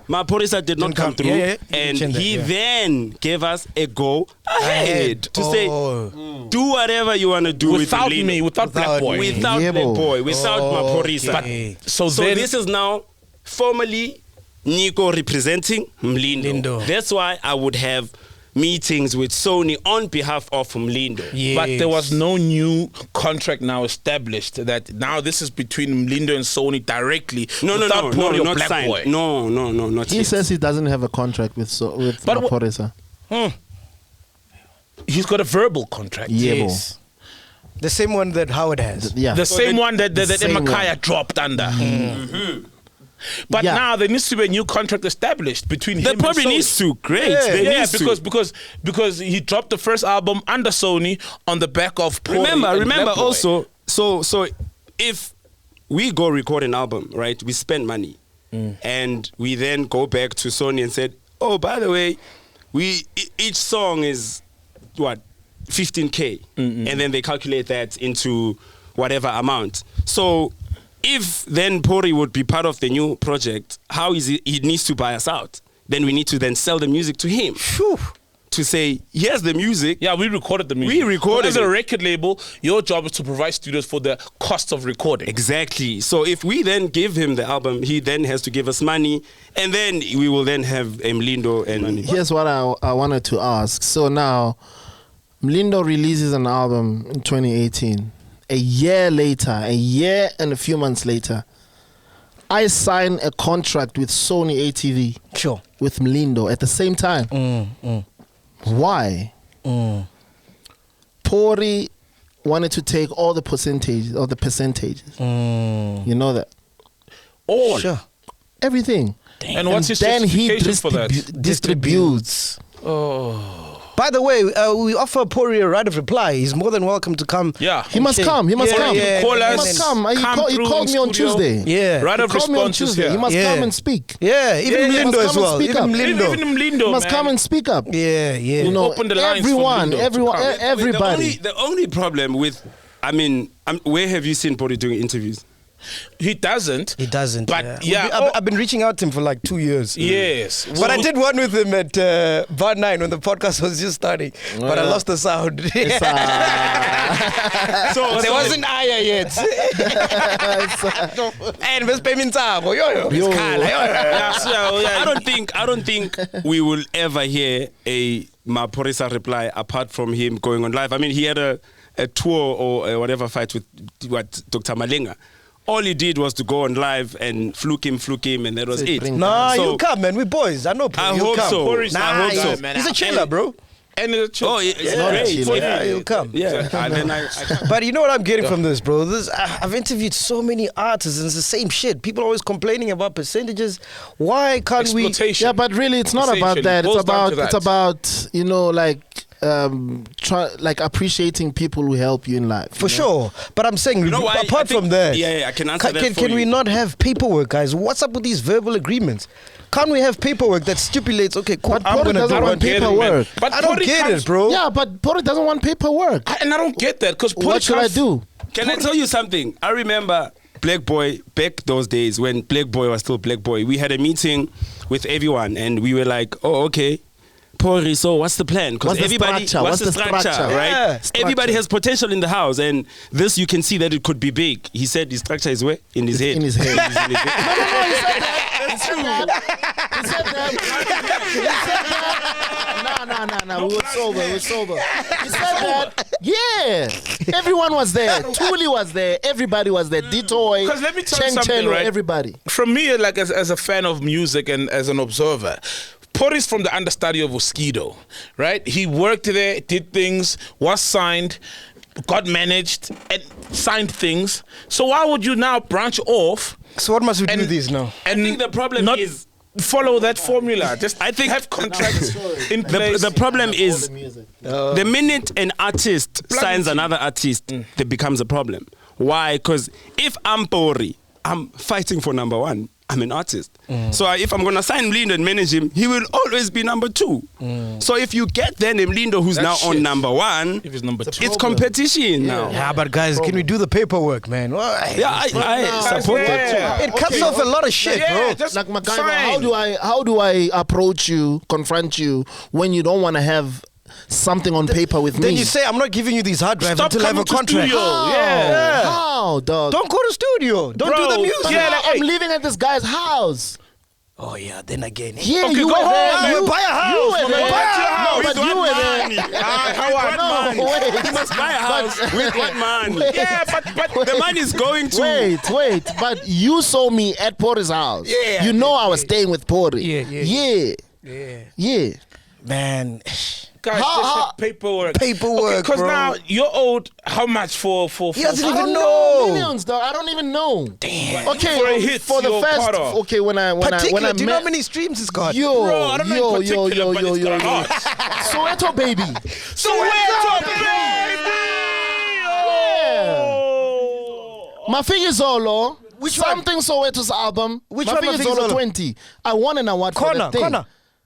Maphorisa did not
Didn't
come
come.
through.
Yeah, you
And
mentioned that,
he
yeah.
then gave us a go ahead to say,
Oh.
do whatever you want to do
Without
with Mlindo.
me, without Black Boy.
Without
Yeah,
Black
boy.
Boy, without Maphorisa.
Okay.
So
So
then,
this is now formally Nyiko representing Mlindo.
Mlindo.
That's why I would have meetings with Sony on behalf of Mlindo.
Yes.
but there was no new contract now established that now this is between Mlindo and Sony directly.
No,
without Pori or
not
Black
signed.
Boy.
No, not
He
yet.
says he doesn't have a contract with
But wha-
Maphorisa.
He's got a verbal contract.
Yeah,
Yes. The same one that Howard has.
Yeah.
The same one that
same
Emakaya
one.
dropped under. But
Yeah.
now there needs to be a new contract established between him
There
and
probably
Sony.
needs to. Great.
Yeah.
There
Yeah,
needs to.
because he dropped the first album under Sony on the back of Pori
Remember
and Black Boy.
also. So if we go record an album, right? We spend money, and we then go back to Sony and said, "Oh, by the way, each song is what 15K," and then they calculate that into whatever amount. So if then Pori would be part of the new project, how is he needs to buy us out? Then we need to then sell the music to him. To say, here's the music.
Yeah, we recorded the music.
We recorded
As a
it.
record label, your job is to provide studios for the cost of recording.
Exactly. So if we then give him the album, he then has to give us money, and then we will then have Mlindo and
Here's what I wanted to ask. So now, Mlindo releases an album in 2018. A year and a few months later, I sign a contract with Sony ATV.
Sure.
With Mlindo at the same time. Why? Pori wanted to take all the percentages. You know that?
All.
Sure.
Everything.
And what's his
then he
justification for that?
distributes.
By the way, we offer Pori a right of reply. He's more than welcome to come.
Yeah.
He must come. He must come.
Call
He
us.
must come. He
Come
he
through
called
in
me on
studio.
Tuesday.
Yeah.
Right
He
of
called me on
responses
Tuesday.
here.
He must
Yeah.
come and speak.
Yeah, even
Yeah,
Mlindo
must
as
come and
well.
speak
Even
up.
Mlindo.
Even Mlindo,
He must
man.
come and speak up.
Yeah, yeah.
You know,
Open the lines for
everyone,
Mlindo to
everyone,
come.
everybody.
The only problem with, where have you seen Pori doing interviews?
He doesn't.
He doesn't.
But
yeah. I've been reaching out to him for like 2 years.
Yes.
But I did one with him at Bar 9 when the podcast was just starting. But I lost the sound. So there wasn't Aya yet. And was payment time.
I don't think we will ever hear a Maphorisa reply apart from him going on live. I mean, he had a tour or whatever fight with Dr. Malenga. All he did was to go on live and fluke him, and that was it.
Nah,
So-
you come, man. We boys. I know.
I
He'll
hope
come.
so.
Pori's
I
not
hope
a
so.
guy, man.
He's a chiller, bro.
And it's
Oh, it's
not
great.
chilling.
Yeah, he'll come.
Yeah. And then I
But you know what I'm getting from this, bro? I've interviewed so many artists and it's the same shit. People always complaining about percentages. Why can't we?
exploitation.
Yeah, but really, it's not about
Essentially,
that. It's
boils down to
about
that.
you know, like appreciating people who help you in life.
For sure. But I'm saying,
know why?
apart
I think-
from that,
yeah, I can answer that for
can we
you.
not have paperwork, guys? What's up with these verbal agreements? Can't we have paperwork that stipulates, okay, cool,
But
I'm
Pori
going to
doesn't
do
want
one.
paperwork.
But
I don't
Pori
get
comes-
it, bro.
Yeah, but Pori doesn't want paperwork.
And I don't get that because
What should I do?
Can I tell you something? I remember Black Boy back those days when Black Boy was still Black Boy. We had a meeting with everyone and we were like, oh, okay. Pori, so what's the plan? Because
What's the
everybody,
structure?
what's the
What's the
structure,
structure?
right?
Yeah,
Everybody has potential in the house, and this you can see that it could be big. He said his structure is where in his head.
In his head.
It's in his head.
That's true. He said that. No. We were sober. He said that. Yeah. Everyone was there. Thuli was there. Everybody was there. Ditoy.
'Cause let me tell you
Chen
something,
Chelo,
right?
everybody.
From me, like as a fan of music and as an observer, Pori's from the understudy of Mosquito, right? He worked there, did things, was signed, got managed, and signed things. So why would you now branch off?
So what must we do
And-
with these now?
And
I think the problem
not
is-
follow that formula. Just
I think-
have contracts in place.
The problem is the minute an artist signs another artist, there becomes a problem. Why? Because if I'm Pori, I'm fighting for number one. I'm an artist. So if I'm going to sign Mlindo and manage him, he will always be number two. So if you get then Mlindo who's
That's
now on
shit.
number one,
If it's number two.
it's competition now.
Yeah, but guys, can we do the paperwork, man? Why?
Yeah, I support that too.
It cuts off a lot of shit, bro.
just
Like MacGyver,
sign.
how do I approach you, confront you when you don't want to have something on paper with
Then
me?
you say, I'm not giving you these hard drives
Stop
until I have a
coming to
contract.
studio.
How?
Yeah.
How, dog?
Don't go to studio. Don't
Bro,
do the music.
yeah, like,
I'm
hey.
living at this guy's house.
Oh, yeah, then again.
Yeah,
Okay,
you
go
were
home,
there.
man.
You
Buy a house,
You were
man.
there.
Buy a
No,
house.
but you were there.
With what money?
Wait.
You must buy a house with what money?
Wait.
Yeah, but
The money is going to.
Wait, but you saw me at Pori's house.
Yeah,
You know I was staying with Pori.
Yeah.
Yeah.
Yeah.
Yeah.
Man,
guys, let's have paperwork.
Paperwork,
Because
bro.
now you're owed how much for
He doesn't
I
even
don't
know.
millions, dog. I don't even know.
Damn.
Okay,
For a hit,
for the
you're
first.
part of.
Okay, when I
Particular, do you know how
met.
many streams it's got?
Yo,
Bro, I don't know
yo,
in
yo,
particular,
yo,
but
yo,
it's
yo,
got a
yo.
lot.
Soweto baby.
Soweto, baby!
Mafingizolo.
Which one?
Something Soweto's album.
Which one,
Mafingizolo
Mafingizolo?
20. I won an award for
Corner,
that thing.
corner.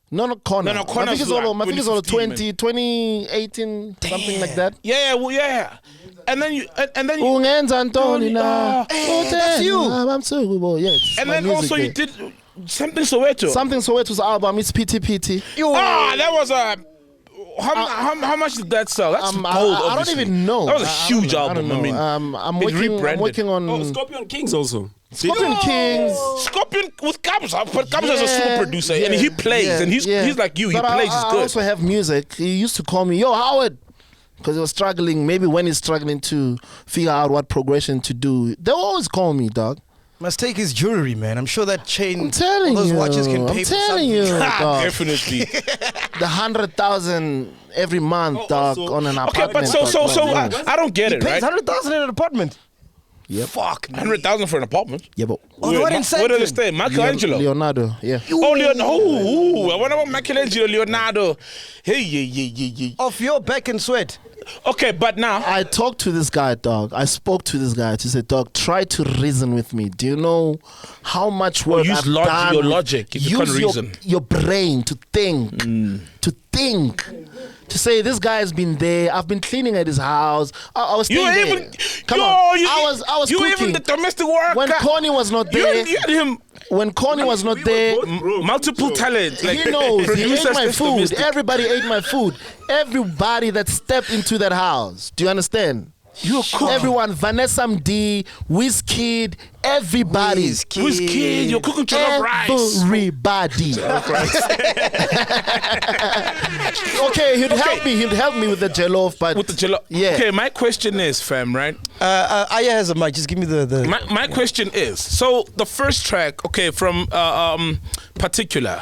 No, corner.
No, Corner's
Mafingizolo
like
20, 2018, something like that.
Yeah, well, yeah. And then you, and then you,
Ungenza Ntoni na.
Hey, that's you.
I'm so good. Yes.
and
my
then
music
also you
there.
did something Soweto.
Something Soweto's album. It's Pity Pity.
That was a. How much did that sell? That's gold.
I don't
obviously.
even know.
That was a
I
huge
don't
album.
know.
I mean,
I'm
it
working. I'm
rebranded.
working on
Oh, Scorpion Kings also.
Scorpion Kings.
Scorpion with Kabza, but Kabza is a super producer, and he plays, and he's like you. He
But
plays.
I
He's good.
also have music. He used to call me, "Yo, Howard," because he was struggling. Maybe when he's struggling to figure out what progression to do, they always call me, dog.
Must take his jewelry, man. I'm sure that chain,
I'm telling
all those
you.
watches can pay
I'm
for
telling
something.
you, dog.
Definitely.
The 100,000 every month, dog,
also-
on an
Okay,
apartment.
but so
dog.
I don't get it,
Pays
right?
100,000 in an apartment.
Yep.
Fuck.
100,000 for an apartment.
Yeah, but
Oh, the one in
Where did it
Sandton.
stay? Michelangelo.
Leonardo, yeah.
Oh, Leonardo. Ooh, I wonder about Michelangelo, Leonardo. Hey, yeah.
Off your back and sweat.
Okay, but now.
I talked to this guy, dog. I spoke to this guy to say, dog, try to reason with me. Do you know how much work
use
I've
logic,
done
your
with-
logic. You can't
Use
reason.
your brain to think. To think. To say, this guy has been there. I've been cleaning at his house. I was
You
staying there.
even.
Come
yo,
on.
You,
I was
you
cooking.
even the domestic worker.
When Connie was not
You
there.
had him.
When Connie was not there.
Multiple talents. Like
He knows. He ate
producers,
my
this
food.
domestic.
Everybody ate my food. Everybody that stepped into that house. Do you understand?
You're cool.
Everyone, Vanessa MD, Wizkid, everybody.
Who's kid? You're cooking jollof rice.
Everybody. Okay, he'd help me. He'd help me with the jollof, but
With the jollof.
Yeah.
Okay, my question is, fam, right?
Aya has a mic. Just give me the.
My question is, so the first track, okay, from Particular,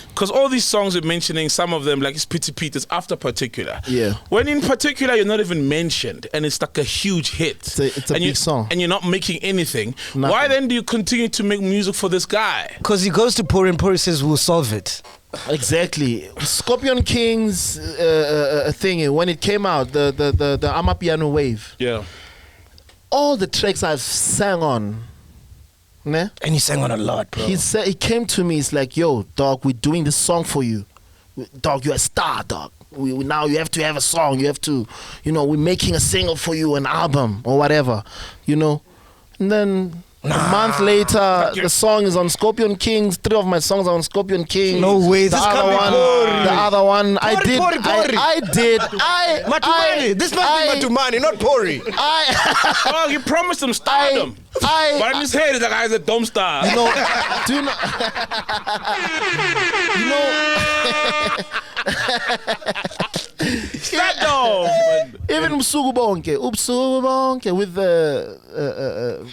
because all these songs we're mentioning, some of them, like it's Pity Pete, is after Particular.
Yeah.
When in Particular, you're not even mentioned, and it's like a huge hit.
It's a
and
big song.
And you're not making anything.
Nothing.
Why then do you continue to make music for this guy?
Because he goes to Pori and Pori says, we'll solve it.
exactly. Scorpion King's thing, when it came out, the Amapiano wave,
Yeah.
all the tracks I've sang on, ne?
And he sang on a lot, bro.
He said, he came to me. It's like, yo, dog, we're doing this song for you. Dog, you're a star, dog. We now you have to have a song. You have to, we're making a single for you, an album or whatever, And then a month later, the song is on Scorpion Kings. 3 of my songs are on Scorpion Kings.
No way,
The
this
other
can't be
one,
Pori.
the other one, I
Pori,
did.
Pori, Pori.
I did.
Matumani. This must be Matumani, not Pori.
Oh, you promised him stardom. But in his head, he's like, I'm a dumb star.
Do you know?
Stardom.
Even Ubusuku Bonke with the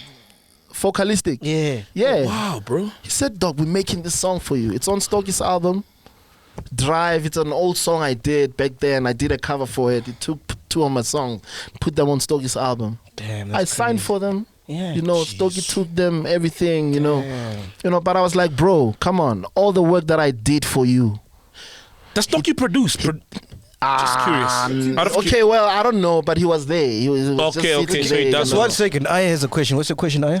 vocalistic. Yeah.
Wow, bro.
He said, dog, we're making this song for you. It's on Stokey's album. Drive. It's an old song I did back then. I did a cover for it. He took 2 of my songs, put them on Stokey's album.
Damn,
I signed for them.
Yeah,
Stokey took them, everything, but I was like, bro, come on. All the work that I did for you.
Does Stokey produce? Just curious. Out of
Okay, well, I don't know, but he was there. He was just
Okay,
sitting
so he
there,
does.
1 second. Aya has a question. What's your question, Aya?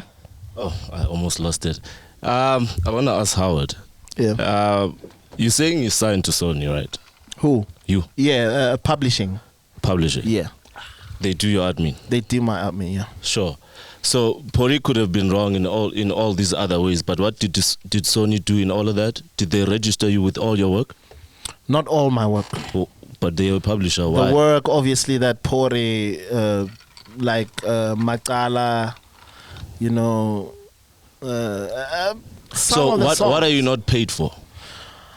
Oh, I almost lost it. I want to ask Howard.
Yeah.
You're saying you signed to Sony, right?
Who?
You.
Yeah, publishing.
Publishing.
Yeah.
They do your admin.
They did my admin, yeah.
Sure. So Pori could have been wrong in all these other ways, but what did Sony do in all of that? Did they register you with all your work?
Not all my work.
Oh, but they were a publisher. Why?
The work, obviously, that Pori, Makala,
so what are you not paid for?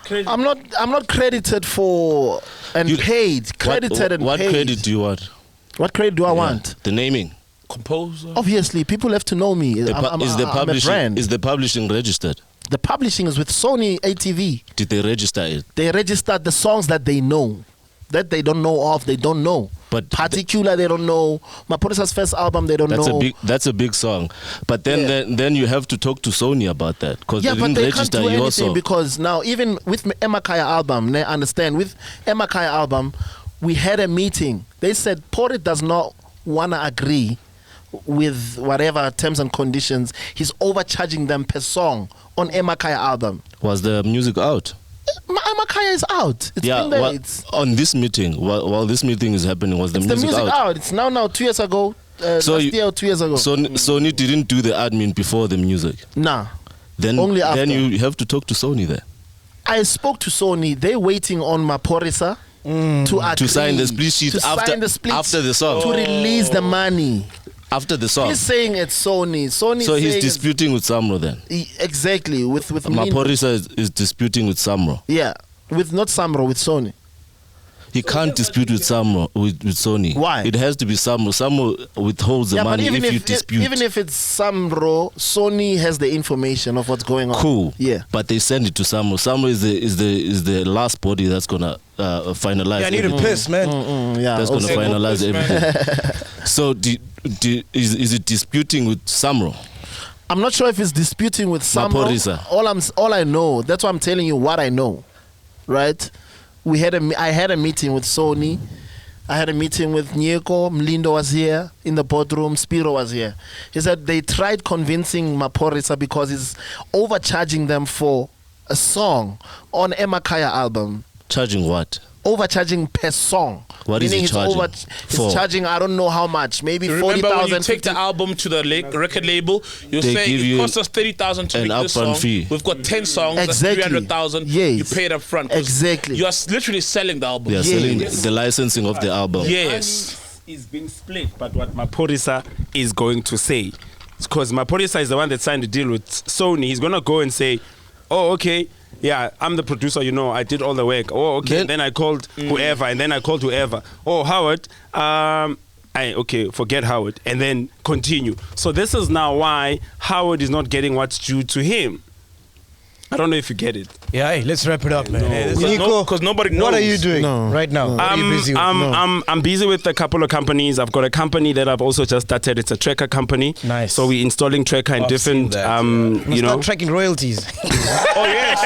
I'm not credited for and paid. Credited and
what
paid.
credit do you want?
What credit do I want?
The naming.
Composer.
Obviously, people have to know me.
Is the
I'm a brand.
Is the publishing registered?
The publishing is with Sony ATV.
Did they register it?
They registered the songs that they know. that they don't know of. They don't know.
But
Particular, they don't know. Maphorisa's first album, they don't know.
That's a big song. But then you have to talk to Sony about that because they didn't register your song.
Because now, even with MacG album, I understand, with MacG album, we had a meeting. They said Pori does not want to agree with whatever terms and conditions. He's overcharging them per song on MacG album.
Was the music out?
MacG is out. It's been there.
On this meeting, while this meeting is happening, was the music out?
It's now 2 years ago.
So
last year or 2 years ago.
So Sony didn't do the admin before the music?
Nah.
Only after. Then you have to talk to Sony there.
I spoke to Sony. They're waiting on Maphorisa to agree.
To sign the split sheet after the song.
To release the money.
After the song.
He's saying it's Sony.
So he's disputing with Samro then?
Exactly. With
Maphorisa is disputing with Samro?
Yeah. Not Samro, with Sony.
He can't dispute with Samro, with Sony.
Why?
It has to be Samro. Samro withholds the money if you dispute.
Even if it's Samro, Sony has the information of what's going on.
Cool.
Yeah.
But they send it to Samro. Samro is the last body that's gonna finalize.
Yeah, I need a piss, man.
That's gonna finalize everything. So is it disputing with Samro?
I'm not sure if it's disputing with Samro.
Maphorisa.
All I know. That's why I'm telling you what I know. Right? I had a meeting with Sony. I had a meeting with Nyiko. Mlindo was here in the boardroom. Spiro was here. He said they tried convincing Maphorisa because he's overcharging them for a song on MacG album.
Charging what?
Overcharging per song.
What is he charging?
He's charging, I don't know how much, maybe 40,000.
Remember when you take the album to the record label, you say it costs us 30,000 to make this song.
Fee.
We've got 10 songs,
exactly.
That's 300,000.
Yes.
You pay it up front.
Exactly.
You are literally selling the album.
They are selling the licensing of the album.
Yes.
Is being split, but what Maphorisa is going to say, because Maphorisa is the one that signed the deal with Sony, he's going to go and say, oh, okay, yeah, I'm the producer, I did all the work. Oh, okay. Then I called whoever, and then I called whoever. Oh, Howard, forget Howard, and then continue. So this is now why Howard is not getting what's due to him. I don't know if you get it.
Yeah, hey, let's wrap it up, man.
Nyiko, because nobody knows.
What are you doing right now? What are you busy with?
I'm busy with a couple of companies. I've got a company that I've also just started. It's a tracker company.
Nice.
So we're installing tracker in different,
start tracking royalties.
Oh yes.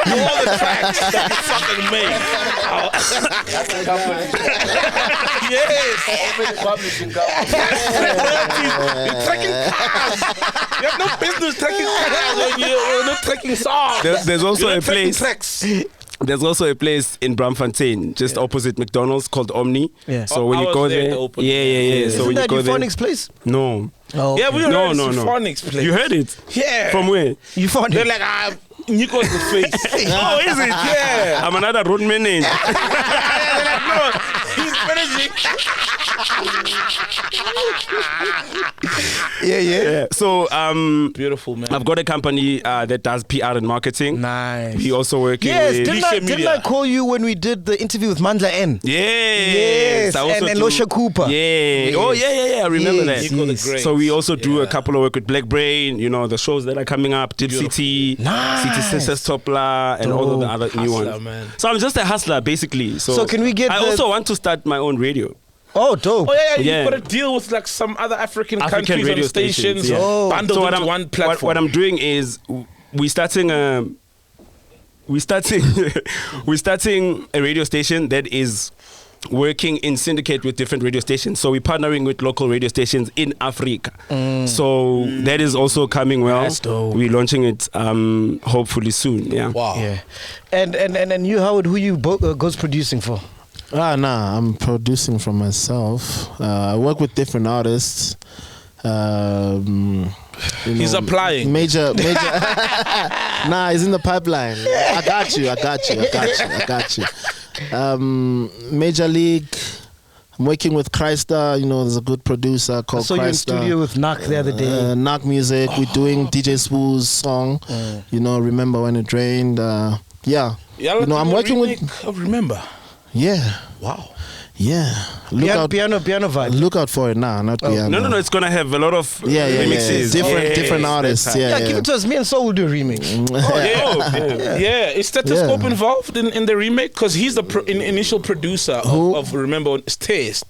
All the tracks that you fucking made.
That's a company.
Yes.
Publishing company.
You're tracking cars. You have no business tracking cars when you're not tracking songs.
There's also
You're
a place.
tracks.
There's also a place in Braamfontein, just opposite McDonald's, called Omni.
Yeah.
So when you go there, So when
Isn't that
you go there,
Euphonics place?
no.
Oh,
Yeah, we
No,
heard
no,
it's
no.
Phonics place.
You heard it?
Yeah.
From where?
Euphonics.
They're like, Nyiko's the face.
Oh, is it?
Yeah.
I'm another road manager.
They're like, no, he's finishing.
Yeah.
So
Beautiful, man.
I've got a company that does PR and marketing.
Nice.
We also working
Yes,
with
didn't I call you when we did the interview with Mandla N?
Yes.
Yes,
I also
and
do-
Losha Cooper.
Yeah. Oh, yeah. I remember
Yes,
that.
Nyiko the Great.
So we also do a couple of work with Black Brain, the shows that are coming up, Dip City,
Nice.
City Sisters Topla, and all of the other new
Hustler,
ones.
man.
So I'm just a hustler, basically.
So can we get
I
the-
also want to start my own radio.
Oh, dope.
Oh yeah,
Yeah.
you've got to deal with like some other African countries
radio
and stations,
yeah.
Oh.
bundled
So
into one platform.
what I'm doing is we're starting a radio station that is working in syndicate with different radio stations. So we're partnering with local radio stations in Africa. So that is also coming well.
That's dope.
We're launching it hopefully soon. Yeah.
Wow.
Yeah. And you, Howard, who you ghost producing for?
I'm producing for myself. I work with different artists.
He's applying.
Major. He's in the pipeline. I got you. Major League. I'm working with Christa. There's a good producer called
I saw you in
Christa.
studio with Nak the other day.
Nak Music. We're doing DJ Spoo's song. Remember When It Rained. I'm working with.
Remember.
Yeah.
Wow.
Yeah. Look out,
piano vibe.
Look out for it now, not piano.
No. It's gonna have a lot of remixes.
Different artists. Yeah,
Give it to us. Me and Soul will do a remix.
Yeah, is Stethoscope involved in the remake? Because he's the initial producer of remember Stethoscope.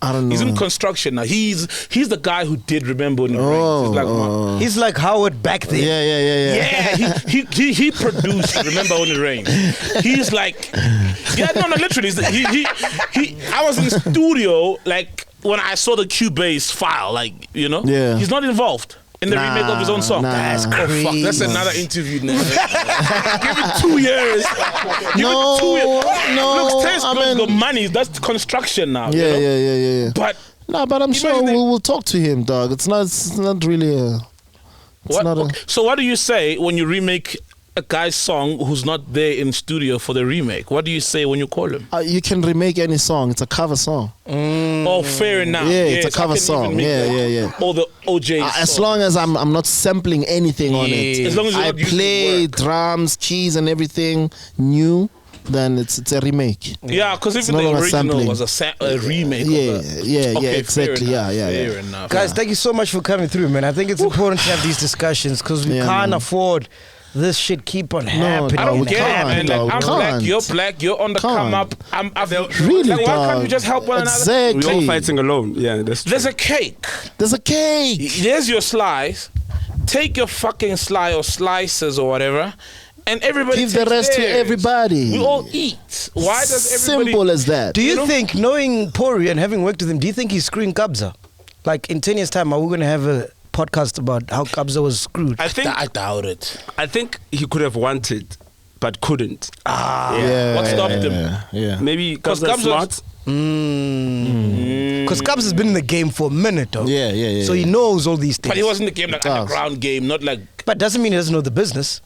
I don't know.
He's in construction now. He's the guy who did Remember in the Rain.
He's like Howard back there.
Yeah, he produced Remember on the Rain. He's like, literally. I was in the studio like when I saw the Cubase file, like he's not involved in the remake of his own song.
That's crazy.
Fuck, that's another interview now. Give it 2 years. Give it 2 years.
No,
Look, Taste got money. That's construction now.
Yeah.
But
I'm sure we'll talk to him, dog. It's not really a.
So what do you say when you remake a guy's song who's not there in studio for the remake? What do you say when you call him?
You can remake any song. It's a cover song.
Oh, fair enough.
Yeah, it's a cover song. Yeah.
Or the OJ
as long as I'm not sampling anything on it.
As long as
I play drums, keys, and everything new, then it's a remake.
Yeah, because if the original sampling was a remake.
Exactly.
Fair enough.
Guys, thank you so much for coming through, man. I think it's important to have these discussions because we can't afford this shit keep on happening.
I don't care, man. Like, I'm black, you're on the come up.
Really,
like, why can't we just help one
another?
We're all fighting alone. Yeah, that's true.
There's a cake. There's your slice. Take your fucking slice or slices or whatever, and everybody
give the rest to everybody.
We all eat. Why does everybody?
Simple as that.
Do you think, knowing Pori and having worked with him, do you think he's screwing Kabza? Like in 10 years' time, are we going to have a podcast about how Kabza was screwed?
I doubt it.
I think he could have wanted, but couldn't.
What stopped him?
Yeah.
Maybe Kabza's smart.
Because Kabza's been in the game for a minute, though.
Yeah.
So he knows all these things.
But he was in the game like underground game, not like.
But doesn't mean he doesn't know the business.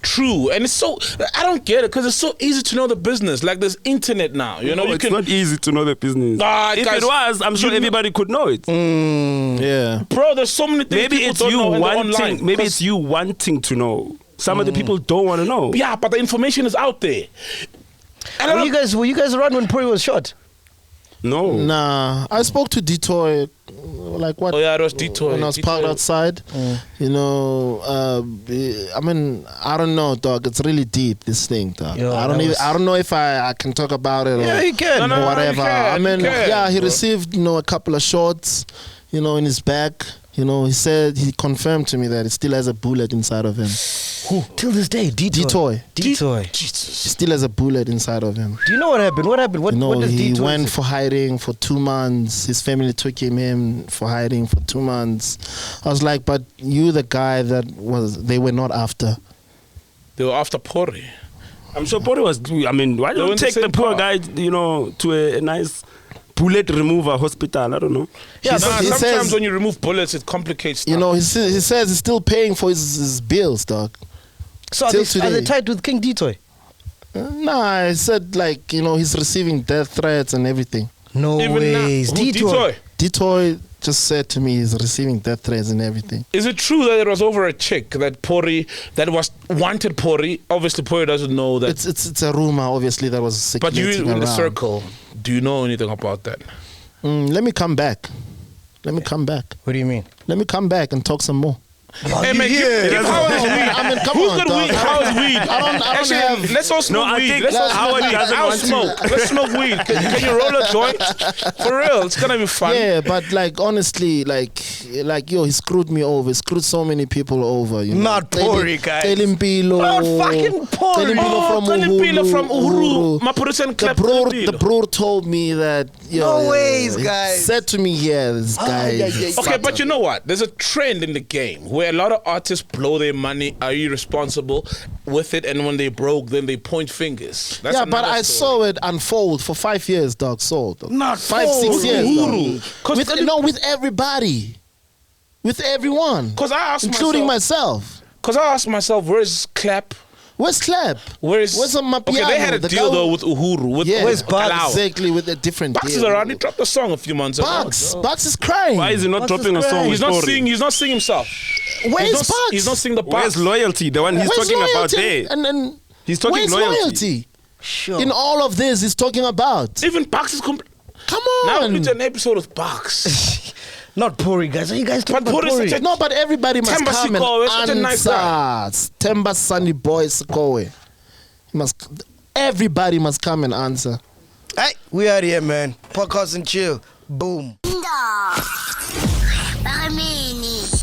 True, and it's so I don't get it because it's so easy to know the business. Like there's internet now,
it's not easy to know the business. If it was, I'm sure everybody could know it.
Yeah,
bro, there's so many things.
Maybe it's you wanting. Maybe it's you wanting to know. Some of the people don't want to know.
Yeah, but the information is out there.
Were you guys around when Pori was shot?
No.
Nah, I spoke to Detoy, like what?
Oh yeah, it was Detoy.
When I was parked outside, I mean, I don't know, dog. It's really deep, this thing, dog. I don't know if I can talk about it.
Yeah, you can.
Or whatever. He received, a couple of shots, in his back. He confirmed to me that he still has a bullet inside of him.
Who? Till this day, Detoy.
He still has a bullet inside of him.
Do you know what happened? What happened? What does
he
Detoy
went
say?
for hiding for 2 months. His family took him in for hiding for 2 months. I was like, but you the guy they were not after.
They were after Pori.
I'm sure Pori was. I mean, why don't you take the poor guy, to a nice bullet remover hospital? I don't know.
Yeah, sometimes when you remove bullets, it complicates stuff.
He says he's still paying for his bills, dog.
So are they tied with King Detoy?
Nah, I said he's receiving death threats and everything.
No ways.
Detoy just said to me he's receiving death threats and everything.
Is it true that it was over a chick that wanted Pori? Obviously, Pori doesn't know that.
It's a rumor, obviously, that was circulating
But you in
around.
the circle, do you know anything about that?
Let me come back.
What do you mean?
Let me come back and talk some more.
Hey man, how is weed?
I mean, come
Who's
on,
got
dog.
weed? How is weed?
I don't have.
Let's all smoke
I
weed.
think
Let's all
Howard
smoke weed.
doesn't
I'll
want to.
smoke. Let's smoke weed. Can you roll a joint? For real, it's gonna be fun.
Yeah, but honestly, he screwed me over. He screwed so many people over.
Not Pori, guys.
Telimpilo.
Not fucking Pori.
Telimpilo from Uhuru. Maphorisa and
The bro told me that.
No ways, guys.
Said to me, this guy.
Okay, but you know what? There's a trend in the game where a lot of artists blow their money, are irresponsible with it, and when they broke, then they point fingers. That's
but I saw it unfold for 5 years, dog.
Not
5-6 years,
Uhuru.
dog. With everybody, with everyone, including myself.
Because I asked myself, where's Clap?
Where's Clap?
Where's
Mapiano?
Okay, they had a deal though with Uhuru.
Where's
Bugs?
Exactly, with a different
Bugs
deal.
is around. He dropped a song a few months ago.
Bugs is crying.
Why is he not dropping a song?
He's not singing. He's not singing himself.
Where's Bugs?
He's not singing the Bugs.
Where's loyalty? The one he's talking about there.
And
he's talking
where's
loyalty.
Sure.
in all of this he's talking about?
Even Bucks is Come
on.
Now we need an episode of Bucks.
Not Puri, guys. Are you guys talking
But
about
Puri is
Puri?
such a-
No, but everybody must
Temba
come
Sikowe is
and
such a nice
answer. Temba Sunny Boy Sikowe. Everybody must come and answer.
Hey, we out here, man. Podcast and chill. Boom.
Parmeni.